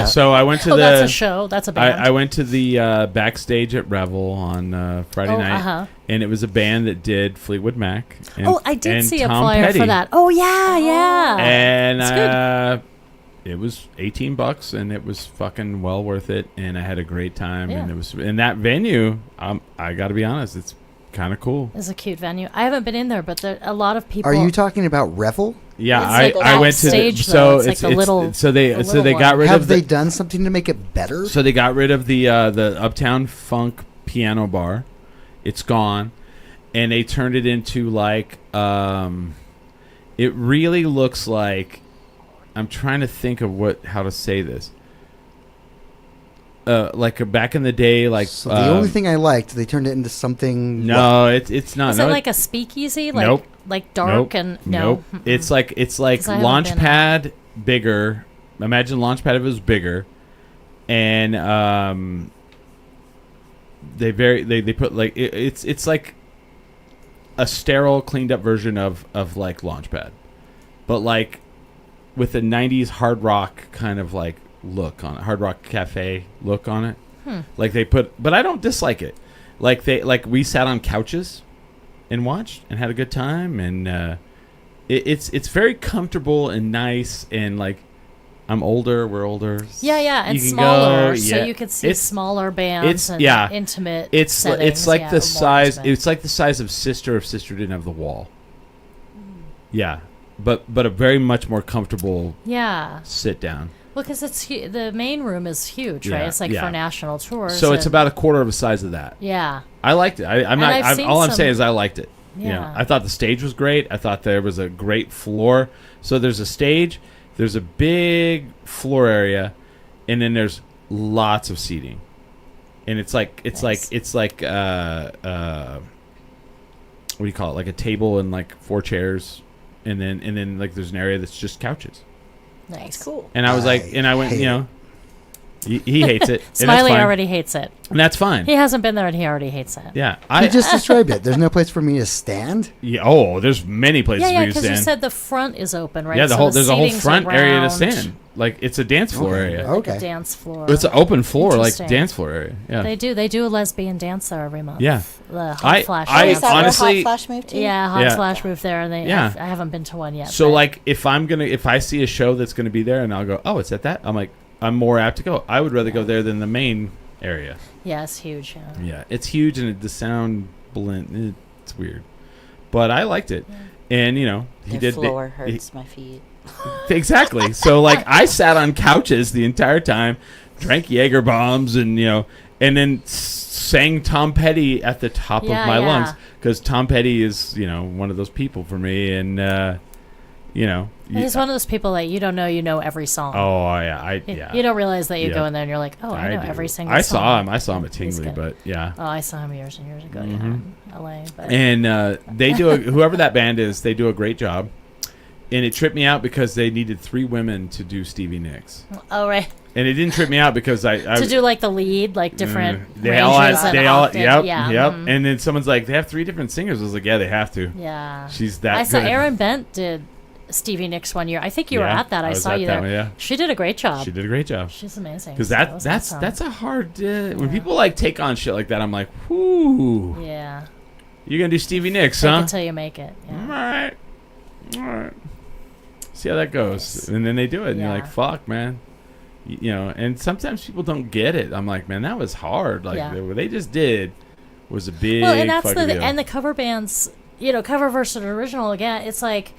So I went to that's a show. That's a band. I went to the backstage at Revel on Friday night, and it was a band that did Fleetwood Mac. And, I did see a Tom flyer Petty. for that. Oh yeah. And it was $18, and it was fucking well worth it, and I had a great time, and it was in that venue. I got to be honest, it's kind of cool. It's a cute venue. I haven't been in there, but a lot of people. Are you talking about Revel? Yeah, I went to the they got rid of. Have they done something to make it better? So they got rid of the Uptown Funk piano bar. It's gone, and they turned it into it really looks like. I'm trying to think of how to say this. Back in the day, So the only thing I liked, they turned it into something. No, it's not. Is it like a speakeasy? Nope. Like dark and no. Nope. It's like Launchpad bigger. Imagine Launchpad if it was bigger, and they put it's like a sterile, cleaned up version of Launchpad, but with a 90s hard rock kind of look on it, Hard Rock Cafe look on it. But I don't dislike it. We sat on couches and watched and had a good time, and it's very comfortable and nice, and I'm older, we're older. Yeah, and smaller, so you could see smaller bands and intimate settings. It's like the size. Intimate. It's like the size of Sister if Sister didn't have the wall. Yeah, but a very much more comfortable. Yeah. Sit down. Well, because the main room is huge, right? It's for national tours. So it's about a quarter of the size of that. Yeah. I liked it. I'm saying is I liked it. Yeah. I thought the stage was great. I thought there was a great floor. So there's a stage, there's a big floor area, and then there's lots of seating. And it's like what do you call it? Like a table and 4 chairs, and then there's an area that's just couches. Nice. Cool. And I was and I went, He hates it. Smiley already hates it. And that's fine. He hasn't been there and he already hates it. Yeah. You just described it. There's no place for me to stand? Yeah. Oh, there's many places for you to stand. because you said the front is open, right? Yeah, so there's a whole front area to around. stand. Like, it's a dance floor area. Like a dance floor. It's an open floor, like dance floor area. Yeah. They do a lesbian dance there every month. Yeah. The Hot Flash. Is that honestly, where Hot Flash moved to? Yeah, Hot Flash moved there, and I haven't been to one yet. So, like, if I see a show that's gonna be there, and I'll go, oh, it's at that. I'm like, I'm more apt to go. I would rather go there than the main area. Yeah, it's huge. Yeah, it's huge, and the sound blend. It's weird, but I liked it, and The floor hurts my feet. Exactly. So, like, I sat on couches the entire time, drank Jaeger bombs, and and then sang Tom Petty at the top of my lungs, because Tom Petty is one of those people for me, and he's one of those people that you don't know every song. Oh yeah, You don't realize that you go in there and you're like, oh, I know every single song. I saw him at Tingley, but yeah. Oh, I saw him years and years ago. Yeah, in LA. But. And they do whoever that band is, they do a great job. And it tripped me out because they needed 3 women to do Stevie Nicks. Oh right. And it didn't trip me out because I to do like the lead, like different. They all had. Yep. Mm-hmm. And then someone's like, they have 3 different singers. I was like, yeah, they have to. Yeah. She's that. I good. saw Erin Bent did Stevie Nicks one year. I think you were at that. I saw you there. Yeah. She did a great job. She did a great job. She's amazing. Because that's a hard. When people like take on shit like that, I'm like, whoo. Yeah. You're gonna do Stevie Nicks, Fake huh? Until you make it. Yeah. All right. See how that goes, Nice. and then they do it, and you're like, "Fuck, man," And sometimes people don't get it. I'm like, "Man, that was hard." Like what they just did was a big. Well, and that's deal. and the cover bands, cover versus original. Again, it's like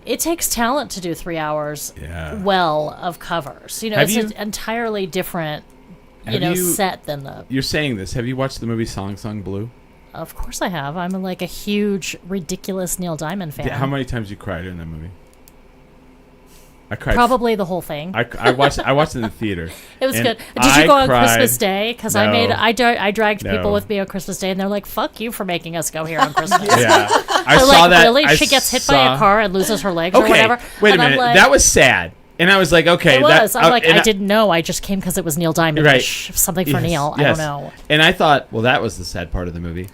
it takes talent to do 3 hours well of covers. It's an entirely different, set than the. You're saying this. Have you watched the movie Song Sung Blue? Of course I have. I'm like a huge, ridiculous Neil Diamond fan. How many times you cried in that movie? I cried. Probably the whole thing. I watched it in the theater. It was good. Did you go on Christmas Day? Because I dragged people with me on Christmas Day, and they're like, "Fuck you for making us go here on Christmas." Yeah, I saw like, that. Really, she gets hit by a car and loses her legs or whatever. Wait a minute, that was sad. And I was like, okay. It was. I'm like, I didn't know. I just came because it was Neil Diamond. Right. Something for Neil. I don't know. And I thought, well, that was the sad part of the movie.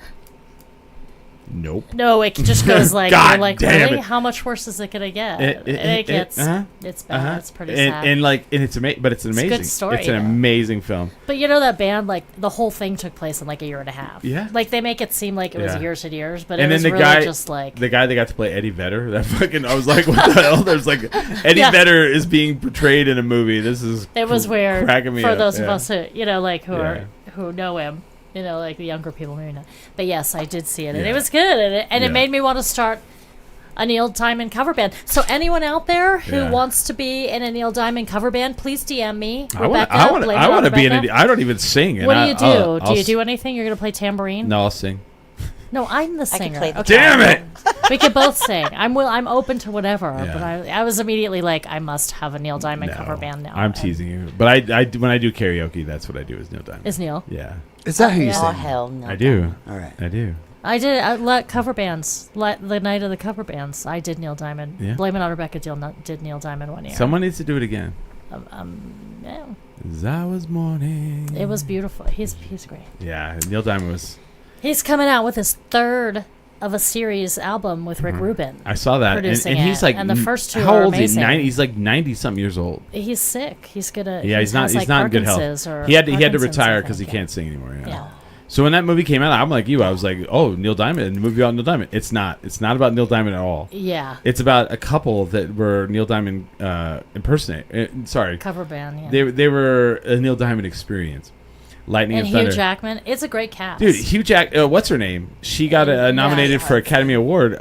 Nope. No, it just goes like, God you're like, damn really? It. How much worse is it gonna get? It's bad. It's pretty sad. And it's amazing, but it's an amazing. It's a good story. It's an amazing film. But that band, like the whole thing took place in like a year and a half. Yeah. Like they make it seem like it was years and years, but and it was then really just like the guy that got to play Eddie Vedder. That fucking I was like, what the hell? There's like Eddie Vedder is being portrayed in a movie. This is it was weird for those of us who who know him. Like the younger people maybe not. But yes, I did see it, and it was good, and it made me want to start a Neil Diamond cover band. So anyone out there who wants to be in a Neil Diamond cover band, please DM me. Rebecca, I want to be in. I don't even sing. What do you do? Do you do anything? You're gonna play tambourine? No, I'll sing. No, I'm the singer. I can play the Damn it! We can both sing. I'm open to whatever. Yeah. But I was immediately like, I must have a Neil Diamond cover band now. I'm teasing you, but I when I do karaoke, that's what I do is Neil Diamond. Is Neil? Yeah. Is that who you sing? Oh hell no! I do. All right. I do. I did. I let cover bands. The night of the cover bands. I did Neil Diamond. Yeah. Blame It on Rebecca did Neil Diamond one year. Someone needs to do it again. Yeah. As I was mourning. It was beautiful. He's great. Yeah, Neil Diamond was. He's coming out with his third of a series album with Rick Rubin. I saw that, and he's like, and the first two how are old amazing. Is he? He's like 90-something years old. He's sick. He's gonna. Yeah, he's not in good health. He had to retire because he can't sing anymore. Yeah. So when that movie came out, I'm like you. I was like, oh, Neil Diamond, the movie about Neil Diamond. It's not. It's not about Neil Diamond at all. Yeah. It's about a couple that were Neil Diamond cover band. Yeah. They were a Neil Diamond experience. Lightning and Thunder. Hugh Jackman. It's a great cast. Dude, Hugh what's her name? She got nominated for Academy Award.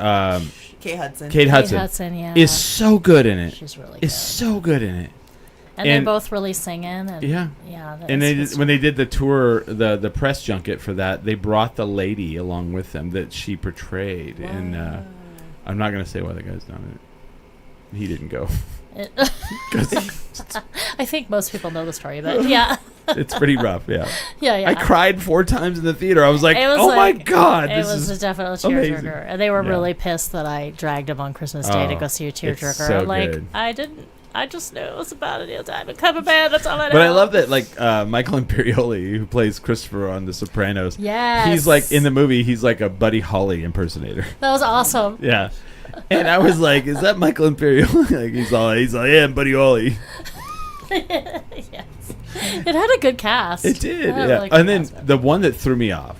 Kate Hudson. Kate Hudson is so good in it. She's really good. Is so good in it. And they're both really singing. And yeah. And when they did the tour, the press junket for that, they brought the lady along with them that she portrayed. Wow. And I'm not going to say why the guy's done it. He didn't go. I think most people know the story, but yeah. It's pretty rough, yeah. Yeah. I cried 4 times in the theater. I was like, my God. It was a definite tearjerker. And they were really pissed that I dragged him on Christmas Day to go see a tearjerker. So I'm like, good. I didn't I just knew it was about a new time to cover band. That's all I know. But I love that, like, Michael Imperioli, who plays Christopher on The Sopranos. Yes. He's like, in the movie, he's like a Buddy Holly impersonator. That was awesome. Yeah. And I was like, is that Michael Imperioli? Like, he's like, yeah, Buddy Holly. Yes. It had a good cast. It did, yeah. And then the one that threw me off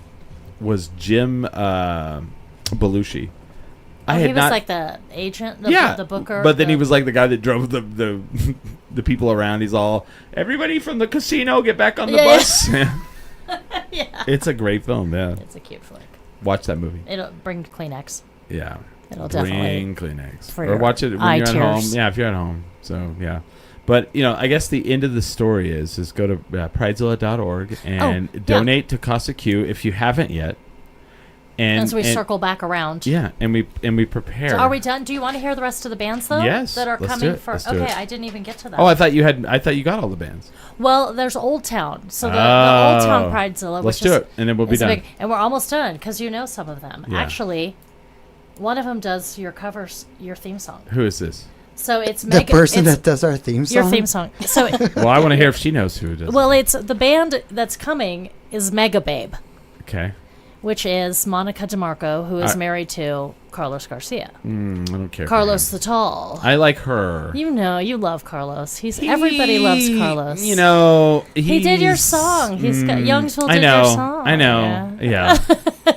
was Jim Belushi. He was like the agent, the booker. But then he was like the guy that drove the people around. He's all, everybody from the casino, get back on the bus. Yeah. It's a great film, yeah. It's a cute flick. Watch that movie. It'll bring Kleenex. Yeah. It'll bring definitely Kleenex. Or watch it when you're at home. Yeah, if you're at home. So, yeah. But, you know, I guess the end of the story is go to pridezilla.org and donate to Casa Q if you haven't yet. And as we circle back around. Yeah, and we prepare. So are we done? Do you want to hear the rest of the bands though? Yes. That are let's coming do it. for Let's do it. I didn't even get to that. Oh, I thought you got all the bands. Well, there's Old Town. So the Old Town Pridezilla. Let's do it, and then we'll be done. And we're almost done because you know some of them. Yeah. Actually, one of them does your theme song. Who is this? So it's the person that does our theme song. Your theme song. So well, I want to hear if she knows who it does. Well, it's the band that's coming is Mega Babe. Okay. Which is Monica DeMarco, who is married to Carlos Garcia. I don't care. Carlos the Tall. I like her. You know, you love Carlos. Everybody loves Carlos. You know, he did your song. He's got Youngsville did your song. I know. Yeah.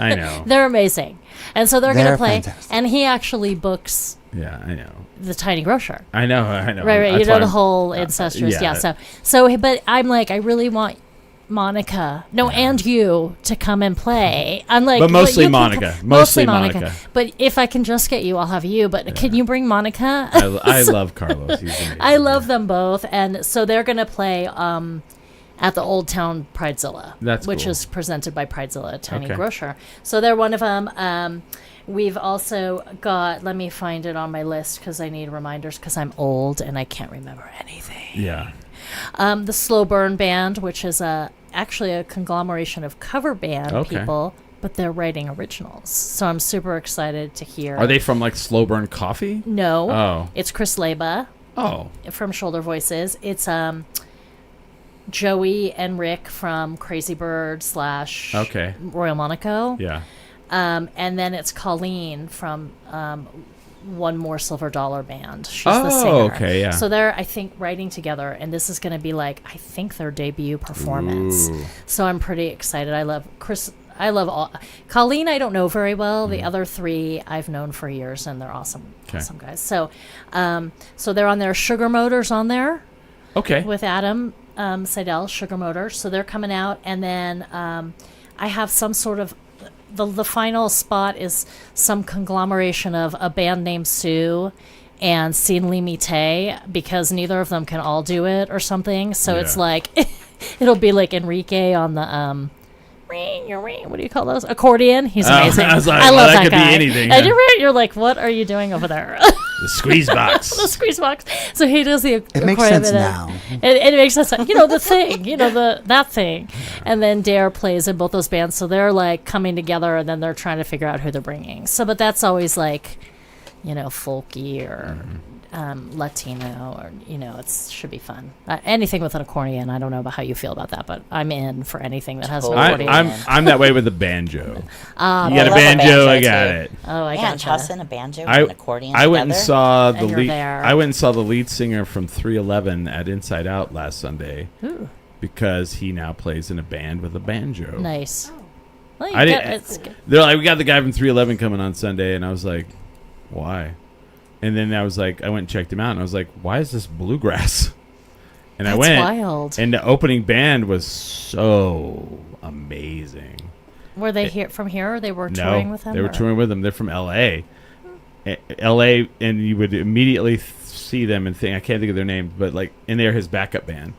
I know. They're amazing, and so they're going to play. Fantastic. And he actually books. Yeah, I know. The Tiny Grocer. I know. Right. You know the whole incestuous. Yeah. So, but I'm like, I really want Monica, and you to come and play. I'm like, but mostly Monica. Mostly Monica. But if I can just get you, I'll have you. But can you bring Monica? I love Carlos. He's amazing. I love them both, and so they're gonna play at the Old Town Pridezilla, which is presented by Pridezilla Tiny Grocer. So they're one of them. We've also got. Let me find it on my list because I need reminders because I'm old and I can't remember anything. Yeah. The Slow Burn Band, which is actually a conglomeration of cover band people, but they're writing originals. So I'm super excited to hear. Are they from like Slow Burn Coffee? No. Oh. It's Chris Leba. Oh. From Shoulder Voices. It's Joey and Rick from Crazy Bird / Royal Monaco. Yeah. And then it's Colleen from One More Silver Dollar Band. She's the singer. Okay, yeah. So they're, I think, writing together, and this is going to be like, I think, their debut performance. Ooh. So I'm pretty excited. I love Chris. I love all. Colleen, I don't know very well. The other three I've known for years, and they're awesome guys. So, so they're on their Sugar Motors on there. Okay. With Adam Seidel, Sugar Motors. So they're coming out, and then I have some sort of. The final spot is some conglomeration of a band named Sue and Sin Limite because neither of them can all do it or something. So it's like it'll be like Enrique on the what do you call those? Accordion. He's amazing. I was like, I love that could guy. Be anything. And you're like, what are you doing over there? The squeeze box. The squeeze box. So he does the accordion. It makes sense now. It makes sense. You know, the thing. You know, that thing. And then Dare plays in both those bands. So they're like coming together and then they're trying to figure out who they're bringing. So, but that's always like, you know, folky or Latino or, you know, it should be fun. Anything with an accordion. I don't know about how you feel about that, but I'm in for anything that has an accordion. I'm that way with the banjo. You got a banjo, I got it. Oh, I got toss in a banjo and an accordion I went and saw the lead. I went and saw the lead singer from 311 at Inside Out last Sunday. Ooh. Because he now plays in a band with a banjo. Nice. Well, they're like, we got the guy from 311 coming on Sunday, and I was like, why? And then I was like, I went and checked him out, and I was like, why is this bluegrass? And I went, wild. And the opening band was so amazing. Were they here from here? Or they were touring with him? They were touring with him. They're from L.A. L.A. And you would immediately see them and think, I can't think of their name, but like, and they're his backup band.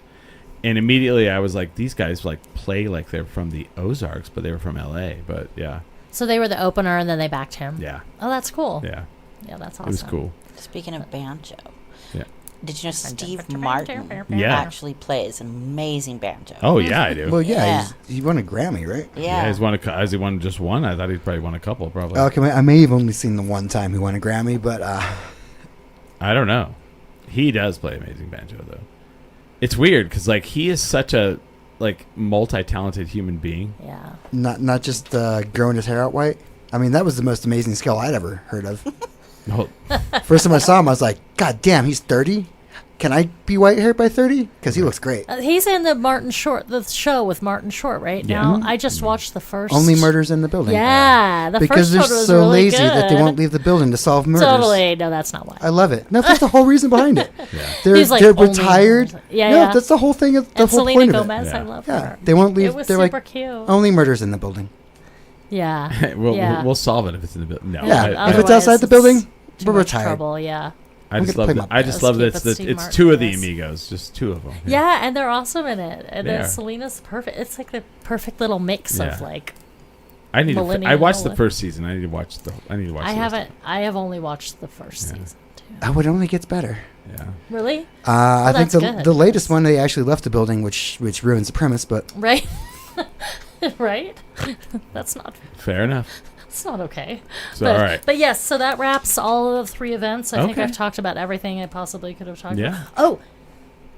And immediately I was like, these guys like play like they're from the Ozarks, but they were from L.A. But yeah. So they were the opener, and then they backed him. Yeah. Oh, that's cool. Yeah. Yeah, that's awesome. It was cool. Speaking of banjo. Yeah. Did you know Steve Martin actually plays an amazing banjo? Oh, yeah, I do. Well, he won a Grammy, right? Yeah. Has he won just one? I thought he probably won a couple, probably. Okay, I may have only seen the one time he won a Grammy, but... I don't know. He does play amazing banjo, though. It's weird because like he is such a like multi-talented human being. Yeah. Not just growing his hair out white. I mean, that was the most amazing skill I'd ever heard of. Oh, First time I saw him, I was like, God damn, he's 30? Can I be white haired by 30? Because he looks great. He's in the show with Martin Short right now. I just watched the first. Only Murders in the Building. Yeah, the because first they're one was so really lazy that they good. won't leave the building to solve murders. Totally. No, that's not why. I love it. No, that's the whole reason behind it. They're, He's like they're only retired. murders. Yeah, no, yeah. that's the whole thing. The And whole Selena point Gomez, of I it. love Yeah, her. they won't leave. It was they're super like cute. only murders in the building. Yeah. we'll solve it if it's in the building. No, Yeah, if it's otherwise outside the building, too we're much retired. trouble, yeah. I I'm just gonna love play that. my I just best. love that Keep it's it Steve it's Martin, two of the yes. amigos, just two of them. Yeah, and they're awesome in it. And They then are. Selena's perfect. It's like the perfect little mix of like. I need. millennial I watched the and- first season. I need to watch the. I the rest haven't. of I have only watched the first Yeah. season too. Oh, it only gets better. it. Yeah. Really? I think that's the good. the latest Yes. one they actually left the building, which ruins the premise. But Right. Right. That's not. Fair enough. It's not okay. So But, all right. but yes, so that wraps all of the 3 events. I think Okay. I've talked about everything I possibly could have talked Yeah. about. Oh,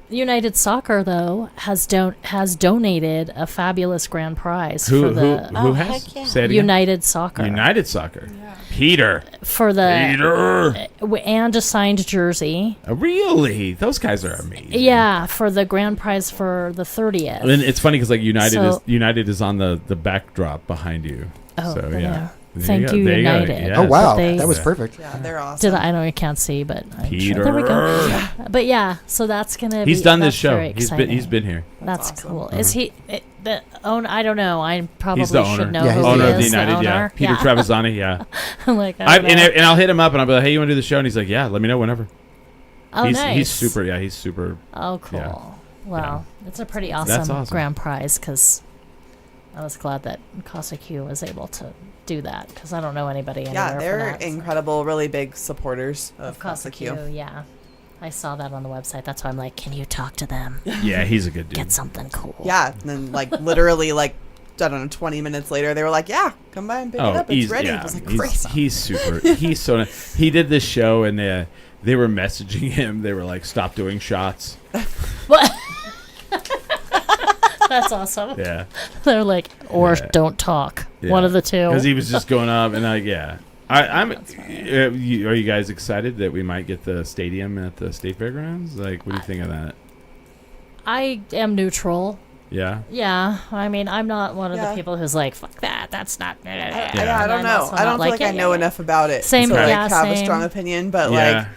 United Soccer though has donated a fabulous grand prize Who for the who has? heck yeah. Say it again. United Soccer United Soccer. Peter. for the Peter. and a signed jersey. Really? Those guys are amazing. Yeah, for the grand prize for the 30th. And it's funny because like So- United is on the backdrop behind you. Oh, so there. yeah. There Thank go. you, There go. United. Yes. oh wow, They- that was perfect. Yeah, they're awesome. Did I know you can't see, but I'm Peter. sure. There we go. But yeah, so that's gonna. He's be, done this that's show. very He's exciting. been here. That's awesome. cool. Is he the owner? I don't know. I probably He's the owner. should know Yeah, who he's he the Owner of the is. United, yeah. owner. Peter Trevisani, yeah. I'm like, I, I don't know. and I'll hit him up and I'll be like, hey, you want to do the show? And he's like, yeah, let me know whenever. Oh, he's nice. he's super. Yeah, he's super. Oh, cool. yeah. Wow, it's a pretty That's awesome, awesome. grand prize because I was glad that Casa Q was able to do that because I don't know anybody anywhere Yeah, for they're that, so. incredible, really big supporters Of of Casa Casa Q. Q. Yeah, I saw that on the website. That's why I'm like, can you talk to them? Yeah, he's a good dude. Get something cool. Yeah, and then like literally like I don't know, 20 minutes later they were like, yeah, come by and pick it up. It's he's ready. yeah, I was like, he's, great. he's super. He's so. He did this show and they were messaging him. They were like, stop doing shots. What? That's awesome. Yeah. They're like, or Yeah. don't talk. Yeah. One of the two. Because he was just going up and yeah. I'm. Are you guys excited that we might get the stadium at the State Fairgrounds? Like, what do you think of that? I am neutral. Yeah. Yeah, I mean, I'm not one of the Yeah. people who's like, fuck that. That's not. I And don't I'm know. also I don't not feel like I know yeah. enough about it Same, to like yeah, have a same. strong opinion, but Yeah. like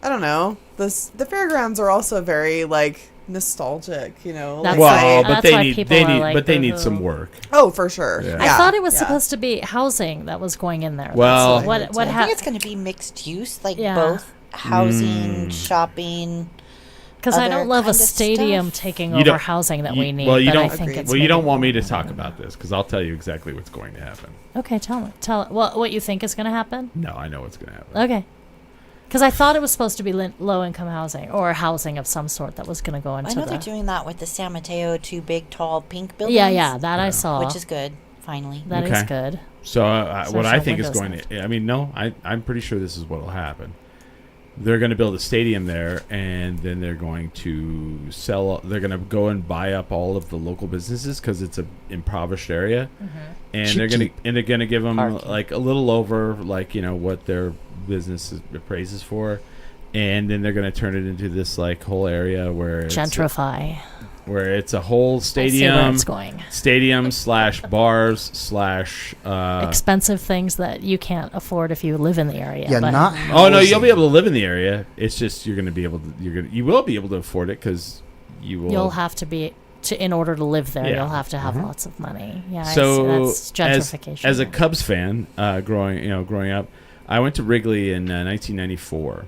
I don't know. The fairgrounds are also very like nostalgic, you know. That's like, Well, why- but that's why people they are need like, but they need boo-hoo. some work. oh, for sure. Yeah. I thought it was Yeah. supposed to be housing that was going in there. Well- That's what I I think happened? it's going to be mixed use, like Yeah. both housing, shopping. Because I other don't love a kind of stadium stuff. taking You over don't- housing that you- we need. well, you but I don't- think Agreed. it's Well, you don't maybe- want me to talk about this because I'll tell you exactly what's going to happen. Okay, tell me. What you think is going to happen. No, I know what's going to happen. Okay. Because I thought it was supposed to be low-income housing or housing of some sort that was going to go into I know the. they're doing that with the San Mateo, 2 big, tall, pink buildings. Yeah, that I Yeah. saw. Which is good, finally. That is Okay. good. So what I Social think is windows going left. to, I mean, no, I'm pretty sure this is what will happen. They're going to build a stadium there, and then they're going to sell. They're going to go and buy up all of the local businesses because it's a impoverished area, and they're going to give them Parking. like a little over like what their business appraises for, and then they're going to turn it into this like whole area where Gentrify. where it's a whole I see where stadium. it's going. Stadium / bars / Expensive things that you can't afford if you live in the area. Yeah, but not. Oh no, you'll housing. be able to live in the area. It's just you will be able to afford it because you will. You'll have to be in order to live there. Yeah. You'll have to have Mhm. lots of money. Yeah, So that's gentrification. as a Cubs fan, growing up, I went to Wrigley in 1994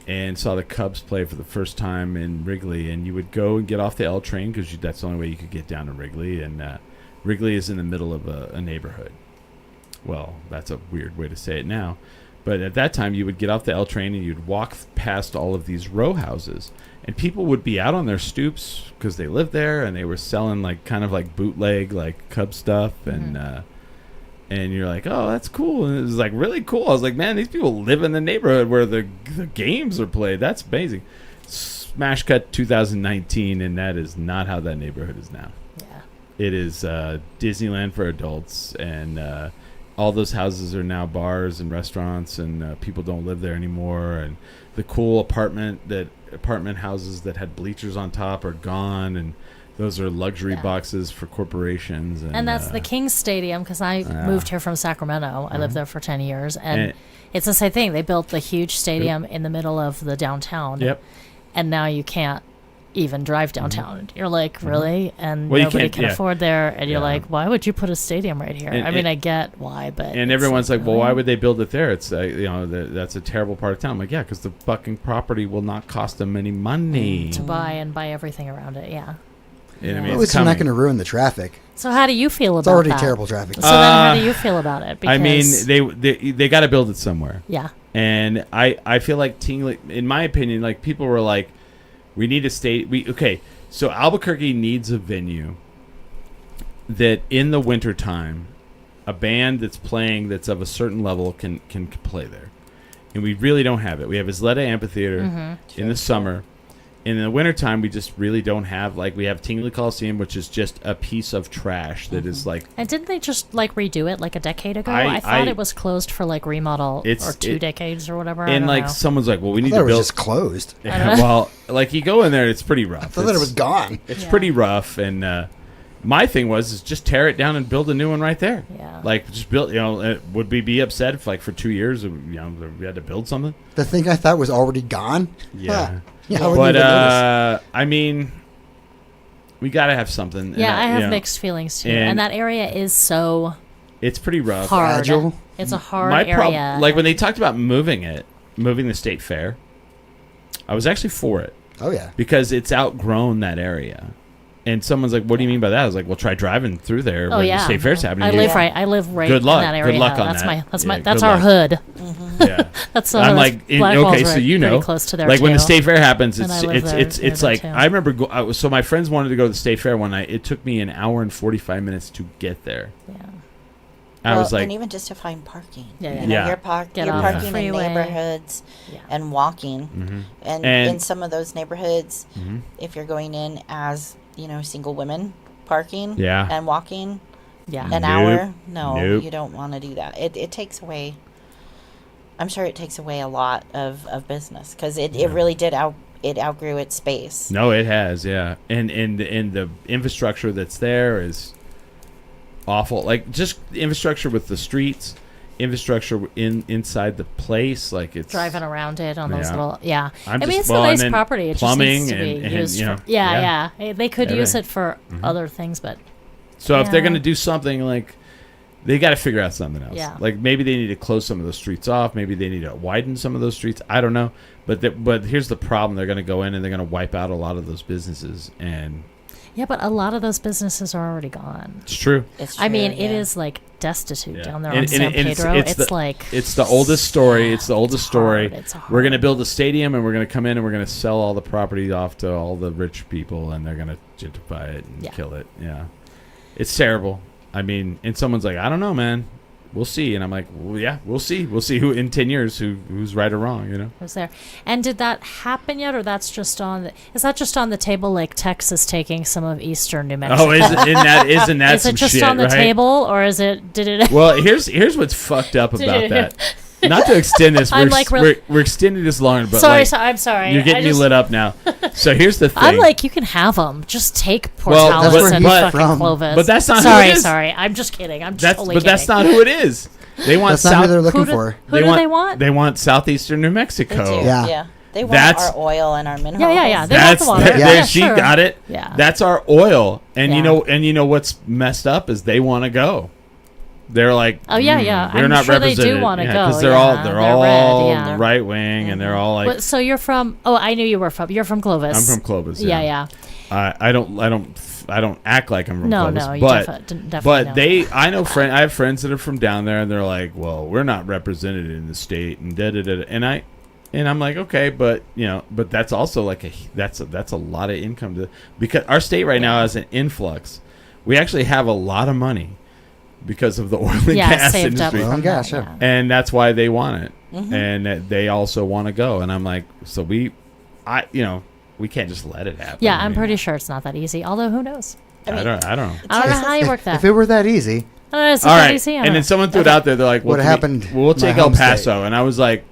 and saw the Cubs play for the first time in Wrigley. And you would go and get off the L train because that's the only way you could get down to Wrigley. And Wrigley is in the middle of a neighborhood. Well, that's a weird way to say it now. But at that time, you would get off the L train and you'd walk past all of these row houses. And people would be out on their stoops because they lived there and they were selling like kind of like bootleg like Cub stuff. And and you're like, oh, that's cool. And it was like really cool. I was like, man, these people live in the neighborhood where the games are played. That's amazing. Smash cut 2019, and that is not how that neighborhood is now. Yeah. It is Disneyland for adults, and all those houses are now bars and restaurants, and people don't live there anymore. And the cool apartment houses that had bleachers on top are gone, and those are luxury boxes for corporations. And that's the Kings Stadium, because I moved here from Sacramento. I lived there for 10 years, and it's the same thing. They built the huge stadium in the middle of the downtown. Yep. And now you can't even drive downtown. You're like, really? And nobody can afford there. And you're like, why would you put a stadium right here? I mean, I get why, but... And everyone's like, well, why would they build it there? It's, that's a terrible part of town. I'm like, yeah, because the fucking property will not cost them any money. To buy everything around it, yeah. And I mean, well, it's not going to ruin the traffic. So how do you feel about that? It's already terrible traffic. So then how do you feel about it? Because I mean, they got to build it somewhere. Yeah. And I feel like in my opinion, like people were like, we need a so Albuquerque needs a venue that in the wintertime, a band that's playing that's of a certain level can play there. And we really don't have it. We have Isleta Amphitheater in the summer. In the wintertime, we just really don't have, like, we have Tingley Coliseum, which is just a piece of trash that is like... And didn't they just, like, redo it, like, a decade ago? I thought it was closed for, like, remodel or 2 decades or whatever. And, like, someone's like, well, we need to build... it was just closed. Yeah, well, like, you go in there, it's pretty rough. I thought it was gone. It's pretty rough, and my thing is just tear it down and build a new one right there. Yeah. Like, just build, would we be upset if, like, for 2 years, we had to build something? The thing I thought was already gone? Yeah. Yeah, but I mean, we got to have something. Yeah, I have mixed feelings too. And that area is so. It's pretty rough. Hard. Fragile. It's a hard area. Like when they talked about moving the state fair, I was actually for it. Oh yeah. Because it's outgrown that area. And someone's like, "What do you mean by that?" I was like, "Well, try driving through there when the state fair's happening." I live right Good luck. in that area. Good luck on that. That's our hood. Yeah. That's I'm like, okay, so pretty close to there like too. When the state fair happens, it's like too. I remember. So my friends wanted to go to the state fair one night. It took me an hour and 45 minutes to get there. Yeah. I was like, and even just to find parking. Yeah. You're parking in neighborhoods and walking, and in some of those neighborhoods, if you're going in as single women parking and walking an hour, you don't want to do that. It takes away. I'm sure it takes away a lot of business because it really did outgrew its space. No, it has, yeah, and the infrastructure that's there is awful. Like just the infrastructure with the streets, infrastructure inside the place, like it's driving around it on those little it's a nice property. It plumbing just needs to be used and they could use it for other things, but so if they're gonna do something, like they got to figure out something else. Yeah. Like maybe they need to close some of those streets off. Maybe they need to widen some of those streets. I don't know. But here's the problem: they're going to go in and they're going to wipe out a lot of those businesses. And but a lot of those businesses are already gone. It's true. I mean, it is like destitute down there on San Pedro. It's the oldest story. It's the oldest story. It's hard. We're going to build a stadium and we're going to come in and we're going to sell all the property off to all the rich people and they're going to gentrify it and kill it. Yeah, it's terrible. I mean, and someone's like, I don't know, man. We'll see. And I'm like, well, yeah, we'll see. We'll see who in 10 years who's right or wrong, Who's there? And did that happen yet, or that's just is that just on the table, like Texas taking some of eastern New Mexico? Oh, isn't that is some it just shit, on the right? table, or is it? Did it? Well, here's what's fucked up about that. Not to extend this, we're extending this longer, but I'm sorry. You're getting me lit up now. So here's the thing. I'm like, you can have them. Just take Portales and fucking Clovis. But that's not who it is. Sorry, I'm just kidding. I'm just totally kidding. But that's not who it is. They want that's not who they're looking for. Who do they want? They want southeastern New Mexico. They do. Yeah. They want our oil and our minerals. Yeah. They want the water. She got it. Yeah. That's our oil. And you know what's messed up is they want to go. They're like, we're not sure represented. They do want to go because they're all right wing, and they're all like. So you're from? Oh, I knew you were from. You're from Clovis. I'm from Clovis. Yeah. I don't act like I'm from Clovis. No, you definitely but I have friends that are from down there, and they're like, well, we're not represented in the state, and and I'm like, okay, but but that's also like that's a lot of income because our state right now has an influx. We actually have a lot of money. because of the oil and gas saved up industry. Oil and gas, yeah. And that's why they want it. And they also want to go. And I'm like, so we can't just let it happen. Yeah, I'm pretty sure it's not that easy. Although, who knows? I don't know. I don't know how you work that. If it were that easy. I don't know, it's All not right. easy. And then someone threw it out there. They're like, What happened? We'll take my El home state. Paso. And I was like,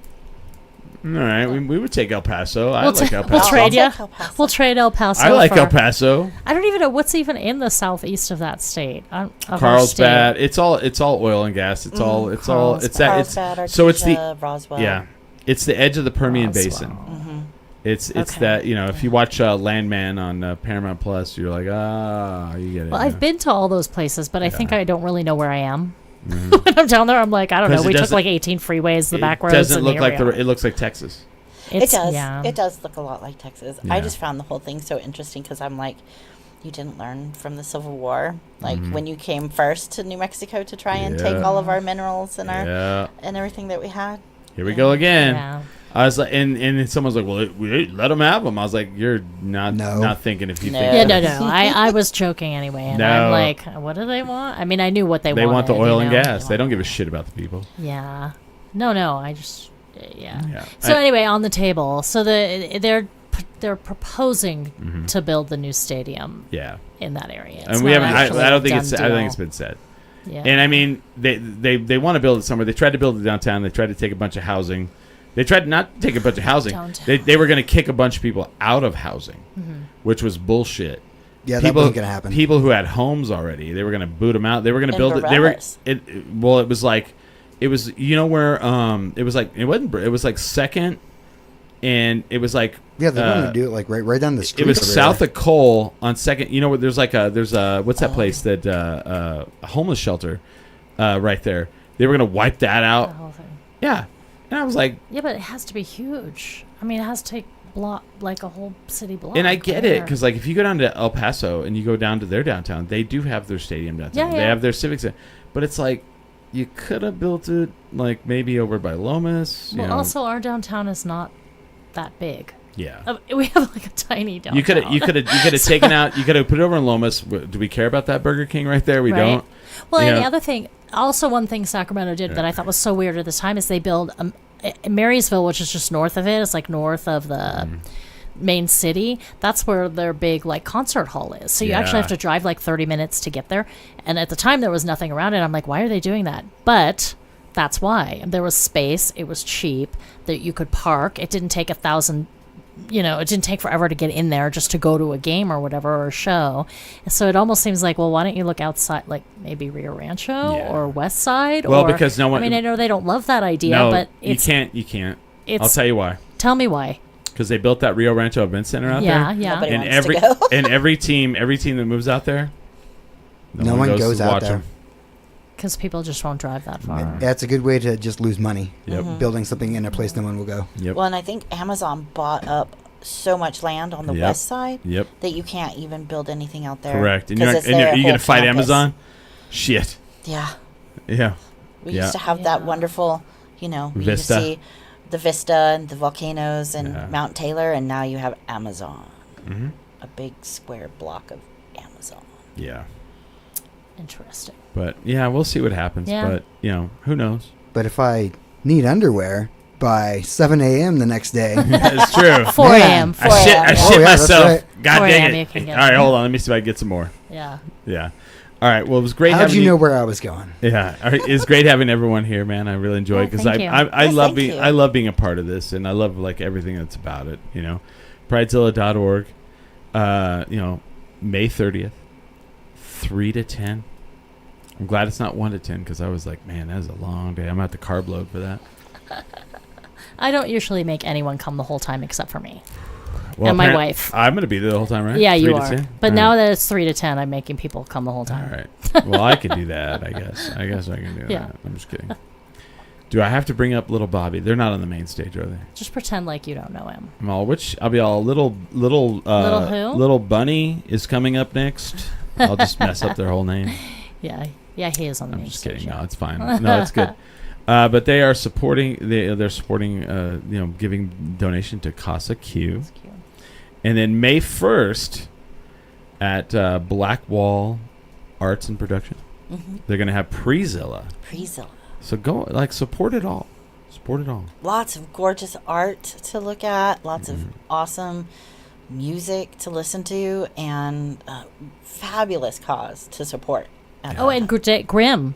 all right, we would take El Paso. I like El Paso. We'll trade you. I'll take El Paso. We'll trade El Paso. I like for, El Paso. I don't even know what's even in the southeast of that state. Of our Carlsbad. state. It's all oil and gas. It's all it's Carlsbad, so it's the Artesia, Roswell. yeah, it's the edge of the Permian Roswell. Basin. It's Okay. that, if you watch Landman on Paramount Plus, you're like, you get it. Well, I've been to all those places, but I think I don't really know where I am. Mm-hmm. When I'm down there, I'm like, I don't know. 'Cause it We took doesn't- like 18 freeways, the back roads. It doesn't and look here like we are. it looks like Texas. It does. Yeah. It does look a lot like Texas. Yeah. I just found the whole thing so interesting because I'm like, you didn't learn from the Civil War, like when you came first to New Mexico to try and take Yeah. all of our minerals and our Yeah. and everything that we had. Here we go again. Yeah. I was like, and then someone's like, well, let them have them. I was like, you're not thinking if you No. think. Yeah, that. no. I was joking anyway, and No. I'm like, what do they want? I mean, I knew what they wanted. They want the oil and you know? gas. They don't give a shit about the people. Yeah. No. I just. Yeah. Yeah. So anyway, on the table, so they're proposing to build the new stadium Yeah. in that area. It's And we not haven't. actually I don't think a it's. done I think deal. it's been said. Yeah. And I mean, they want to build it somewhere. They tried to build it downtown. They tried to take a bunch of housing. They tried not to take a bunch of housing. Downtown. They were going to kick a bunch of people out of housing, which was bullshit. Yeah, that wasn't going to happen. People who had homes already, they were going to boot them out. They were going to In build it. They were. Barrellas. Well, it was like, it was where it was like it wasn't. It was like Second, and it was like Yeah, they're going to do it like right down the street. it was over south there. of Cole on Second. You know where there's what's that place that a homeless shelter right there. They were going to wipe that The out. whole thing. Yeah, and I was like, Yeah, but it has to be huge. I mean, it has to take like a whole city block. and I get it there. because like if you go down to El Paso and you go down to their downtown, they do have their stadium downtown. Yeah, They yeah. have their civic center, but it's like you could have built it like maybe over by Lomas. Well, also our downtown is not that big. Yeah. We have like a tiny downtown. You could have taken out. You could have put it over in Lomas. Do we care about that Burger King right there? We Right. don't. Well, You and know? the other thing, also one thing Sacramento did that I thought was so weird at this time is they build Marysville, which is just north of it. It's like north of the main city. That's where their big like concert hall is. So you actually have to drive like 30 minutes to get there. And at the time there was nothing around it. I'm like, why are they doing that? But that's why. There was space. It was cheap that you could park. It didn't take it didn't take forever to get in there just to go to a game or whatever or a show. So it almost seems like, well, why don't you look outside, like maybe Rio Rancho or West Side? Well, or, because no one. I mean, I know they don't love that idea, no, but you it's, can't. You can't. it's. I'll tell you why. Tell me why. Because they built that Rio Rancho Event Center out Yeah, there. yeah. Nobody And wants to go. and every team that moves out there, No one goes to out watch there. 'em. Because people just won't drive that far. That's a good way to just lose money. Yep. Building something in a place no one will go. Yep. Well, and I think Amazon bought up so much land on the Yep. west side Yep. that you can't even build anything out there. Correct. And 'cause you're it's their are you whole gonna fight campus. Amazon? Shit. Yeah. Yeah. We Yeah. used to have that wonderful, we used Vista. to see the Vista and the volcanoes and Yeah. Mount Taylor, and now you have Amazon. Mhm. A big square block of Amazon. Yeah. Interesting. But yeah, we'll see what happens. Yeah. But who knows? But if I need underwear by 7 a.m. the next day, It's true. 4 a.m. Man. I shit Oh, yeah, that's myself. right. God 4 dang a.m. you it. can All get right, them. hold on. Let me see if I can get some more. Yeah. Yeah. All right. Well, it was great how'd having you know where I was going? Yeah, all right, it's great having everyone here, man. I really enjoy it because thank you. I Yes, love thank being you. I love being a part of this, and I love like everything that's about it. Pridezilla.org. May 30th, 3 to 10. I'm glad it's not 1 to 10 because I was like, man, that's a long day. I'm gonna have to carb load for that. I don't usually make anyone come the whole time except for me. Well, And my apparent- wife. I'm gonna be there the whole time, right? Yeah, 3 you to are. 10? But All now right. that it's 3 to 10, I'm making people come the whole All time. right. Well, I could do that. I guess I can do Yeah. that. I'm just kidding. Do I have to bring up little Bobby? They're not on the main stage, are they? Just pretend like you don't know him. I'll be all little Little who? Little Bunny is coming up next. I'll just mess up their whole name. Yeah, he is on the I'm main just stage, kidding. yeah. No, it's fine. No, it's good. But they are supporting. They're supporting. Giving donation to Casa Q. That's cute. And then May 1st at Blackwall Arts and Production. They're going to have Pridezilla. So go, like, support it all. Support it all. Lots of gorgeous art to look at. Lots of awesome music to listen to, and fabulous cause to support. And Grimm.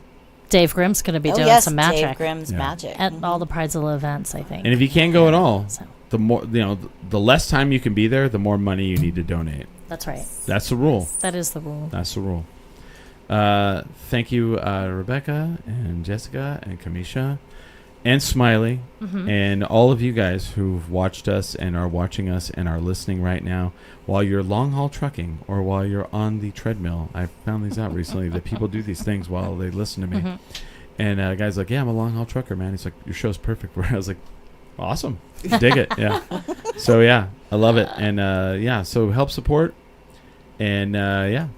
Dave Grimm's going to be doing some magic. Dave Grimm's magic. At all the Pridezilla events, I think. And if you can't go at all, the more, the less time you can be there, the more money you need to donate. That's right. That's the rule. That is the rule. That's the rule. Thank you, Rebecca and Jessica and Kamisha and Smiley and all of you guys who've watched us and are watching us and are listening right now while you're long haul trucking or while you're on the treadmill. I found these out recently that people do these things while they listen to me. And guy's like, yeah, I'm a long haul trucker, man. He's like, your show's perfect. I was like, awesome. Dig it. Yeah. So, yeah, I love it. And, so help support. And,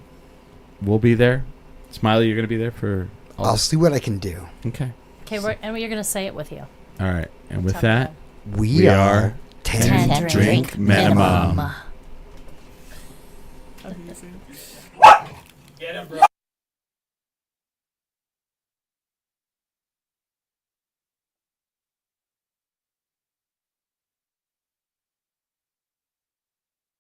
we'll be there. Smiley, you're going to be there for all I'll see what I can do. Okay. Okay, and you're going to say it with you. All right. And with that, we are 10 drink minimum. minimum. Get him, bro.